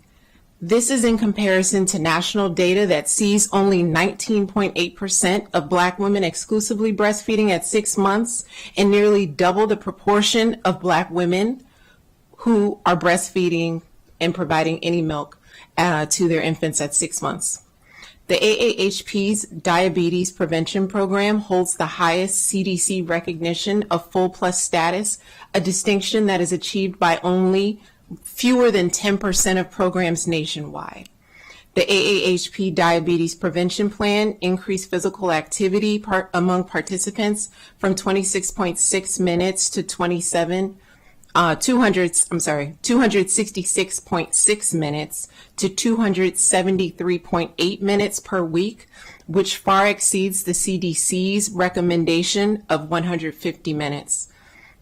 S3: This is in comparison to national data that sees only 19.8% of Black women exclusively breastfeeding at 6 months and nearly double the proportion of Black women who are breastfeeding and providing any milk to their infants at 6 months. The AAHP's Diabetes Prevention Program holds the highest CDC recognition of Full Plus status, a distinction that is achieved by only fewer than 10% of programs nationwide. The AAHP Diabetes Prevention Plan increased physical activity among participants from 26.6 minutes to 266.6 minutes to 273.8 minutes per week, which far exceeds the CDC's recommendation of 150 minutes.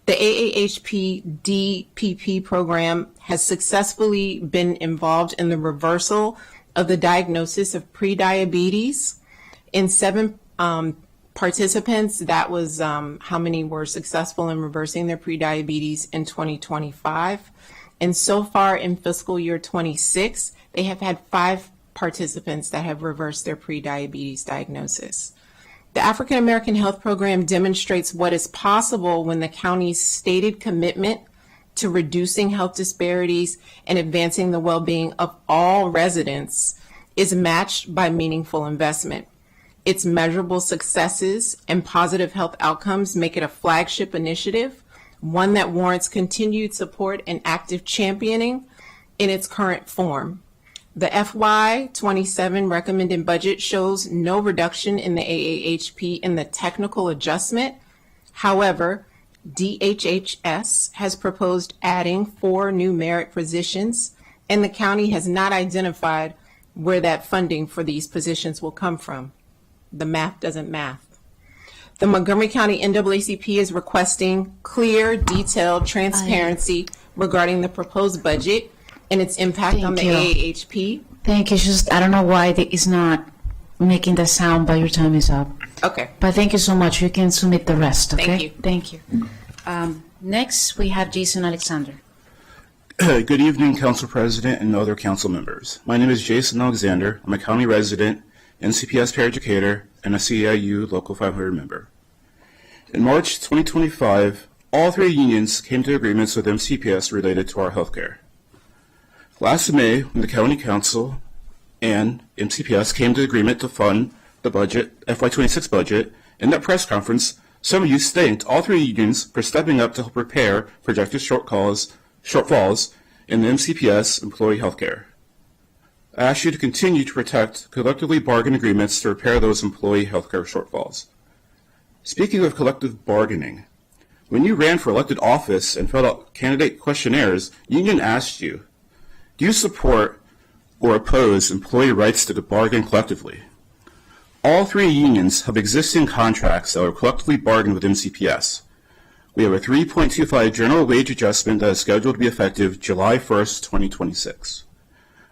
S3: The AAHP DPP program has successfully been involved in the reversal of the diagnosis of prediabetes. In 7 participants, that was how many were successful in reversing their prediabetes in 2025. And so far in fiscal year 26, they have had 5 participants that have reversed their prediabetes diagnosis. The African American Health Program demonstrates what is possible when the county's stated commitment to reducing health disparities and advancing the well-being of all residents is matched by meaningful investment. Its measurable successes and positive health outcomes make it a flagship initiative, one that warrants continued support and active championing in its current form. The FY27 recommended budget shows no reduction in the AAHP in the technical adjustment. However, DHHS has proposed adding 4 new merit positions, and the county has not identified where that funding for these positions will come from. The math doesn't math. The Montgomery County NAACP is requesting clear, detailed transparency regarding the proposed budget and its impact on the AAHP.
S1: Thank you. Just I don't know why it's not making the sound, but your time is up.
S3: Okay.
S1: But thank you so much. You can submit the rest, okay?
S3: Thank you.
S1: Thank you. Next, we have Jason Alexander.
S10: Good evening, Council President and other council members. My name is Jason Alexander. I'm a county resident, NCPS paraeducator, and a CEIU Local 500 member. In March 2025, all 3 unions came to agreements with MCPS related to our healthcare. Last May, when the County Council and MCPS came to agreement to fund the budget, FY26 budget, in that press conference, some of you thanked all 3 unions for stepping up to help repair projected shortfalls in the MCPS employee healthcare.
S20: I ask you to continue to protect collectively bargained agreements to repair those employee healthcare shortfalls. Speaking of collective bargaining, when you ran for elected office and filled out candidate questionnaires, union asked you, do you support or oppose employee rights to bargain collectively? All three unions have existing contracts that are collectively bargained with MCPS. We have a 3.25 general wage adjustment that is scheduled to be effective July 1st, 2026.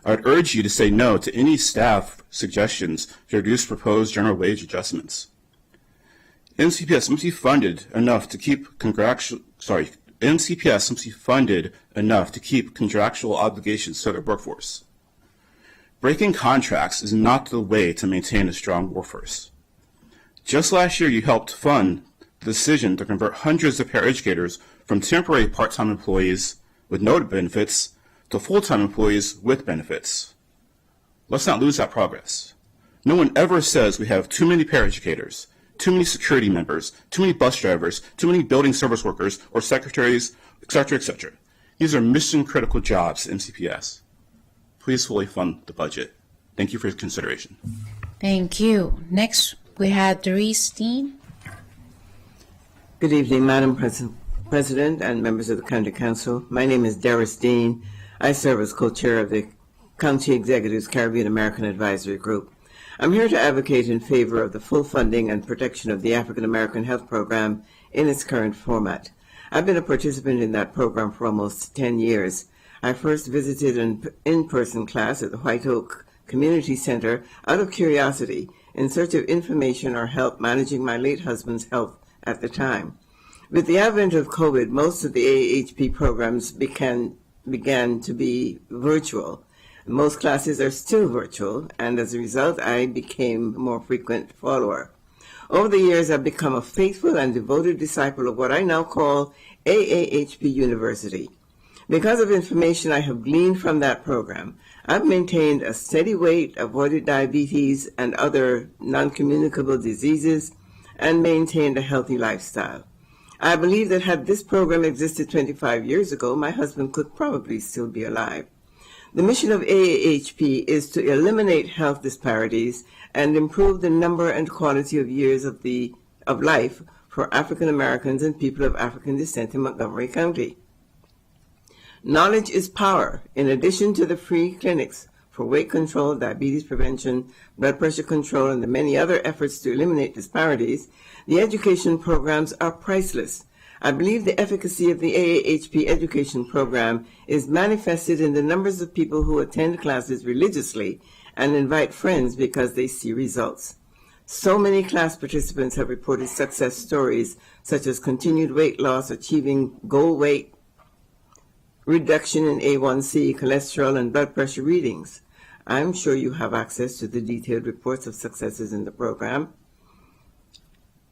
S20: I would urge you to say no to any staff suggestions to reduce proposed general wage adjustments. MCPS must be funded enough to keep contractual obligations to their workforce. Breaking contracts is not the way to maintain a strong workforce. Just last year, you helped fund the decision to convert hundreds of paraeducators from temporary part-time employees with no benefits to full-time employees with benefits. Let's not lose that progress. No one ever says we have too many paraeducators, too many security members, too many bus drivers, too many building service workers or secretaries, etc., etc. These are mission-critical jobs at MCPS. Please fully fund the budget. Thank you for your consideration.
S1: Thank you. Next, we have Doris Steen.
S21: Good evening, Madam President and members of the County Council. My name is Doris Dean. I serve as co-chair of the County Executives Caribbean American Advisory Group. I'm here to advocate in favor of the full funding and protection of the African American Health Program in its current format. I've been a participant in that program for almost 10 years. I first visited an in-person class at the White Oak Community Center out of curiosity in search of information or help managing my late husband's health at the time. With the advent of COVID, most of the AAHP programs began to be virtual. Most classes are still virtual, and as a result, I became a more frequent follower. Over the years, I've become a faithful and devoted disciple of what I now call AAHP University. Because of information I have gleaned from that program, I've maintained a steady weight, avoided diabetes and other non-communicable diseases, and maintained a healthy lifestyle. I believe that had this program existed 25 years ago, my husband could probably still be alive. The mission of AAHP is to eliminate health disparities and improve the number and quality of years of life for African Americans and people of African descent in Montgomery County. Knowledge is power. In addition to the free clinics for weight control, diabetes prevention, blood pressure control, and the many other efforts to eliminate disparities, the education programs are priceless. I believe the efficacy of the AAHP education program is manifested in the numbers of people who attend classes religiously and invite friends because they see results. So many class participants have reported success stories such as continued weight loss, achieving goal weight, reduction in A1C, cholesterol, and blood pressure readings. I'm sure you have access to the detailed reports of successes in the program.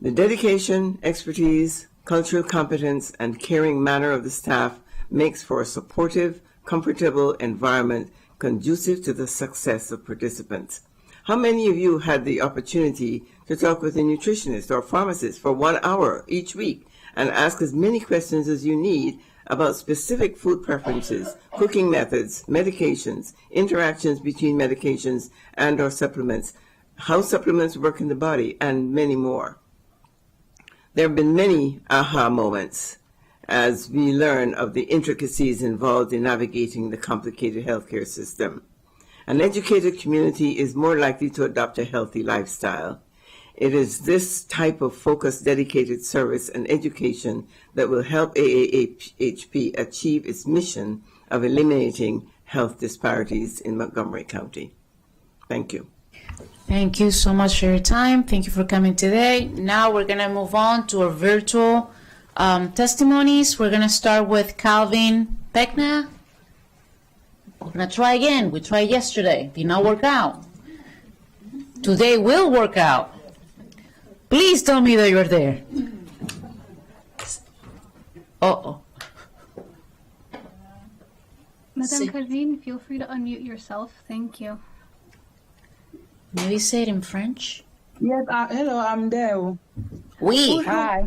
S21: The dedication, expertise, cultural competence, and caring manner of the staff makes for a supportive, comfortable environment conducive to the success of participants. How many of you had the opportunity to talk with a nutritionist or pharmacist for 1 hour each week and ask as many questions as you need about specific food preferences, cooking methods, medications, interactions between medications and or supplements, how supplements work in the body, and many more? There have been many aha moments as we learn of the intricacies involved in navigating the complicated healthcare system. An educated community is more likely to adopt a healthy lifestyle. It is this type of focused, dedicated service and education that will help AAHP achieve its mission of eliminating health disparities in Montgomery County. Thank you.
S1: Thank you so much for your time. Thank you for coming today. Now we're going to move on to our virtual testimonies. We're going to start with Calvin Peckna. We're going to try again. We tried yesterday. Did not work out. Today will work out. Please tell me that you're there. Uh-oh.
S22: Madame Calvin, feel free to unmute yourself. Thank you.
S1: Maybe say it in French.
S24: Yes, hello, I'm there.
S1: Oui.
S24: Hi.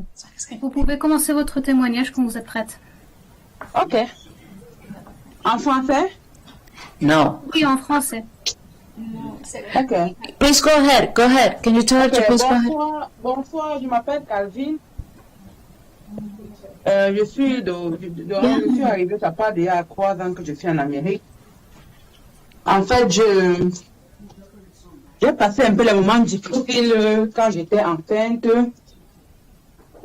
S22: Vous pouvez commencer votre témoignage quand vous êtes prête.
S24: OK. En français?
S1: No.
S22: Oui, en français.
S24: Ok.
S1: Please go ahead. Go ahead. Can you tell her to please go ahead?
S24: Bonsoir, bonsoir, je m'appelle Calvin. Je suis arrivée, ça part déjà à 3 ans que je suis en Amérique. En fait, j'ai passé un peu les moments difficiles quand j'étais enceinte.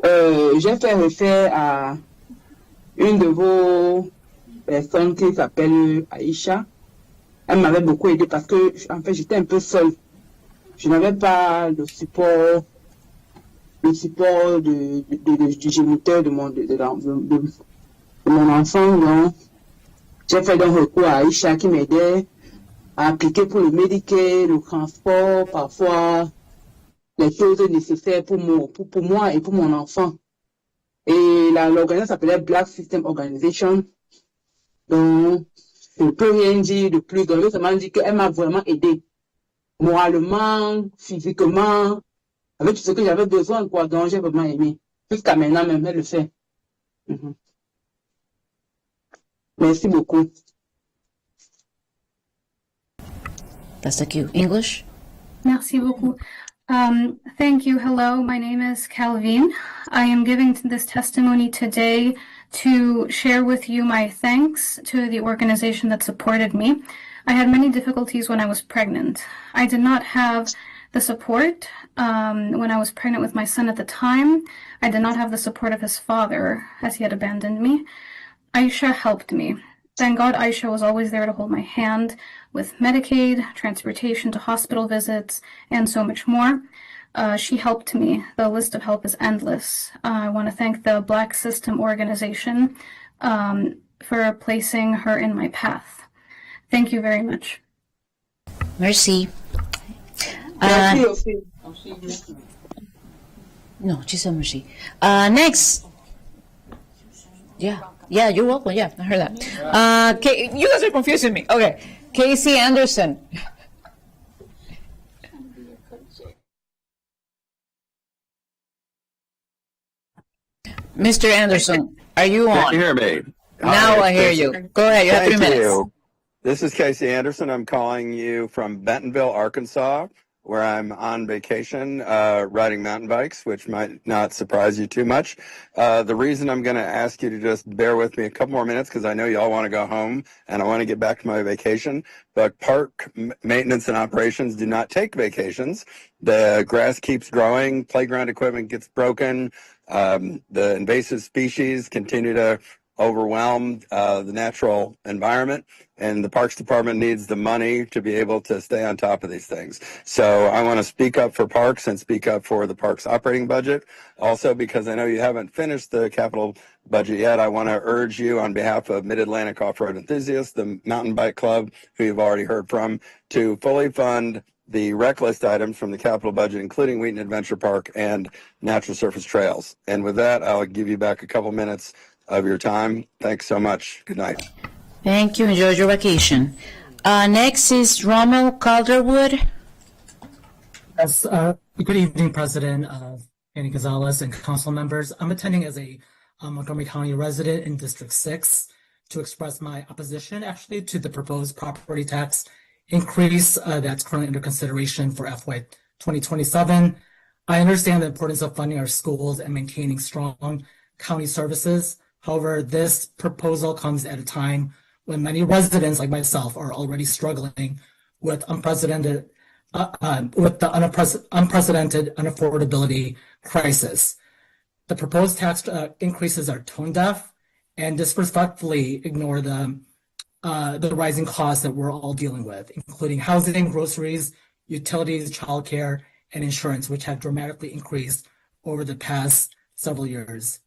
S24: J'ai fait référence à une de vos personnes qui s'appelle Aïcha. Elle m'avait beaucoup aidé parce que, en fait, j'étais un peu seule. Je n'avais pas le support du géniteur de mon enfant. Donc, j'ai fait un recours à Aïcha qui m'aidait à appliquer pour le Medicare, le transport, parfois les choses nécessaires pour moi et pour mon enfant. Et l'organisation s'appelait Black System Organization. Donc, je ne peux rien dire de plus. Donc, ça m'a dit qu'elle m'a vraiment aidé. Moralement, physiquement, avec tout ce que j'avais besoin, quoi. Donc, j'ai vraiment aimé. Jusqu'à maintenant, même, elle le fait. Merci beaucoup.
S1: That's the cue. English?
S22: Merci beaucoup. Thank you. Hello, my name is Calvin. I am giving this testimony today to share with you my thanks to the organization that supported me. I had many difficulties when I was pregnant. I did not have the support when I was pregnant with my son at the time. I did not have the support of his father as he had abandoned me. Aisha helped me. Thank God Aisha was always there to hold my hand with Medicaid, transportation to hospital visits, and so much more. She helped me. The list of help is endless. I want to thank the Black System Organization for placing her in my path. Thank you very much.
S1: Merci.
S24: Merci aussi.
S1: No, she said merci. Next. Yeah, you're welcome. Yeah, I heard that. You guys are confusing me. Okay. Casey Anderson. Mr. Anderson, are you on?
S4: Can you hear me?
S1: Now
S4: Hi,
S1: I hear
S4: this
S1: you.
S4: is-
S1: Go ahead, you have 3
S4: Thank
S1: minutes.
S4: you. This is Casey Anderson. I'm calling you from Bentonville, Arkansas, where I'm on vacation riding mountain bikes, which might not surprise you too much. The reason I'm going to ask you to just bear with me a couple more minutes, because I know y'all want to go home and I want to get back to my vacation, but park maintenance and operations do not take vacations. The grass keeps growing, playground equipment gets broken, the invasive species continue to overwhelm the natural environment, and the Parks Department needs the money to be able to stay on top of these things. So I want to speak up for Parks and speak up for the Parks operating budget. Also, because I know you haven't finished the capital budget yet, I want to urge you on behalf of Mid-Atlantic Off-Road Enthusiasts, the Mountain Bike Club, who you've already heard from, to fully fund the rec list items from the capital budget, including Wheaton Adventure Park and Natural Surface Trails. And with that, I'll give you back a couple minutes of your time. Thanks so much. Good night.
S1: Thank you. Enjoy your vacation. Next is Rommel Calderwood.
S5: Yes, good evening, President Annie Gonzalez and council members. I'm attending as a Montgomery County resident in District 6 to express my opposition, actually, to the proposed property tax increase that's currently under consideration for FY 2027. I understand the importance of funding our schools and maintaining strong county services. However, this proposal comes at a time when many residents like myself are already struggling with the unprecedented unaffordability crisis. The proposed tax increases are tone deaf and disrespectfully ignore the rising costs that we're all dealing with, including housing, groceries, utilities, childcare, and insurance, which have dramatically increased over the past several years.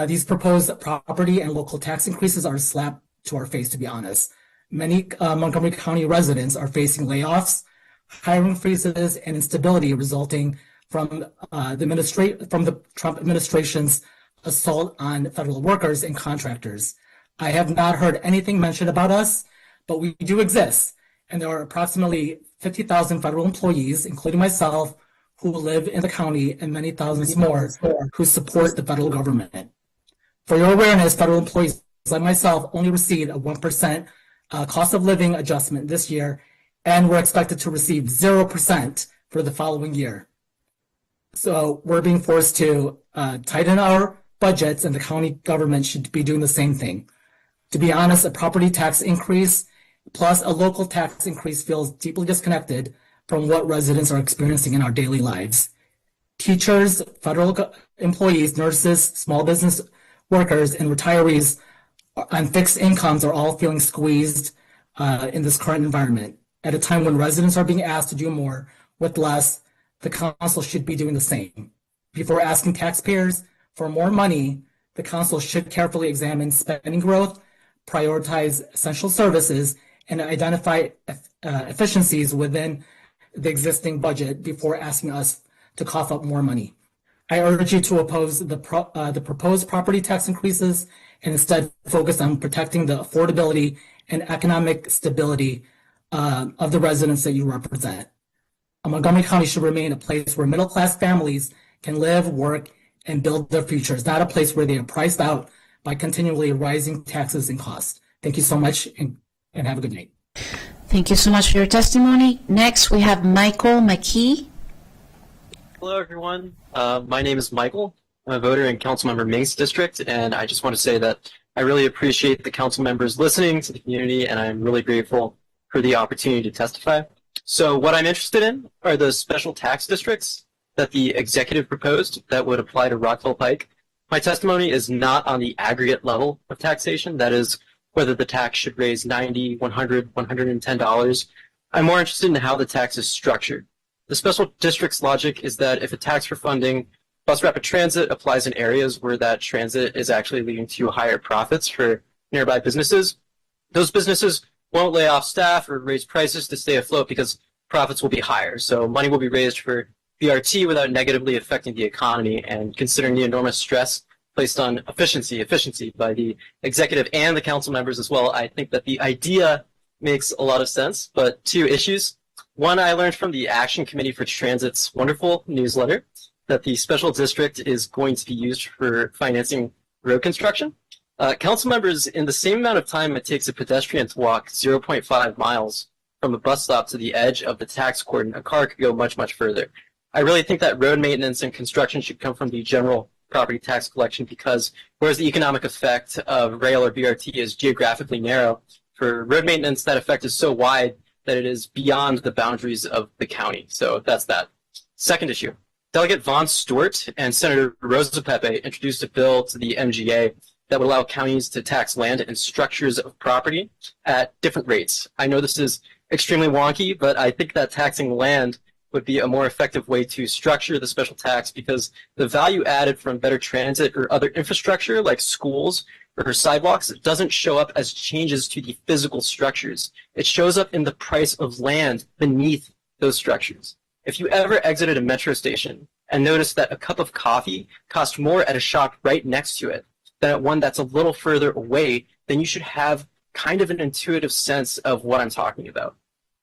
S5: These proposed property and local tax increases are a slap to our face, to be honest. Many Montgomery County residents are facing layoffs, hiring freezes, and instability resulting from the Trump administration's assault on federal workers and contractors. I have not heard anything mentioned about us, but we do exist, and there are approximately 50,000 federal employees, including myself, who live in the county, and many thousands more who support the federal government. For your awareness, federal employees like myself only receive a 1% cost of living adjustment this year, and we're expected to receive 0% for the following year. So we're being forced to tighten our budgets, and the county government should be doing the same thing. To be honest, a property tax increase plus a local tax increase feels deeply disconnected from what residents are experiencing in our daily lives. Teachers, federal employees, nurses, small business workers, and retirees on fixed incomes are all feeling squeezed in this current environment. At a time when residents are being asked to do more with less, the council should be doing the same. Before asking taxpayers for more money, the council should carefully examine spending growth, prioritize essential services, and identify efficiencies within the existing budget before asking us to cough up more money. I urge you to oppose the proposed property tax increases and instead focus on protecting the affordability and economic stability of the residents that you represent. Montgomery County should remain a place where middle-class families can live, work, and build their futures, not a place where they are priced out by continually rising taxes and costs. Thank you so much, and have a good night.
S1: Thank you so much for your testimony. Next, we have Michael McKee.
S6: Hello, everyone. My name is Michael. I'm a voter in Councilmember Ming's district, and I just want to say that I really appreciate the council members listening to the community, and I'm really grateful for the opportunity to testify. So what I'm interested in are the special tax districts that the executive proposed that would apply to Rockville Pike. My testimony is not on the aggregate level of taxation, that is, whether the tax should raise $90, $100, $110. I'm more interested in how the tax is structured. The special district's logic is that if a tax for funding bus rapid transit applies in areas where that transit is actually leading to higher profits for nearby businesses, those businesses won't lay off staff or raise prices to stay afloat because profits will be higher. So money will be raised for BRT without negatively affecting the economy, and considering the enormous stress placed on efficiency by the executive and the council members as well, I think that the idea makes a lot of sense. But two issues. One, I learned from the Action Committee for Transit's wonderful newsletter that the special district is going to be used for financing road construction. Council members, in the same amount of time it takes a pedestrian to walk 0.5 miles from a bus stop to the edge of the tax cordon, a car could go much, much further. I really think that road maintenance and construction should come from the general property tax collection, because whereas the economic effect of rail or BRT is geographically narrow, for road maintenance that effect is so wide that it is beyond the boundaries of the county. So that's that. Second issue. Delegate Vaughn Stewart and Senator Rosa Pepe introduced a bill to the MGA that would allow counties to tax land and structures of property at different rates. I know this is extremely wonky, but I think that taxing land would be a more effective way to structure the special tax, because the value added from better transit or other infrastructure like schools or sidewalks doesn't show up as changes to the physical structures. It shows up in the price of land beneath those structures. If you ever exited a metro station and noticed that a cup of coffee cost more at a shop right next to it than at one that's a little further away, then you should have kind of an intuitive sense of what I'm talking about.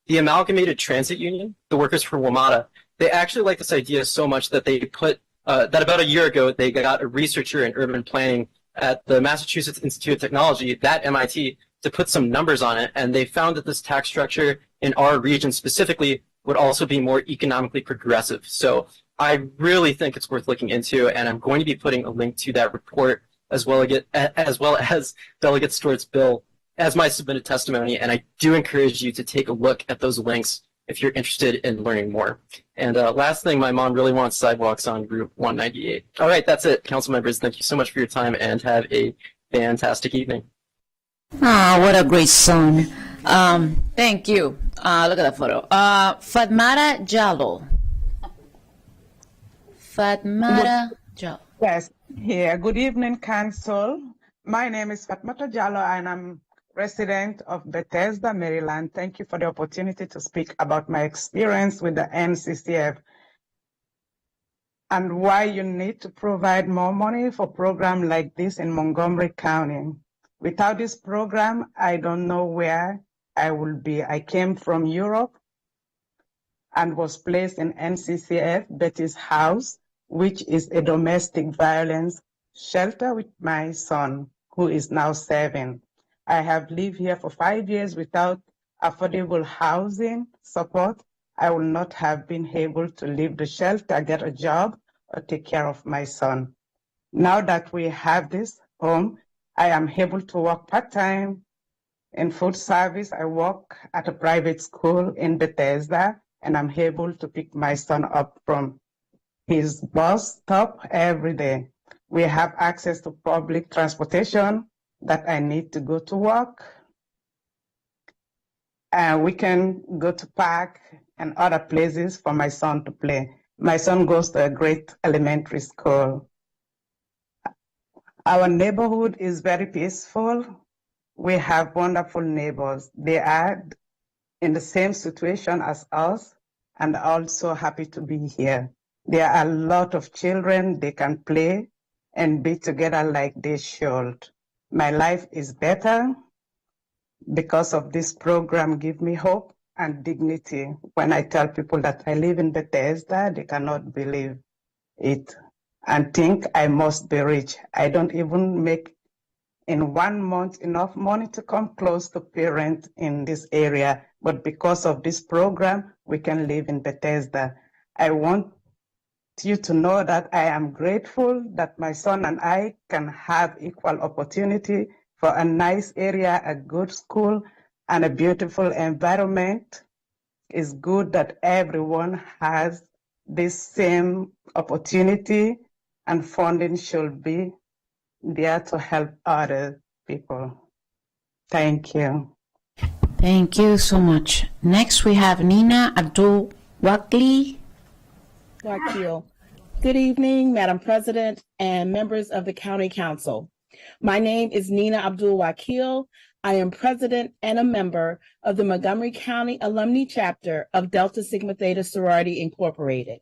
S6: The Amalgamated Transit Union, the workers for WMATA, they actually like this idea so much that they put, that about a year ago, they got a researcher in urban planning at the Massachusetts Institute of Technology, that MIT, to put some numbers on it, and they found that this tax structure in our region specifically would also be more economically progressive. So I really think it's worth looking into, and I'm going to be putting a link to that report as well as Delegate Stewart's bill as my submitted testimony, and I do encourage you to take a look at those links if you're interested in learning more. And last thing, my mom really wants sidewalks on Route 198. All right, that's it, council members. Thank you so much for your time, and have a fantastic evening.
S1: Ah, what a great son. Thank you. Look at that photo. Fatmata Jallo. Fatmata Jallo.
S7: Yes, here. Good evening, Council. My name is Fatmata Jallo, and I'm resident of Bethesda, Maryland. Thank you for the opportunity to speak about my experience with the NCCF and why you need to provide more money for programs like this in Montgomery County. Without this program, I don't know where I will be. I came from Europe and was placed in NCCF, Betty's House, which is a domestic violence shelter with my son, who is now 7. I have lived here for 5 years without affordable housing support. I would not have been able to leave the shelter, get a job, or take care of my son. Now that we have this home, I am able to work part-time in food service. I work at a private school in Bethesda, and I'm able to pick my son up from his bus stop every day. We have access to public transportation that I need to go to work. And we can go to park and other places for my son to play. My son goes to a great elementary school. Our neighborhood is very peaceful. We have wonderful neighbors. They are in the same situation as us and also happy to be here. There are a lot of children. They can play and be together like they should. My life is better because of this program. Give me hope and dignity. When I tell people that I live in Bethesda, they cannot believe it and think I must be rich. I don't even make in 1 month enough money to come close to parents in this area. But because of this program, we can live in Bethesda. I want you to know that I am grateful that my son and I can have equal opportunity for a nice area, a good school, and a beautiful environment. It's good that everyone has this same opportunity, and funding should be there to help other people. Thank you.
S1: Thank you so much. Next, we have Nina Abdul Wakil.
S8: Good evening, Madam President and members of the County Council. My name is Nina Abdul Wakil. I am president and a member of the Montgomery County Alumni Chapter of Delta Sigma Theta Sorority Incorporated.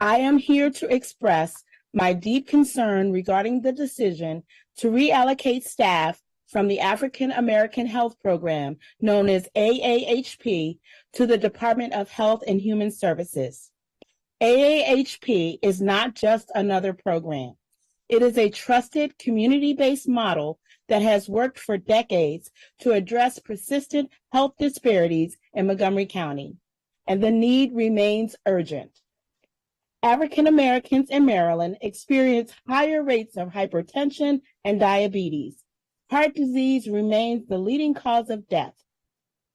S8: I am here to express my deep concern regarding the decision to reallocate staff from the African American Health Program, known as AAHP, to the Department of Health and Human Services. AAHP is not just another program. It is a trusted community-based model that has worked for decades to address persistent health disparities in Montgomery County, and the need remains urgent. African Americans in Maryland experience higher rates of hypertension and diabetes. Heart disease remains the leading cause of death,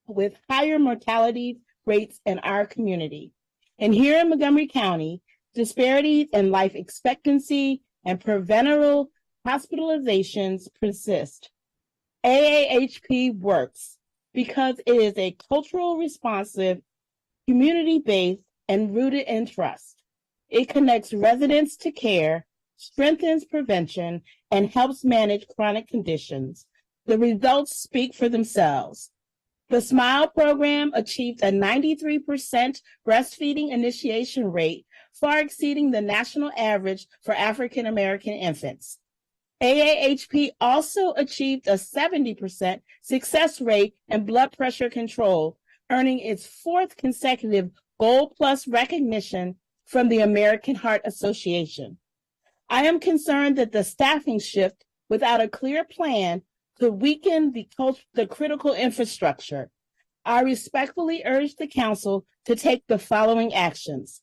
S8: with higher mortality rates in our community. And here in Montgomery County, disparities in life expectancy and preventable hospitalizations persist. AAHP works because it is a cultural responsive, community-based, and rooted in trust. It connects residents to care, strengthens prevention, and helps manage chronic conditions. The results speak for themselves. The SMILE program achieved a 93% breastfeeding initiation rate, far exceeding the national average for African American infants. AAHP also achieved a 70% success rate in blood pressure control, earning its 4th consecutive Gold Plus recognition from the American Heart Association. I am concerned that the staffing shift without a clear plan could weaken the critical infrastructure. I respectfully urge the Council to take the following actions.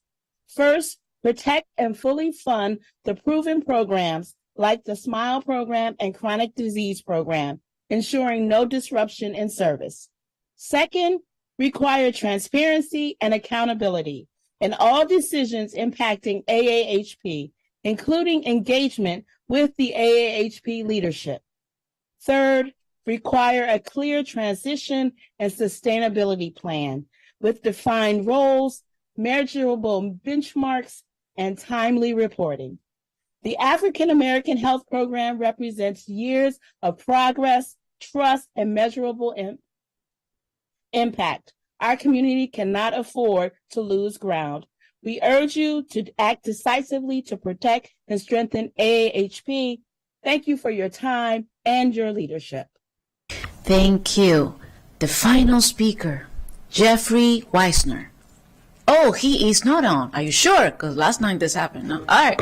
S8: First, protect and fully fund the proven programs like the SMILE program and chronic disease program, ensuring no disruption in service. Second, require transparency and accountability in all decisions impacting AAHP, including engagement with the AAHP leadership. Third, require a clear transition and sustainability plan with defined roles, measurable benchmarks, and timely reporting. The African American Health Program represents years of progress, trust, and measurable impact. Our community cannot afford to lose ground. We urge you to act decisively to protect and strengthen AAHP. Thank you for your time and your leadership.
S1: Thank you. The final speaker, Jeffrey Weisner. Oh, he is not on. Are you sure? Because last night this happened. No? All right.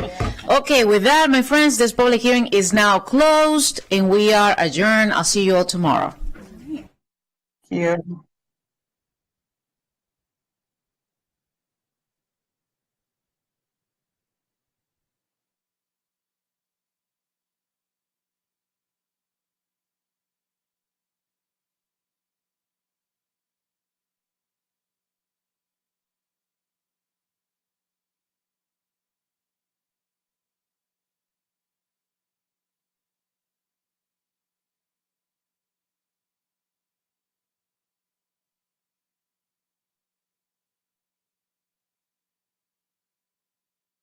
S1: Okay, with that, my friends, this public hearing is now closed and we are adjourned. I'll see you all tomorrow.
S7: Here.